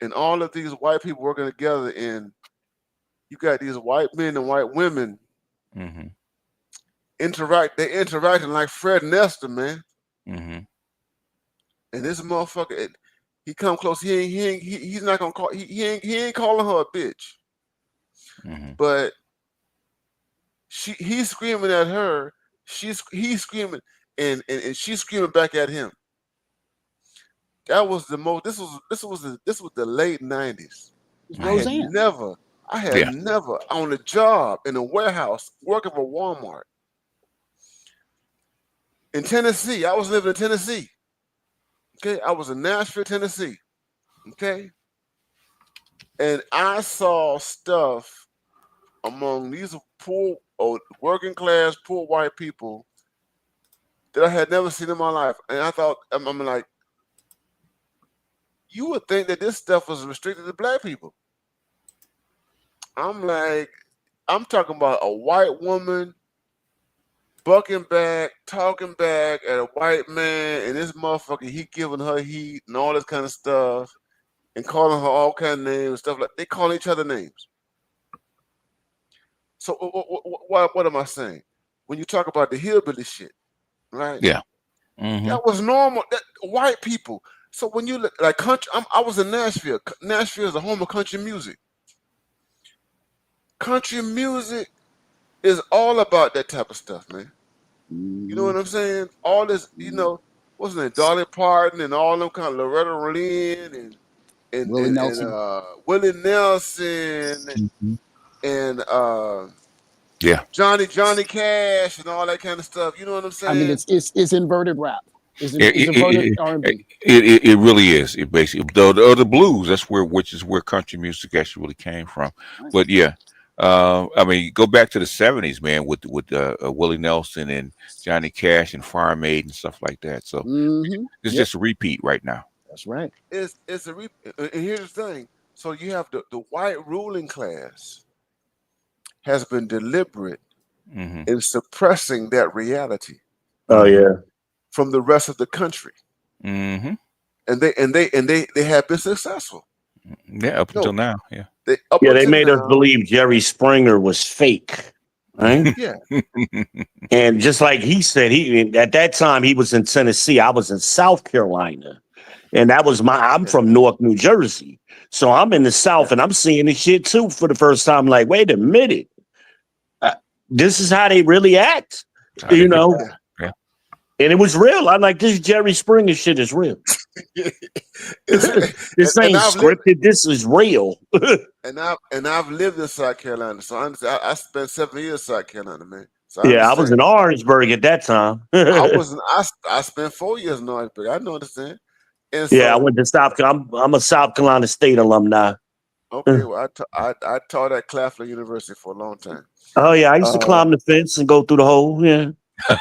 And all of these white people working together, and you got these white men and white women They're interacting like Fred and Esther, man. And this motherfucker, he come close. He's not gonna call. He ain't calling her a bitch. But he's screaming at her. He's screaming, and she's screaming back at him. That was the most. This was the late 90s. I had never on a job in a warehouse working for Walmart in Tennessee. I was living in Tennessee. Okay, I was in Nashville, Tennessee. Okay, and I saw stuff among these poor, working class, poor white people that I had never seen in my life, and I thought, I'm like, you would think that this stuff was restricted to black people. I'm like, I'm talking about a white woman bucking back, talking back at a white man, and this motherfucker, he giving her heat and all this kind of stuff, and calling her all kind of names and stuff like. They call each other names. So what am I saying? When you talk about the hillbilly shit, right? Yeah, that was normal. That white people. So when you look like country, I was in Nashville. Nashville is the home of country music. Country music is all about that type of stuff, man. You know what I'm saying? All this, what's her name? Dolly Parton and all them kind of Loretta Lynn and Willie Nelson, Willie Nelson, and Johnny Cash and all that kind of stuff. You know what I'm saying? I mean, it's inverted rap. It's inverted R&B. It really is. It basically the blues. Which is where country music actually really came from. Nice. But yeah. I mean, go back to the 70s, man, with Willie Nelson and Johnny Cash and Farm Aid and stuff like that. So it's just a repeat right now. That's right. It's a repeat. And here's the thing. So you have the white ruling class has been deliberate in suppressing that reality. Oh yeah. From the rest of the country. And they have been successful. Yeah, up until now. Yeah. They made us believe Jerry Springer was fake, right? Yeah. And just like he said, at that time he was in Tennessee. I was in South Carolina, and I'm from Newark, New Jersey. So I'm in the South, and I'm seeing this shit too for the first time. Like, wait a minute, this is how they really act, Yeah. And it was real. I'm like, this Jerry Springer shit is real. This ain't scripted. This is real. and I've lived in South Carolina, so I spent 7 years in South Carolina, man. So I was in Orangeburg at that time. I spent 4 years in Orangeburg. I know what I'm saying. And I went to South Carolina. I'm a South Carolina State alumni. Okay, well, I taught at Claflin University for a long time. Oh yeah, I used to climb the fence and go through the hole. Yeah.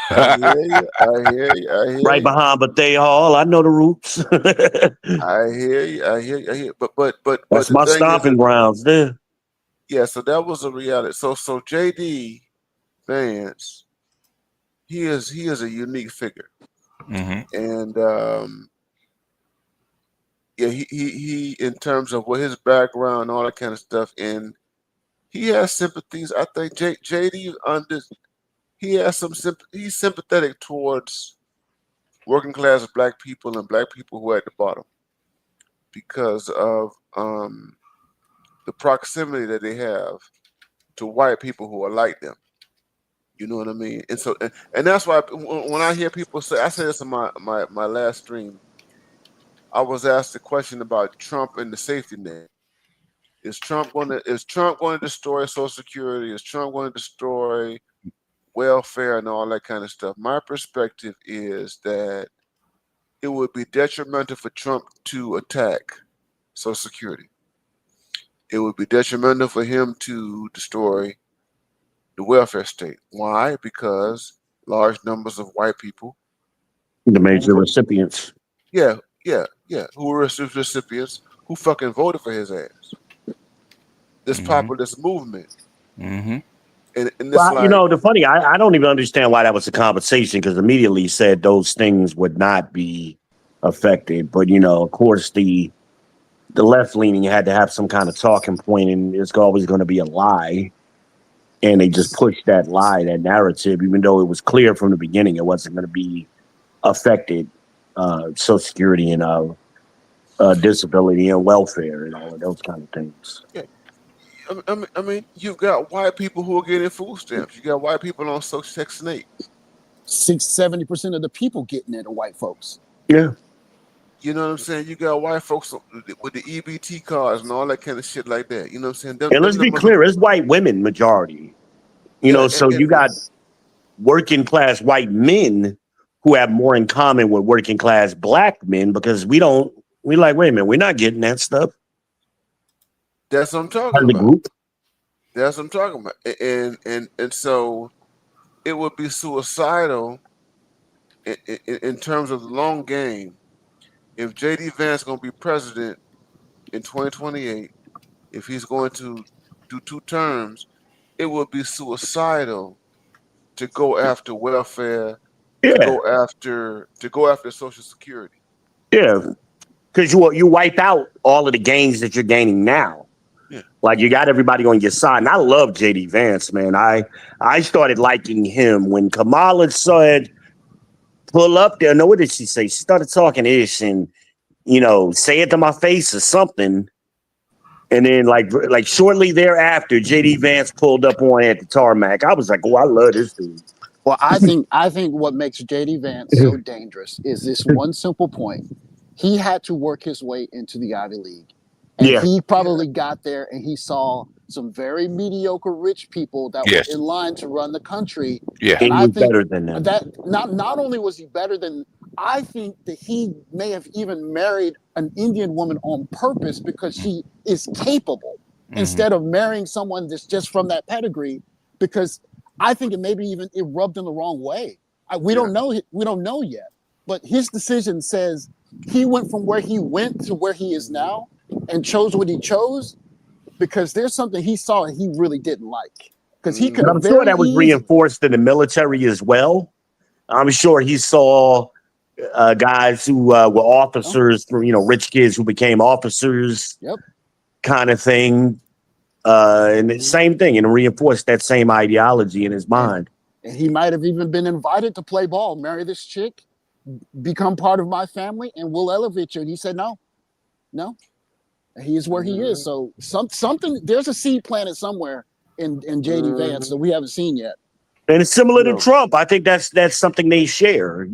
I hear you. Right behind Bethea Hall. I know the roots. I hear you. But that's my stomping grounds there. Yeah, so that was a reality. So JD Vance, he is a unique figure. And he in terms of what his background, all that kind of stuff, and he has sympathies. I think JD he has he's sympathetic towards working class black people and black people who are at the bottom because of the proximity that they have to white people who are like them. You know what I mean? And so, and that's why when I hear people say, I said this in my last stream, I was asked a question about Trump and the safety net. Is Trump going to destroy Social Security? Is Trump going to destroy welfare and all that kind of stuff? My perspective is that it would be detrimental for Trump to attack Social Security. It would be detrimental for him to destroy the welfare state. Why? Because large numbers of white people, the major recipients, who were recipients who fucking voted for his ass. This populist movement. And well, the funny, I don't even understand why that was a conversation, because immediately he said those things would not be affected. But of course, the left leaning had to have some kind of talking point, and it's always going to be a lie. And they just pushed that lie, that narrative, even though it was clear from the beginning it wasn't going to be affected. Social Security and disability and welfare and all of those kind of things. Yeah. I mean, you've got white people who are getting food stamps. You got white people on Social Section 8. 70% of the people getting it are white folks. Yeah. You know what I'm saying? You got white folks with the EBT cards and all that kind of shit like that. You know what I'm saying? And let's be clear, it's white women majority. So you got working class white men who have more in common with working class black men because we like, wait a minute, we're not getting that stuff. That's what I'm talking about. Group. That's what I'm talking about. And so it would be suicidal in terms of the long game if J.D. Vance is going to be president in 2028, if he's going to do 2 terms, it would be suicidal to go after welfare, to go after Social Security. Yeah, because you wipe out all of the gains that you're gaining now. Yeah. Like you got everybody on your side. And I love J.D. Vance, man. I started liking him when Kamala said, pull up there. No, what did she say? She started talking ish and, say it to my face or something. And then like shortly thereafter, J.D. Vance pulled up on at the tarmac. I was like, oh, I love this dude. Well, I think what makes J.D. Vance so dangerous is this one simple point. He had to work his way into the Ivy League. And he probably got there and he saw some very mediocre rich people that were in line to run the country. Yeah. And I think better than them. That not only was he better than, I think that he may have even married an Indian woman on purpose because she is capable instead of marrying someone that's just from that pedigree, because I think it rubbed him the wrong way. We don't know yet, but his decision says he went from where he went to where he is now and chose what he chose because there's something he saw and he really didn't like. Because he could. I'm sure that was reinforced in the military as well. I'm sure he saw guys who were officers from rich kids who became officers. Yep. Kind of thing. And the same thing, and reinforced that same ideology in his mind. And he might have even been invited to play ball, marry this chick, become part of my family, and we'll elevate you. And he said no. He is where he is. So something. There's a seed planted somewhere in J.D. Vance that we haven't seen yet. And it's similar to Trump. I think that's something they share.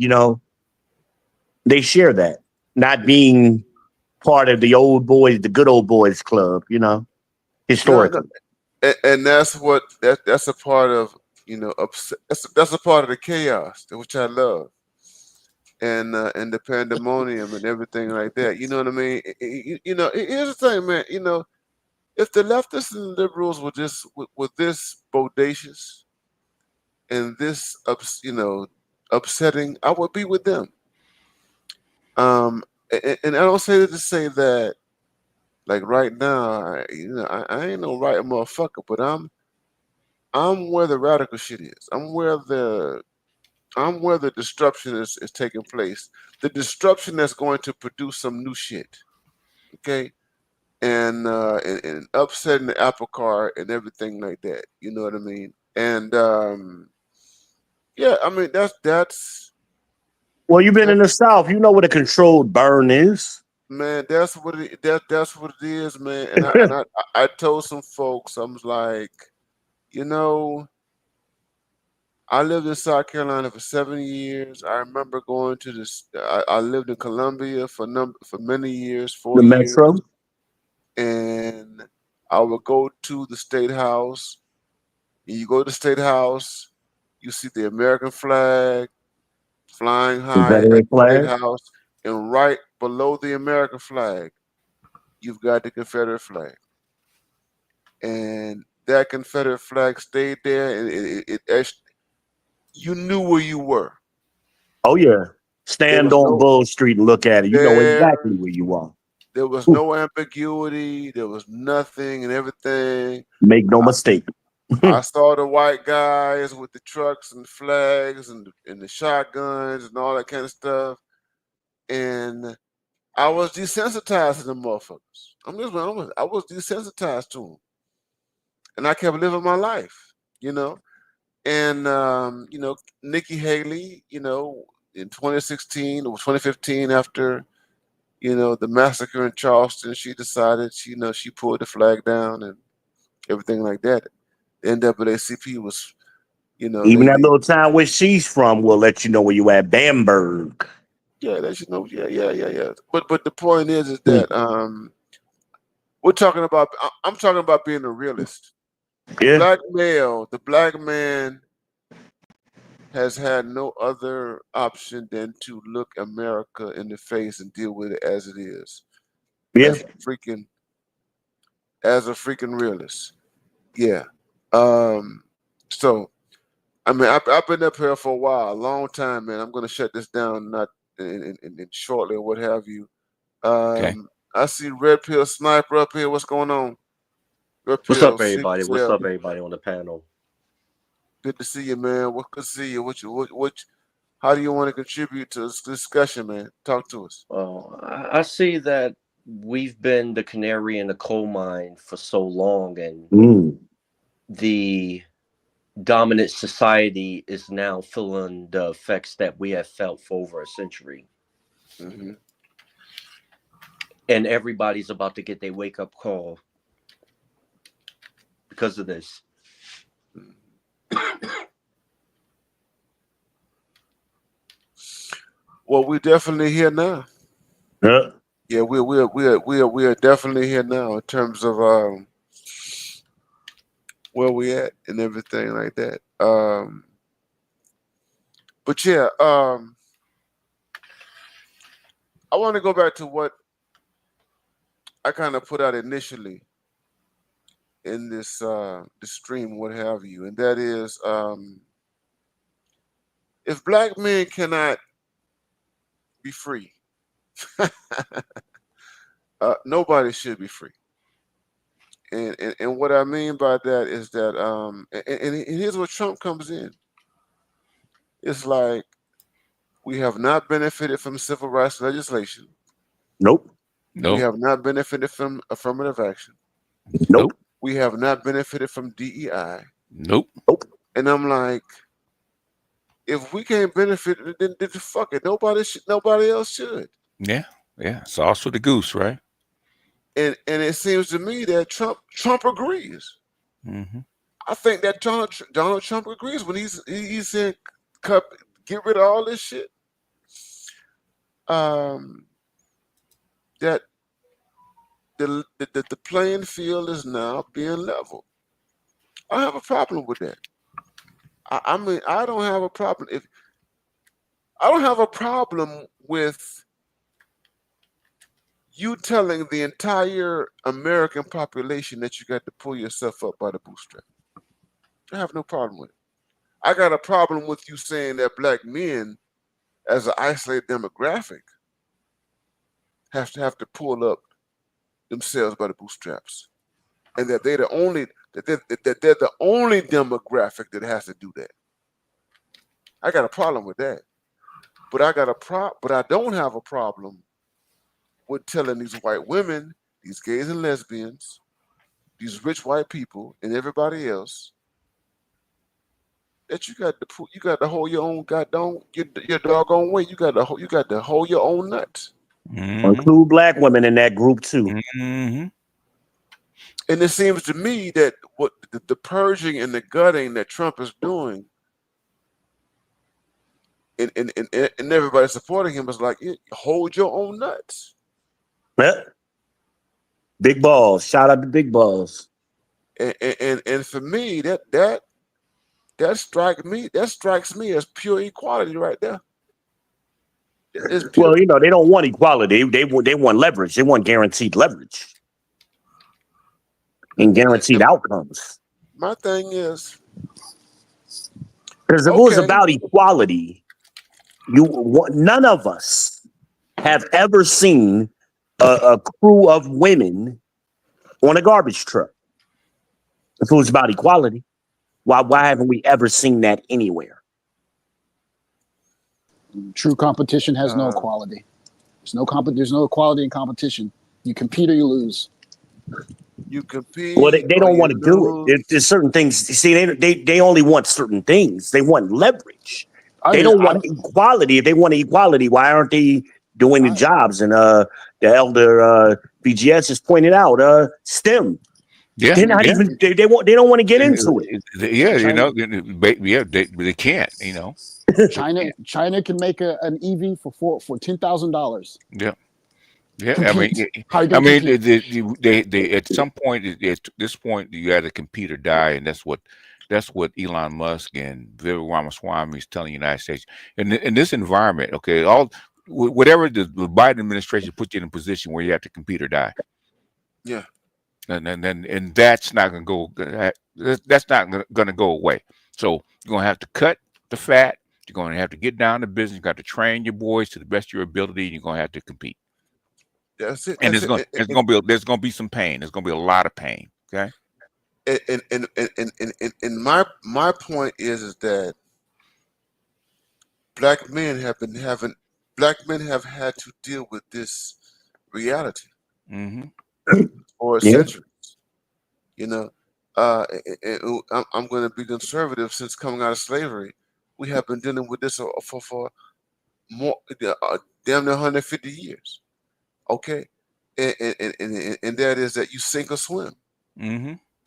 They share that, not being part of the good old boys club. Historically. And that's what that's a part of that's a part of the chaos, which I love, and the pandemonium and everything like that. You know what I mean? Here's the thing, man. If the leftists and the liberals were just with this bodacious and this upsetting, I would be with them. And I don't say that to say that. Like right now, I ain't no right motherfucker, but I'm where the radical shit is. I'm where the disruption is taking place. The disruption that's going to produce some new shit. Okay? And upsetting the apple cart and everything like that. You know what I mean? And I mean that's well, you've been in the South, you know what a controlled burn is. Man, that's what it is, man. And I told some folks, I was like, I lived in South Carolina for 7 years. I remember going to this. I lived in Columbia for many years, 4 years. Metro. And I would go to the State House. And you go to the State House, you see the American flag flying high at the State House, and right below the American flag, you've got the Confederate flag. And that Confederate flag stayed there, and it you knew where you were. Oh, yeah. Stand on Bull Street and look at it. You know exactly where you are. There was no ambiguity. There was nothing and everything. Make no mistake. I saw the white guys with the trucks and flags and the shotguns and all that kind of stuff. and I was desensitized to the motherfuckers. I'm just being honest. I was desensitized to them, and I kept living my life, you know. And Nikki Haley, in 2016 or 2015, after the massacre in Charleston, she decided she pulled the flag down and everything like that. The NAACP was, even that little town where she's from will let you know where you at. Bamberg. Yeah, that you know. Yeah. But the point is that we're talking about. I'm talking about being a realist. Yeah. The black man has had no other option than to look America in the face and deal with it as it is. Yeah. As a freaking realist. Yeah. So I mean, I've been up here for a while, a long time, man. I'm going to shut this down, not in shortly or what have you. Okay. I see Red Pill Sniper up here. What's going on? Red What's Pill, up, everybody? CPL. What's up, everybody on the panel? Good to see you, man. Good to see you. How do you want to contribute to this discussion, man? Talk to us. Well, I see that we've been the canary in the coal mine for so long, and the dominant society is now feeling the effects that we have felt for over a century. Mm-hmm. And everybody's about to get their wake-up call because of this. Well, we're definitely here now. Yeah, we are definitely here now in terms of where we at and everything like that. But yeah, I want to go back to what I kind of put out initially in this stream, what have you, and that is, if black men cannot be free, nobody should be free. And what I mean by that is that, and here's where Trump comes in. It's like we have not benefited from civil rights legislation. Nope. We have not benefited from affirmative action. Nope. We have not benefited from DEI. Nope. And I'm like, if we can't benefit, then fuck it. Nobody else should. Yeah. Sauce for the goose, right? And it seems to me that Trump agrees. Mm-hmm. I think that Donald Trump agrees when he's saying, get rid of all this shit. That the playing field is now being leveled. I have a problem with that. I mean, I don't have a problem with you telling the entire American population that you got to pull yourself up by the bootstrap. I have no problem with it. I got a problem with you saying that black men, as an isolated demographic, have to pull up themselves by the bootstraps, and that they're the only demographic that has to do that. I got a problem with that, but I don't have a problem with telling these white women, these gays and lesbians, these rich white people, and everybody else that you got to hold your own goddamn your doggone way. You got to hold your own nuts. Mm-hmm. Include black women in that group too. Mm-hmm. And it seems to me that what the purging and the gutting that Trump is doing, and everybody supporting him is like, hold your own nuts. Yeah. Big balls. Shout out to big balls. And for me, that strikes me as pure equality right there. Well, they don't want equality. They want leverage. They want guaranteed leverage and guaranteed outcomes. My thing is, because if it was about equality, none of us have ever seen a crew of women on a garbage truck. If it was about equality, why haven't we ever seen that anywhere? True competition has no quality. There's no equality in competition. You compete or you lose. You compete. Well, they don't want to do it. lose. There's certain things. You see, they only want certain things. They want leverage. They don't want equality. If they want equality, why aren't they doing the jobs? And the elder BGS has pointed out STEM. Yeah, they're not even. They don't want to get into it. Yeah, China- they can't. You know, China can make an EV for $10,000. yeah. Yeah, Compete. they at some point at this point you got to compete or die, and that's what Elon Musk and Vivek Ramaswamy is telling the United States. In this environment, okay, whatever the Biden administration put you in a position where you have to compete or die. Yeah, and that's not going to go. That's not going to go away. So you're going to have to cut the fat. You're going to have to get down to business. You got to train your boys to the best of your ability. And you're going to have to compete. that's it. And That's there's going to be some pain. There's going to be a lot of pain. Okay. And my point is that black men have had to deal with this reality for centuries. You know, I'm going to be conservative since coming out of slavery. We have been dealing with this for more damn near 150 years. Okay, and that is that you sink or swim.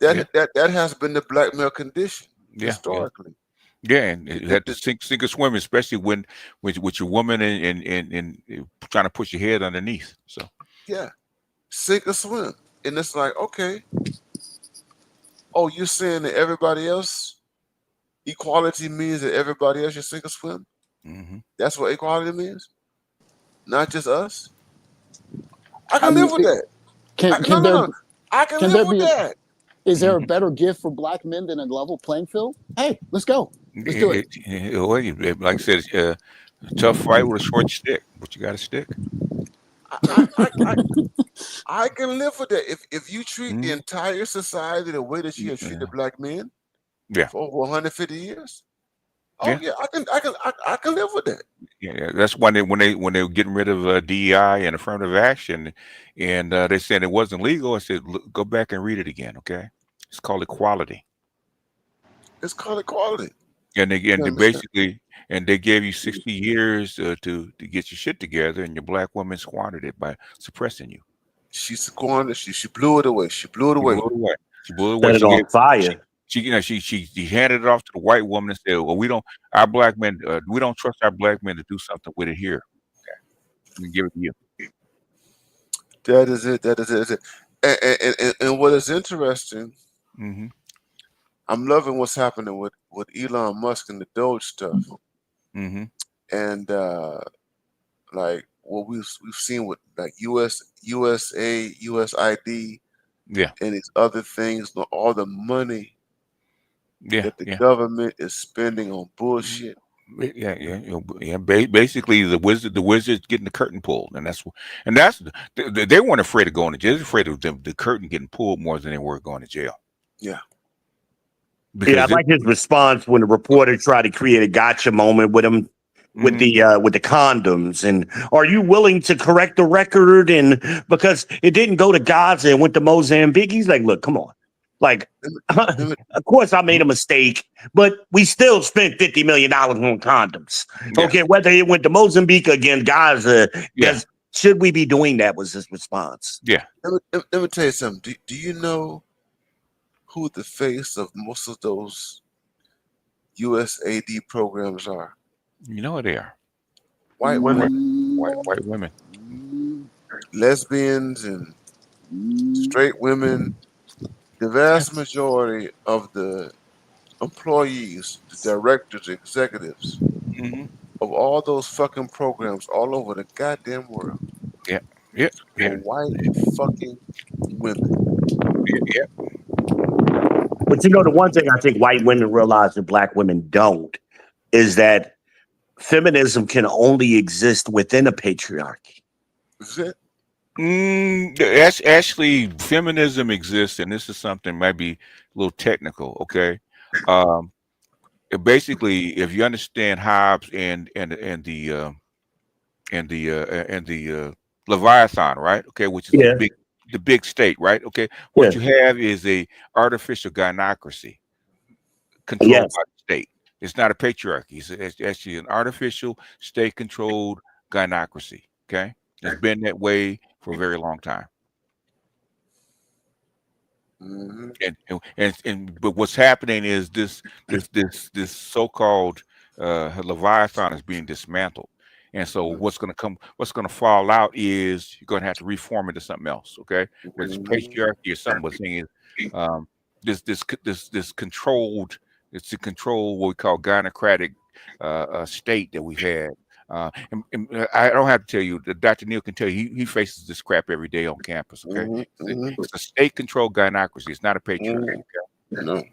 That has been the black male condition historically. Yeah, and you have to sink or swim, especially when with your woman and trying to push your head underneath. So yeah, sink or swim, and it's like, okay, oh, you're saying that everybody else equality means that everybody else should sink or swim? That's what equality means, not just us. I can live with that. I can live with that. Is there a better gift for black men than a level playing field? Hey, let's go. Let's do it. Like I said, tough fight with a short stick, but you got a stick. I can live with that. If you treat the entire society the way that you have treated black men for over 150 years, I can live with that. Yeah, that's why when they were getting rid of DEI and affirmative action, and they said it wasn't legal. I said, look, go back and read it again. Okay, it's called equality. It's called equality. And they gave you 60 years to get your shit together, and your black woman squandered it by suppressing you. She squandered. She blew it away. She blew it away. Set it on fire. She handed it off to the white woman and said, "Well, our black men, we don't trust our black men to do something with it here. Okay, we give it to you." That is it. And what is interesting, I'm loving what's happening with Elon Musk and the Doge stuff, and like what we've seen with like USA, USID, and these other things, all the money that the government is spending on bullshit. Basically, the wizard's getting the curtain pulled, and they weren't afraid of going to jail. They're afraid of the curtain getting pulled more than they were going to jail. Yeah. I like his response when the reporter tried to create a gotcha moment with him with the condoms, and are you willing to correct the record? And because it didn't go to Gaza and went to Mozambique, he's like, look, come on. Like, of course I made a mistake, but we still spent $50 million on condoms. Yeah. Okay, whether it went to Mozambique again, Gaza, should we be doing that? Was his response. Yeah. Let me tell you something. Do you know who the face of most of those USAID programs are? You know what they are. White women. White women. Lesbians and straight women. The vast majority of the employees, the directors, the executives of all those fucking programs all over the goddamn world. Yeah. Are white fucking women. Yeah. But you know, the one thing I think white women realize that black women don't is that feminism can only exist within a patriarchy. Is it? Actually, feminism exists, and this is something might be a little technical. Okay, basically, if you understand Hobbes and the Leviathan, right? Okay, which is Yeah. the big state, right? Okay, Yeah. what you have is a artificial gynocracy controlled Yes. by the state. It's not a patriarchy. It's actually an artificial state-controlled gynocracy. Okay, it's been that way for a very long time. Mhm. But what's happening is this so-called Leviathan is being dismantled. And so what's going to fall out is you're going to have to reform into something else. Okay, whether it's patriarchy or something. But the thing is, this controlled, it's to control what we call gynocratic state that we've had. And I don't have to tell you that Dr. Neal can tell you he faces this crap every day on campus. Okay, it's a state-controlled gynocracy. It's not a patriarchy. Okay? No.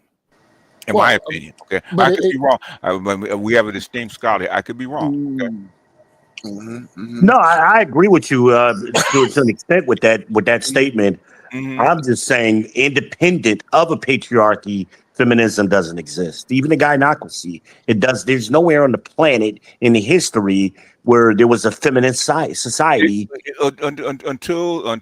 In my opinion, okay, I could be wrong. We have a esteemed scholar. I could be wrong. Okay? No, I agree with you to an extent with that statement. I'm just saying, independent of a patriarchy, feminism doesn't exist. Even the gynocracy, it does. There's nowhere on the planet in the history where there was a feminist society Until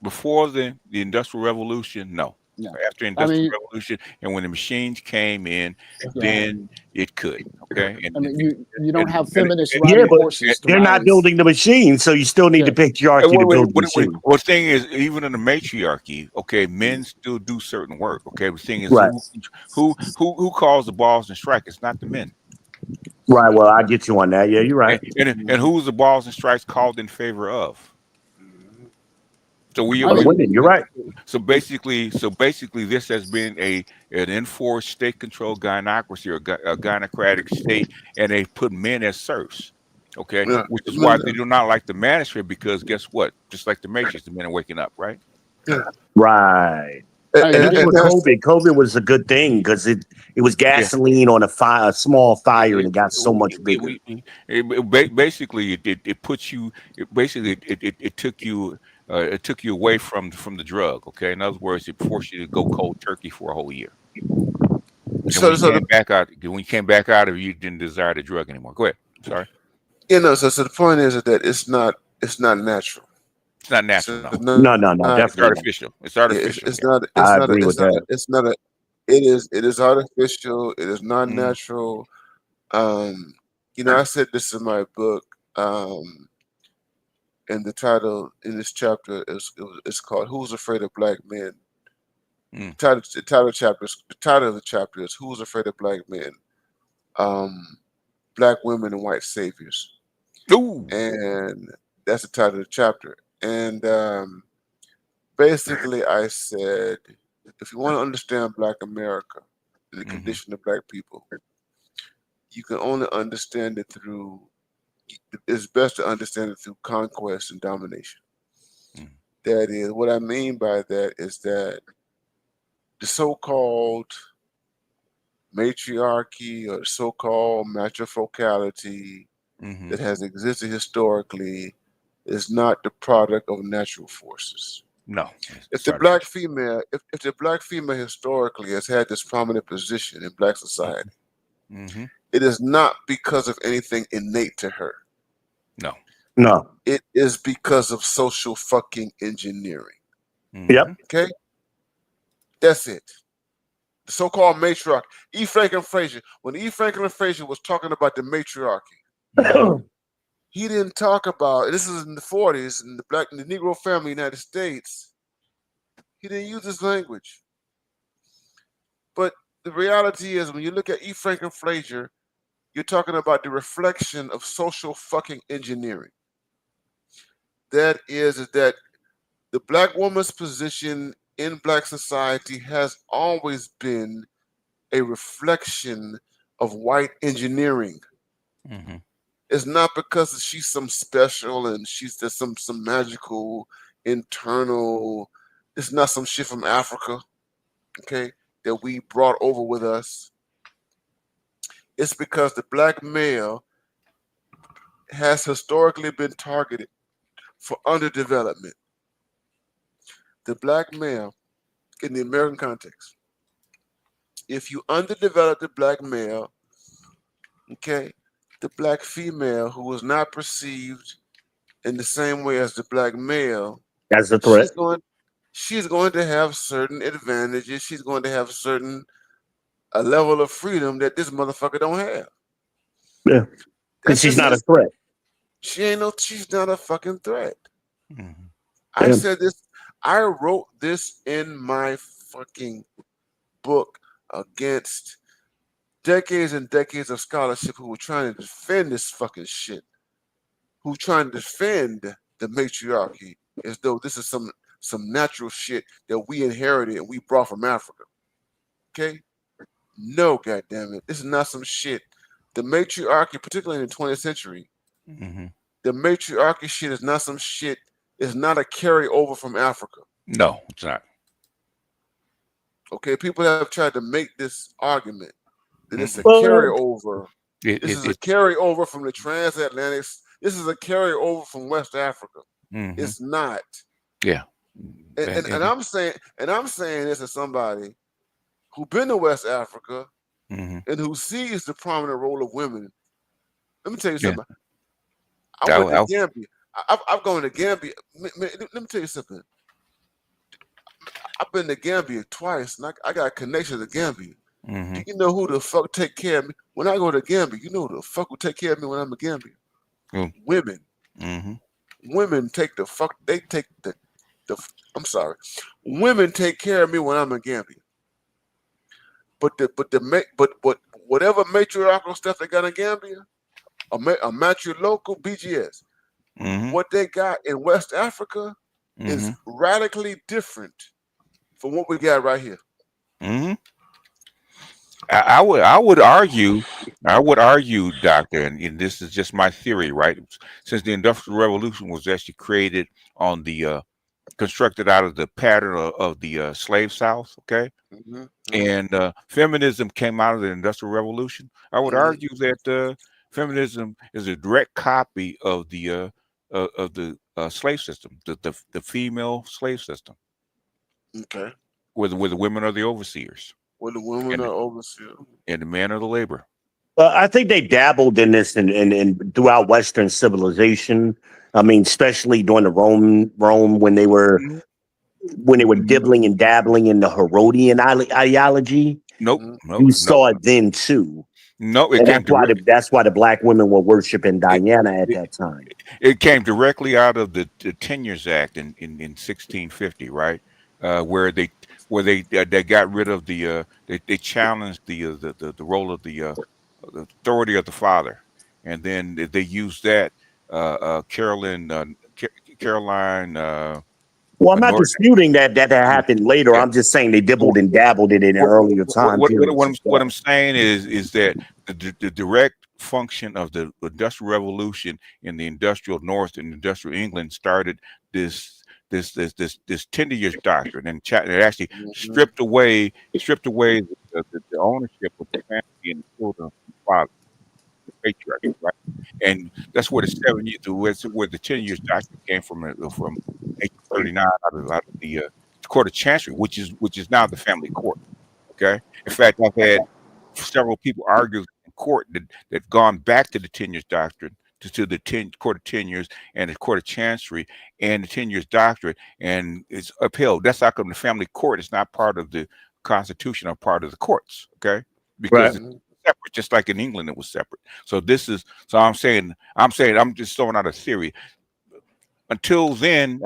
before the Industrial Revolution. No. Yeah. After Industrial Revolution, and when the machines came in, then it could. Okay. And you don't have feminists riding horses. They're not building the machine, so you still need the patriarchy to build the machine. Well, the thing is, even in the matriarchy, okay, men still do certain work. Okay, the thing is, who calls the balls and strike? It's not the men. Right. Well, I get you on that. Yeah, you're right. And who's the balls and strikes called in favor of? So women. You're right. So basically, this has been an enforced state-controlled gynocracy or a gynocratic state, and they put men as serfs. Okay, which is why they do not like the manosphere, because guess what? Just like the Matrix, the men are waking up, right? Right. COVID was a good thing because it was gasoline on a small fire, and it got so much bigger. Basically, it puts you. It took you. It took you away from the drug. Okay, in other words, it forced you to go cold turkey for a whole year. When you came back out of it, you didn't desire the drug anymore. Go ahead. Sorry. So the point is that it's not natural. It's not natural. No, definitely. It's artificial. It's artificial. It's not. I agree with that. It's not a. It is artificial. It is not natural. I said this in my book. And the title in this chapter is called "Who's Afraid of Black Men." The title of the chapter is "Who's Afraid of Black Men?" Black women and white saviors. Ooh. And that's the title of the chapter. And basically, I said, if you want to understand Black America and the condition of Black people, you can only understand it through. It's best to understand it through conquest and domination. That is, what I mean by that is that the so-called matriarchy or so-called matrifocality that has existed historically is not the product of natural forces. No. If the black female historically has had this prominent position in Black society, it is not because of anything innate to her. No. It is because of social fucking engineering. Yep. Okay? That's it. The so-called matriarch. E. Franklin Frazier. When E. Franklin Frazier was talking about the matriarchy, he didn't talk about, this is in the 40s, in the Negro family in the United States, he didn't use this language. But the reality is, when you look at E. Franklin Frazier, you're talking about the reflection of social fucking engineering. That is that the Black woman's position in Black society has always been a reflection of white engineering. It's not because she's some special and she's just some magical internal. It's not some shit from Africa, okay, that we brought over with us. It's because the Black male has historically been targeted for underdevelopment. The Black male, in the American context, if you underdevelop the Black male, okay, the black female who was not perceived in the same way as the black male, That's a threat. she's going to have certain advantages. She's going to have a level of freedom that this motherfucker don't have. Yeah, because she's not a threat. She's not a fucking threat. Mm-hmm. I said this. I wrote this in my fucking book against decades and decades of scholarship who were trying to defend this fucking shit, who trying to defend the matriarchy as though this is some natural shit that we inherited and we brought from Africa. Okay? No, goddammit. This is not some shit. The matriarchy, particularly in the 20th century, the matriarchy shit is not some shit. It's not a carryover from Africa. No, it's not. Okay, people have tried to make this argument that it's a carryover. This is a carryover from the transatlantic. This is a carryover from West Africa. It's not. Yeah. And I'm saying this as somebody who been to West Africa and who sees the prominent role of women. Let me tell you something. I went to Gambia. I've gone to Gambia. Let me tell you something. I've been to Gambia twice, and I got connections to Gambia. Do you know who the fuck take care of me when I go to Gambia? You know who the fuck will take care of me when I'm in Gambia? Women. Women take the fuck. They take the. I'm sorry. Women take care of me when I'm in Gambia. But whatever matriarchal stuff they got in Gambia, a matrilocal BGS. What they got in West Africa is radically different from what we got right here. I would argue, Doctor, and this is just my theory, right? Since the Industrial Revolution was actually created on the constructed out of the pattern of the slave South, okay, and feminism came out of the Industrial Revolution. I would argue that feminism is a direct copy of the slave system, the female slave system. Okay. Where the women are the overseers. Where the women are overseers. And the men are the labor. I think they dabbled in this in throughout Western civilization. I mean, especially during the Rome when they were dibbling and dabbling in the Herodian ideology. You saw it then too. No, that's why the black women were worshiping Diana at that time. It came directly out of the Tenures Act in 1650, right? Where they got rid of the they challenged the role of the authority of the father, and then they used that Caroline. Well, I'm not disputing that happened later. I'm just saying they dibbled and dabbled in it in earlier time. What I'm saying is that the direct function of the Industrial Revolution in the industrial North and industrial England started this tender years doctrine, and it actually stripped away the ownership of the family and the children from the father, the patriarchy, right? And that's where the 7 years, where the 10 years doctrine came from 1839 out of the Court of Chancery, which is now the family court. Okay, in fact, I've had several people argue in court that gone back to the 10 years doctrine, to the Court of Tenures and the Court of Chancery and the 10 years doctrine, and it's upheld. That's how come the family court is not part of the Constitution or part of the courts. Okay, because it's separate, just like in England it was separate. So I'm saying I'm just throwing out a theory. Until then,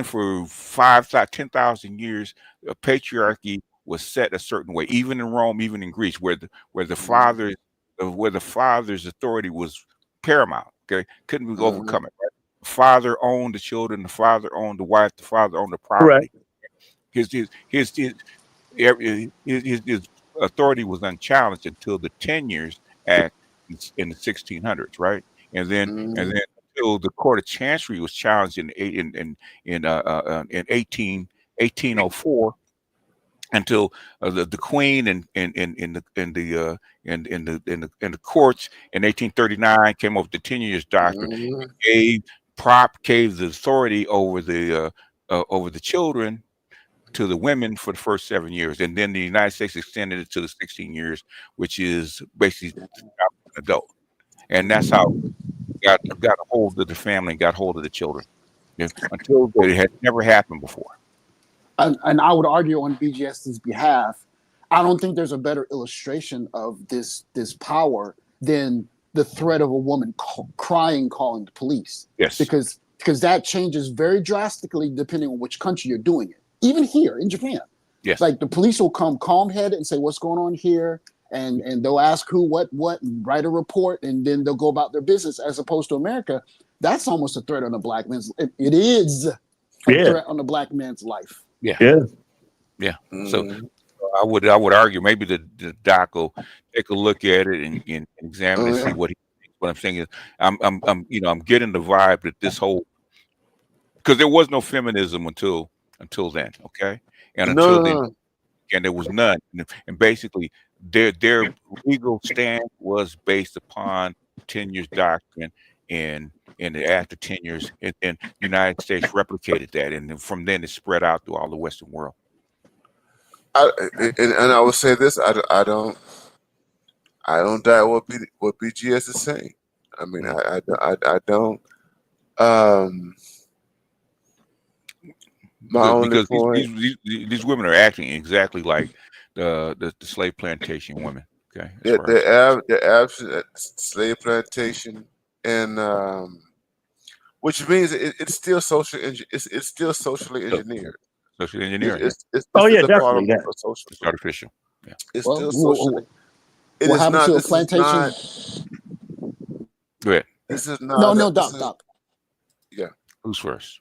for 10,000 years, patriarchy was set a certain way, even in Rome, even in Greece, where the father's authority was paramount. Okay, couldn't be overcome it. Right? The father owned the children, the father owned the wife, the father owned the property. His authority was unchallenged until the 10 Years Act in the 1600s, right? And then until the Court of Chancery was challenged in 1804, until the Queen and the courts in 1839 came up with the 10 Years doctrine, gave the authority over the children to the women for the first 7 years, and then the United States extended it to the 16 years, which is basically an adult. and that's how got a hold of the family and got hold of the children. Until it had never happened before. And I would argue on BGS's behalf, I don't think there's a better illustration of this power than the threat of a woman crying, calling the police. Yes. Because that changes very drastically depending on which country you're doing it. Even here in Japan. Yes. Like the police will come calm-headed and say, what's going on here? And they'll ask who, what, and write a report, and then they'll go about their business. As opposed to America, that's almost a threat on the black man's. It is a threat on the black man's life. Yeah. Mm-hmm. So I would argue maybe the doc will take a look at it and examine and see what he thinks. What I'm saying is I'm getting the vibe that this whole, because there was no feminism until then, okay, and until then, and there was none, and basically their legal stand was based upon 10 years doctrine, and after 10 years, and the United States replicated that, and then from then it spread out through all the Western world. And I would say this: I don't doubt what BGS is saying. I mean, I don't. Because these women are acting exactly like the slave plantation women. Okay, the slave plantation, and which means it's still it's still socially engineered. Social engineering. It's definitely. Yeah. It's artificial. Yeah. It's still socially. What happened to a plantation? Go ahead. This is not. No, Doc. Yeah. Who's first?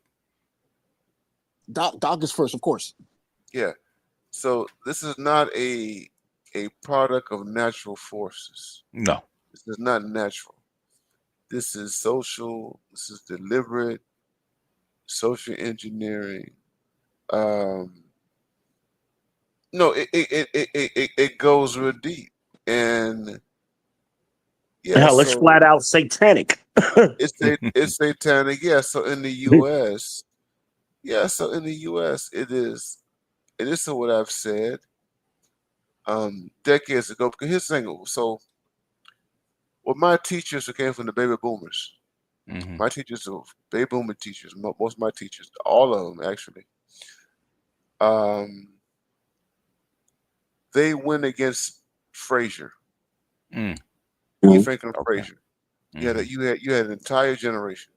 Doc is first, of course. Yeah. So this is not a product of natural forces. No. This is not natural. This is social. This is deliberate social engineering. No, it goes real deep, and let's flat out satanic. it's satanic. Yeah. So in the U.S. So in the U.S. it is, and this is what I've said decades ago. Because here's the thing. So, well, my teachers who came from the baby boomers, my teachers are baby boomer teachers. Most of my teachers, all of them actually, they went against Frazier, E. Franklin Frazier. You had an entire generation.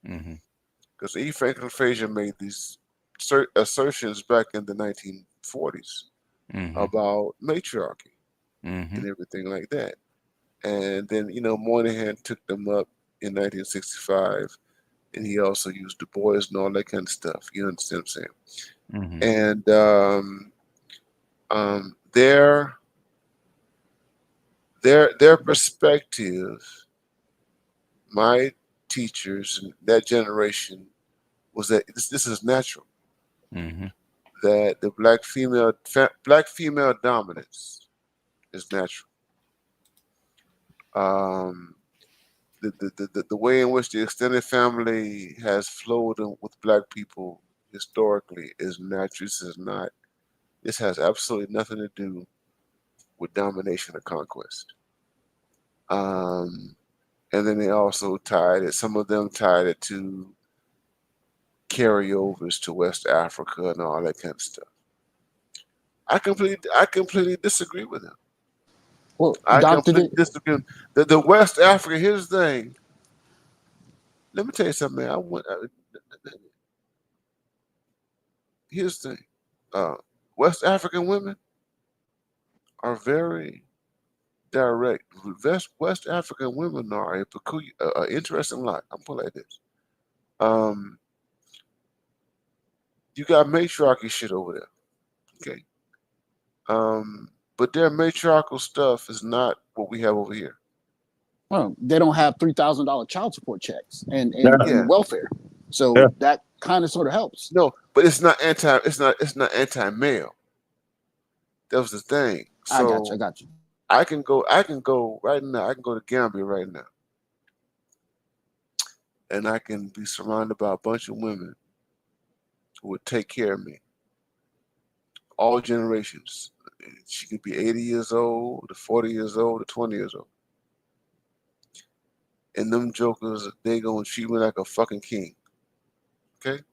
Because E. Franklin Frazier made these assertions back in the 1940s about matriarchy and everything like that. And then, Moynihan took them up in 1965, and he also used Du Bois and all that kind of stuff. You understand what I'm saying? And their perspective, my teachers and that generation, was that this is natural. That the black female dominance is natural. The way in which the extended family has flowed with black people historically is natural. This has absolutely nothing to do with domination or conquest. And then they also some of them tied it to carryovers to West Africa and all that kind of stuff. I completely disagree with them. Well, I completely disagree. The West Africa. Here's the thing. Let me tell you something, man. Here's the thing. West African women are very direct. West African women are a peculiar, interesting lot. I'm putting it like this. You got matriarchy shit over there, okay? But their matriarchal stuff is not what we have over here. Well, they don't have $3,000 child support checks and welfare, so that kind of sort of helps. No, but it's not anti-male. That was the thing. So I got you. I can go right now. I can go to Gambia right now, and I can be surrounded by a bunch of women who would take care of me. All generations. She could be 80 years old, to 40 years old, to 20 years old. and them jokers, they gonna treat me like a fucking king. Okay.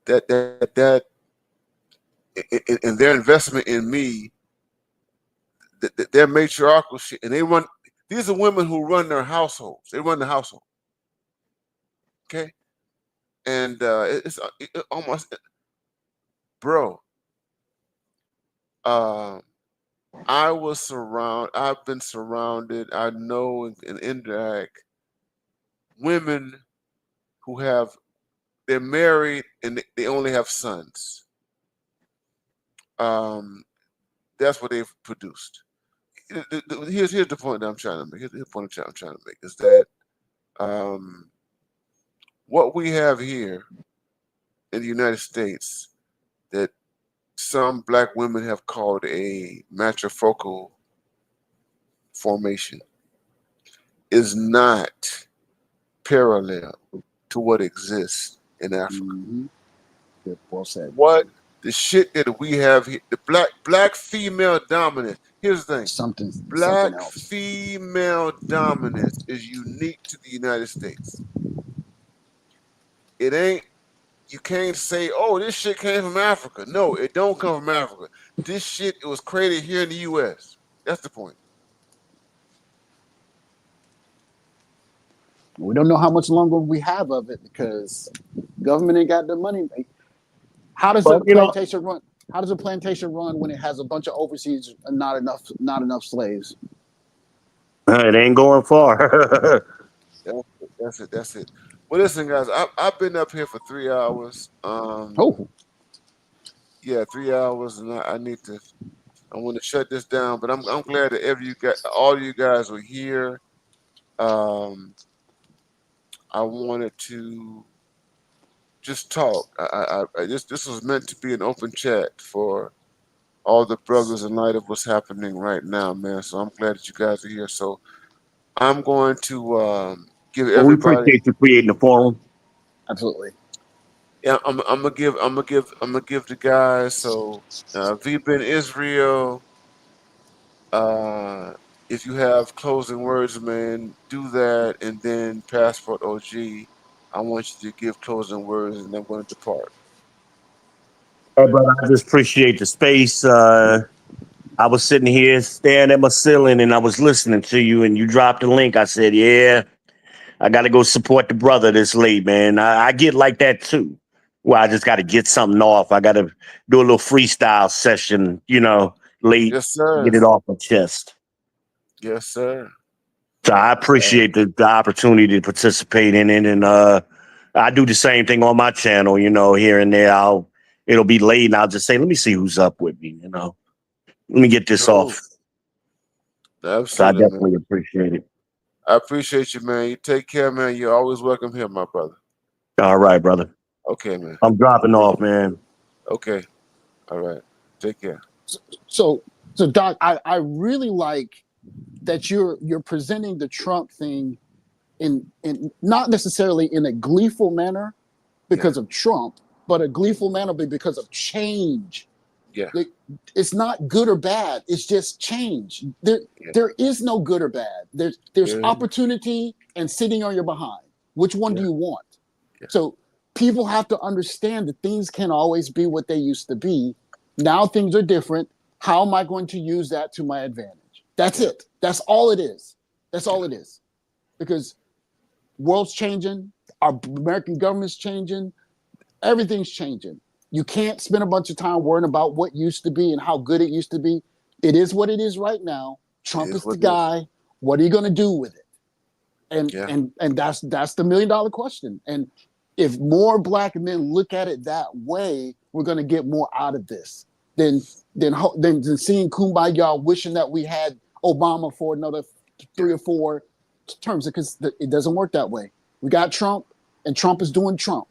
That and their investment in me, their matriarchal shit, and they run. These are women who run their households. They run the household. Okay, and it's almost, bro. I've been surrounded. I know and interact women who they're married and they only have sons. That's what they've produced. Here's the point that I'm trying to make. Here's the point I'm trying to make is that what we have here in the United States that some black women have called a matrifocal formation is not parallel to what exists in Africa. Mm-hmm. Good, well said. What the shit that we have here, the black female dominance. Here's the thing: something black else. female dominance is unique to the United States. It ain't. You can't say, "Oh, this shit came from Africa." No, it don't come from Africa. This shit, it was created here in the U.S. That's the point. We don't know how much longer we have of it because government ain't got the money. How does a plantation run? How does a plantation run when it has a bunch of overseas and not enough slaves? It ain't going far. That's it. Well, listen, guys, I've been up here for 3 hours. Yeah, 3 hours, and I want to shut this down. But I'm glad that all of you guys were here. I wanted to just talk. This was meant to be an open chat for all the brothers in light of what's happening right now, man. So I'm glad that you guys are here. So I'm going to give everybody. We appreciate you creating the forum. Absolutely. Yeah, I'm gonna give the guys. So V-Ben Israel. If you have closing words, man, do that, and then Passport OG. I want you to give closing words, and then I'm going to depart. Brother, I just appreciate the space. I was sitting here staring at my ceiling, and I was listening to you, and you dropped the link. I said, "Yeah, I got to go support the brother this late, man." I get like that too. Well, I just got to get something off. I got to do a little freestyle session, late. Yes, sir. Get it off my chest. Yes, sir. So I appreciate the opportunity to participate in it, and I do the same thing on my channel. Here and there, it'll be late, and I'll just say, "Let me see who's up with me." Let me get this off. Absolutely, so I definitely appreciate it. I appreciate you, man. You take care, man. You're always welcome here, my brother. All right, brother. Okay, man. I'm dropping off, man. Okay. All right. Take care. So Doc, I really like that you're presenting the Trump thing in not necessarily in a gleeful manner because of Trump, but a gleeful manner because of change. Yeah. It's not good or bad. It's just change. There is no good or bad. There's opportunity and sitting on your behind. Which one do you want? Yeah. So people have to understand that things can't always be what they used to be. Now things are different. How am I going to use that to my advantage? That's it. That's all it is. That's all it is. Because world's changing. Our American government's changing. Everything's changing. You can't spend a bunch of time worrying about what used to be and how good it used to be. It is what it is right now. Trump is the guy. What are you going to do with it? And that's the $1 million question. And if more black men look at it that way, we're going to get more out of this than seeing Kumbaya wishing that we had Obama for another 3 or 4 terms, because it doesn't work that way. We got Trump, and Trump is doing Trump.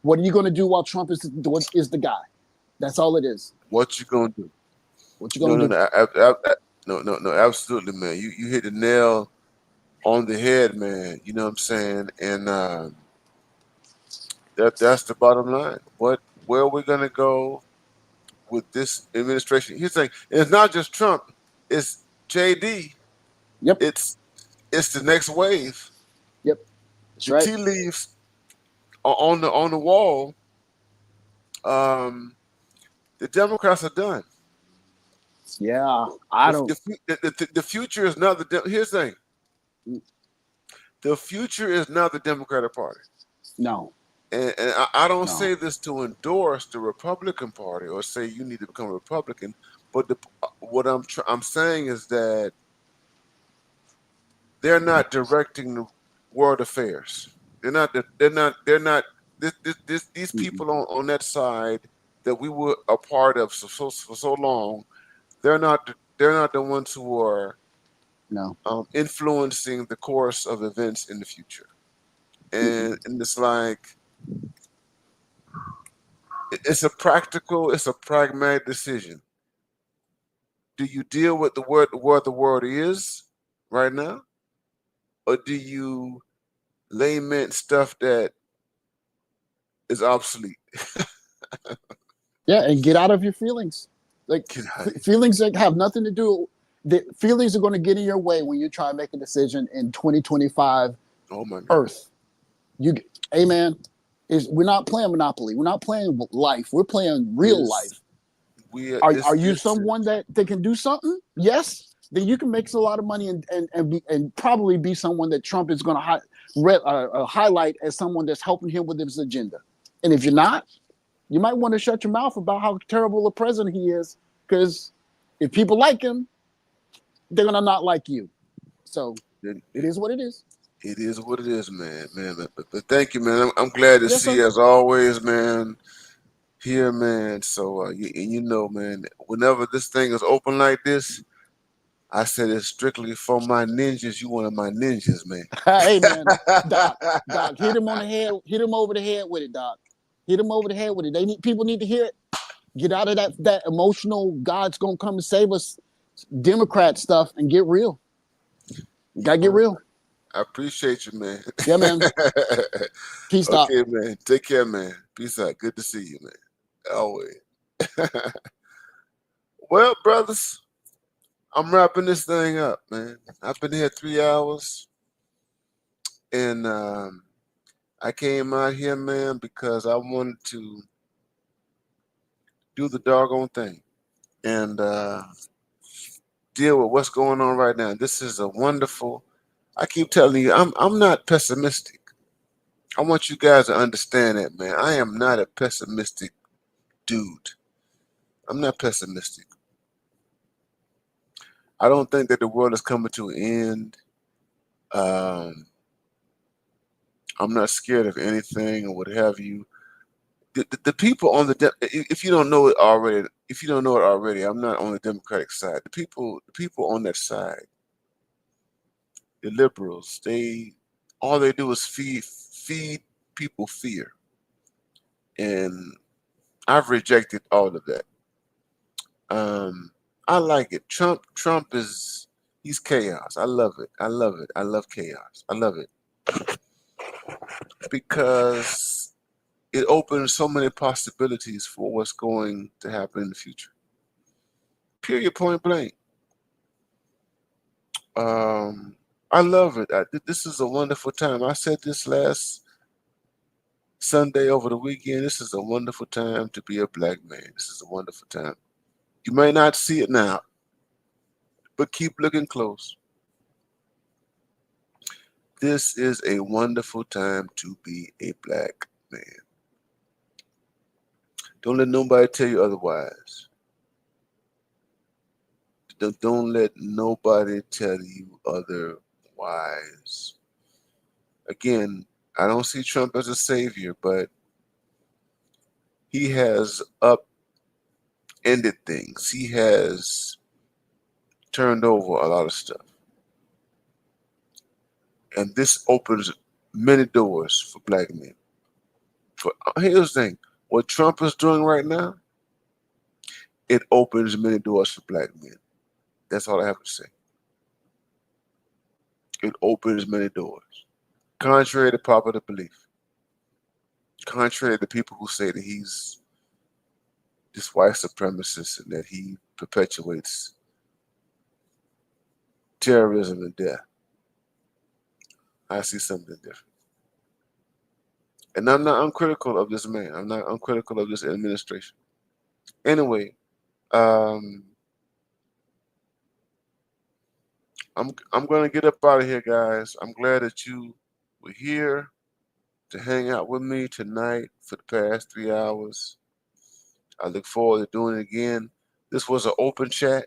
What are you going to do while Trump is the guy? That's all it is. What you going to do? What you going to do? No, absolutely, man. You hit the nail on the head, man. You know what I'm saying? And that's the bottom line. Where are we going to go with this administration? Here's the thing. It's not just Trump. It's JD. Yep. It's the next wave. Yep. That's The right. tea leaves are on the wall. The Democrats are done. Yeah. I don't. The future is not the. Here's the thing. The future is not the Democratic Party. No. And I don't No. say this to endorse the Republican Party or say you need to become a Republican, but what I'm saying is that they're not directing the world affairs. They're not. These people on that side that we were a part of for so long. They're not. They're not the ones who are No. Influencing the course of events in the future. And it's like it's a pragmatic decision. Do you deal with where the world is right now, or do you lament stuff that is obsolete? Yeah, and get out of your feelings. Like feelings that have nothing to do. The feelings are going to get in your way when you try to make a decision in 2025. Oh my God. Earth. Hey man, we're not playing Monopoly. We're not playing life. We're playing real life. Are you someone that can do something? Yes. Then you can make a lot of money and probably be someone that Trump is going to highlight as someone that's helping him with his agenda. And if you're not, you might want to shut your mouth about how terrible a president he is, because if people like him, they're going to not like you. So it is what it is. It is what it is, man. But thank you, man. I'm glad to see you as always, man. Here, man. So you know, man, whenever this thing is open like this, I said it's strictly for my ninjas. You one of my ninjas, man. Hey, man, Doc, hit him on the head. Hit him over the head with it, Doc. Hit him over the head with it. People need to hear it. Get out of that emotional God's gonna come and save us Democrat stuff and get real. You gotta get real. I appreciate you, man. Yeah, man. Peace, Doc. Okay, man. Take care, man. Peace out. Good to see you, man. Always. Well, brothers, I'm wrapping this thing up, man. I've been here 3 hours, and I came out here, man, because I wanted to do the doggone thing and deal with what's going on right now. This is a wonderful. I keep telling you, I'm not pessimistic. I want you guys to understand that, man. I am not a pessimistic dude. I'm not pessimistic. I don't think that the world is coming to an end. I'm not scared of anything or what have you. The people on if you don't know it already, I'm not on the Democratic side. The people on that side, the liberals, all they do is feed people fear, and I've rejected all of that. I like it. Trump he's chaos. I love it. I love chaos. I love it because it opens so many possibilities for what's going to happen in the future. Period, point blank. I love it. This is a wonderful time. I said this last Sunday over the weekend. This is a wonderful time to be a black man. This is a wonderful time. You may not see it now, but keep looking close. This is a wonderful time to be a black man. Don't let nobody tell you otherwise. Don't let nobody tell you otherwise. Again, I don't see Trump as a savior, but he has upended things. He has turned over a lot of stuff. And this opens many doors for black men. Here's the thing. What Trump is doing right now, it opens many doors for black men. That's all I have to say. It opens many doors. Contrary to popular belief. Contrary to people who say that he's this white supremacist and that he perpetuates terrorism and death. I see something different. And I'm not uncritical of this man. I'm not uncritical of this administration. Anyway, I'm gonna get up out of here, guys. I'm glad that you were here to hang out with me tonight for the past 3 hours. I look forward to doing it again. This was an open chat.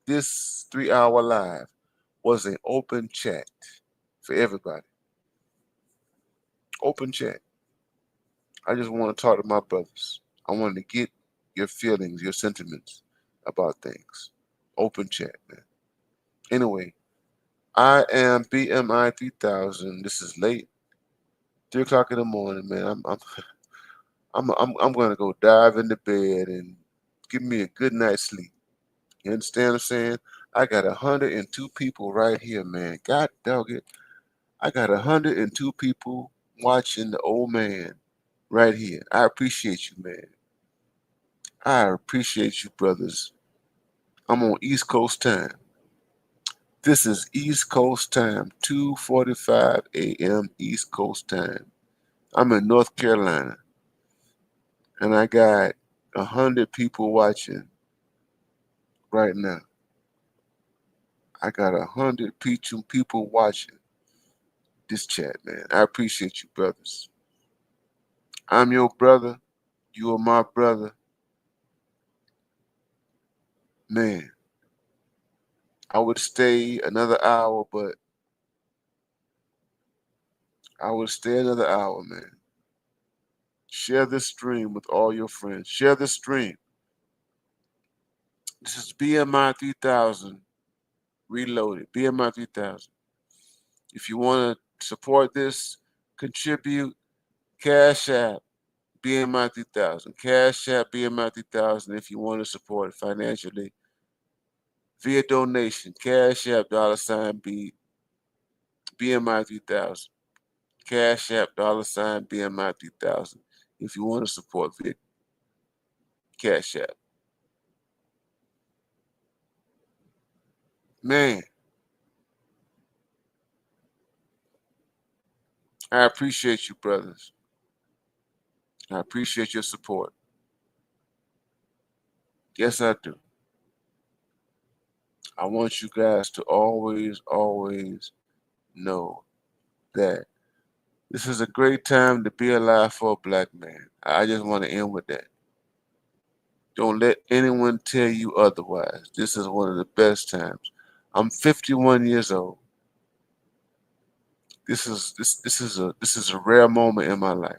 This 3-hour live was an open chat for everybody. Open chat. I just want to talk to my brothers. I wanted to get your feelings, your sentiments about things. Open chat, man. Anyway, I am BMI 3000. This is late, 3 o'clock in the morning, man. I'm gonna go dive into bed and give me a good night's sleep. You understand what I'm saying? I got 102 people right here, man. God dog it. I got 102 people watching the old man right here. I appreciate you, man. I appreciate you, brothers. I'm on East Coast time. This is East Coast time, 2:45 a.m. East Coast time. I'm in North Carolina, and I got 100 people watching right now. I got 100 people watching this chat, man. I appreciate you, brothers. I'm your brother. You are my brother. Man, I would stay another hour, but I would stay another hour, man. Share this stream with all your friends. Share this stream. This is BMI 3000 Reloaded. BMI 3000. If you want to support this, contribute, Cash App, BMI 3000. Cash App, BMI 3000 if you want to support it financially via donation. Cash App, $B, BMI 3000. Cash App, $BMI 3000 if you want to support via Cash App. Man, I appreciate you, brothers. I appreciate your support. Yes, I do. I want you guys to always know that this is a great time to be alive for a black man. I just want to end with that. Don't let anyone tell you otherwise. This is one of the best times. I'm 51 years old. This is a rare moment in my life.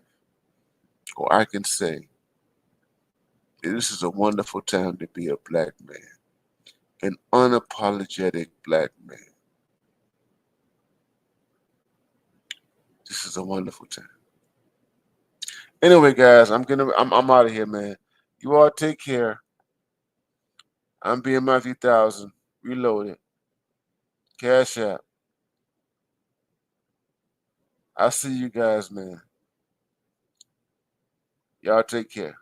Or I can say this is a wonderful time to be a black man. An unapologetic black man. This is a wonderful time. Anyway, guys, I'm out of here, man. You all take care. I'm BMI 3000 Reloaded. Cash App. I'll see you guys, man. Y'all take care.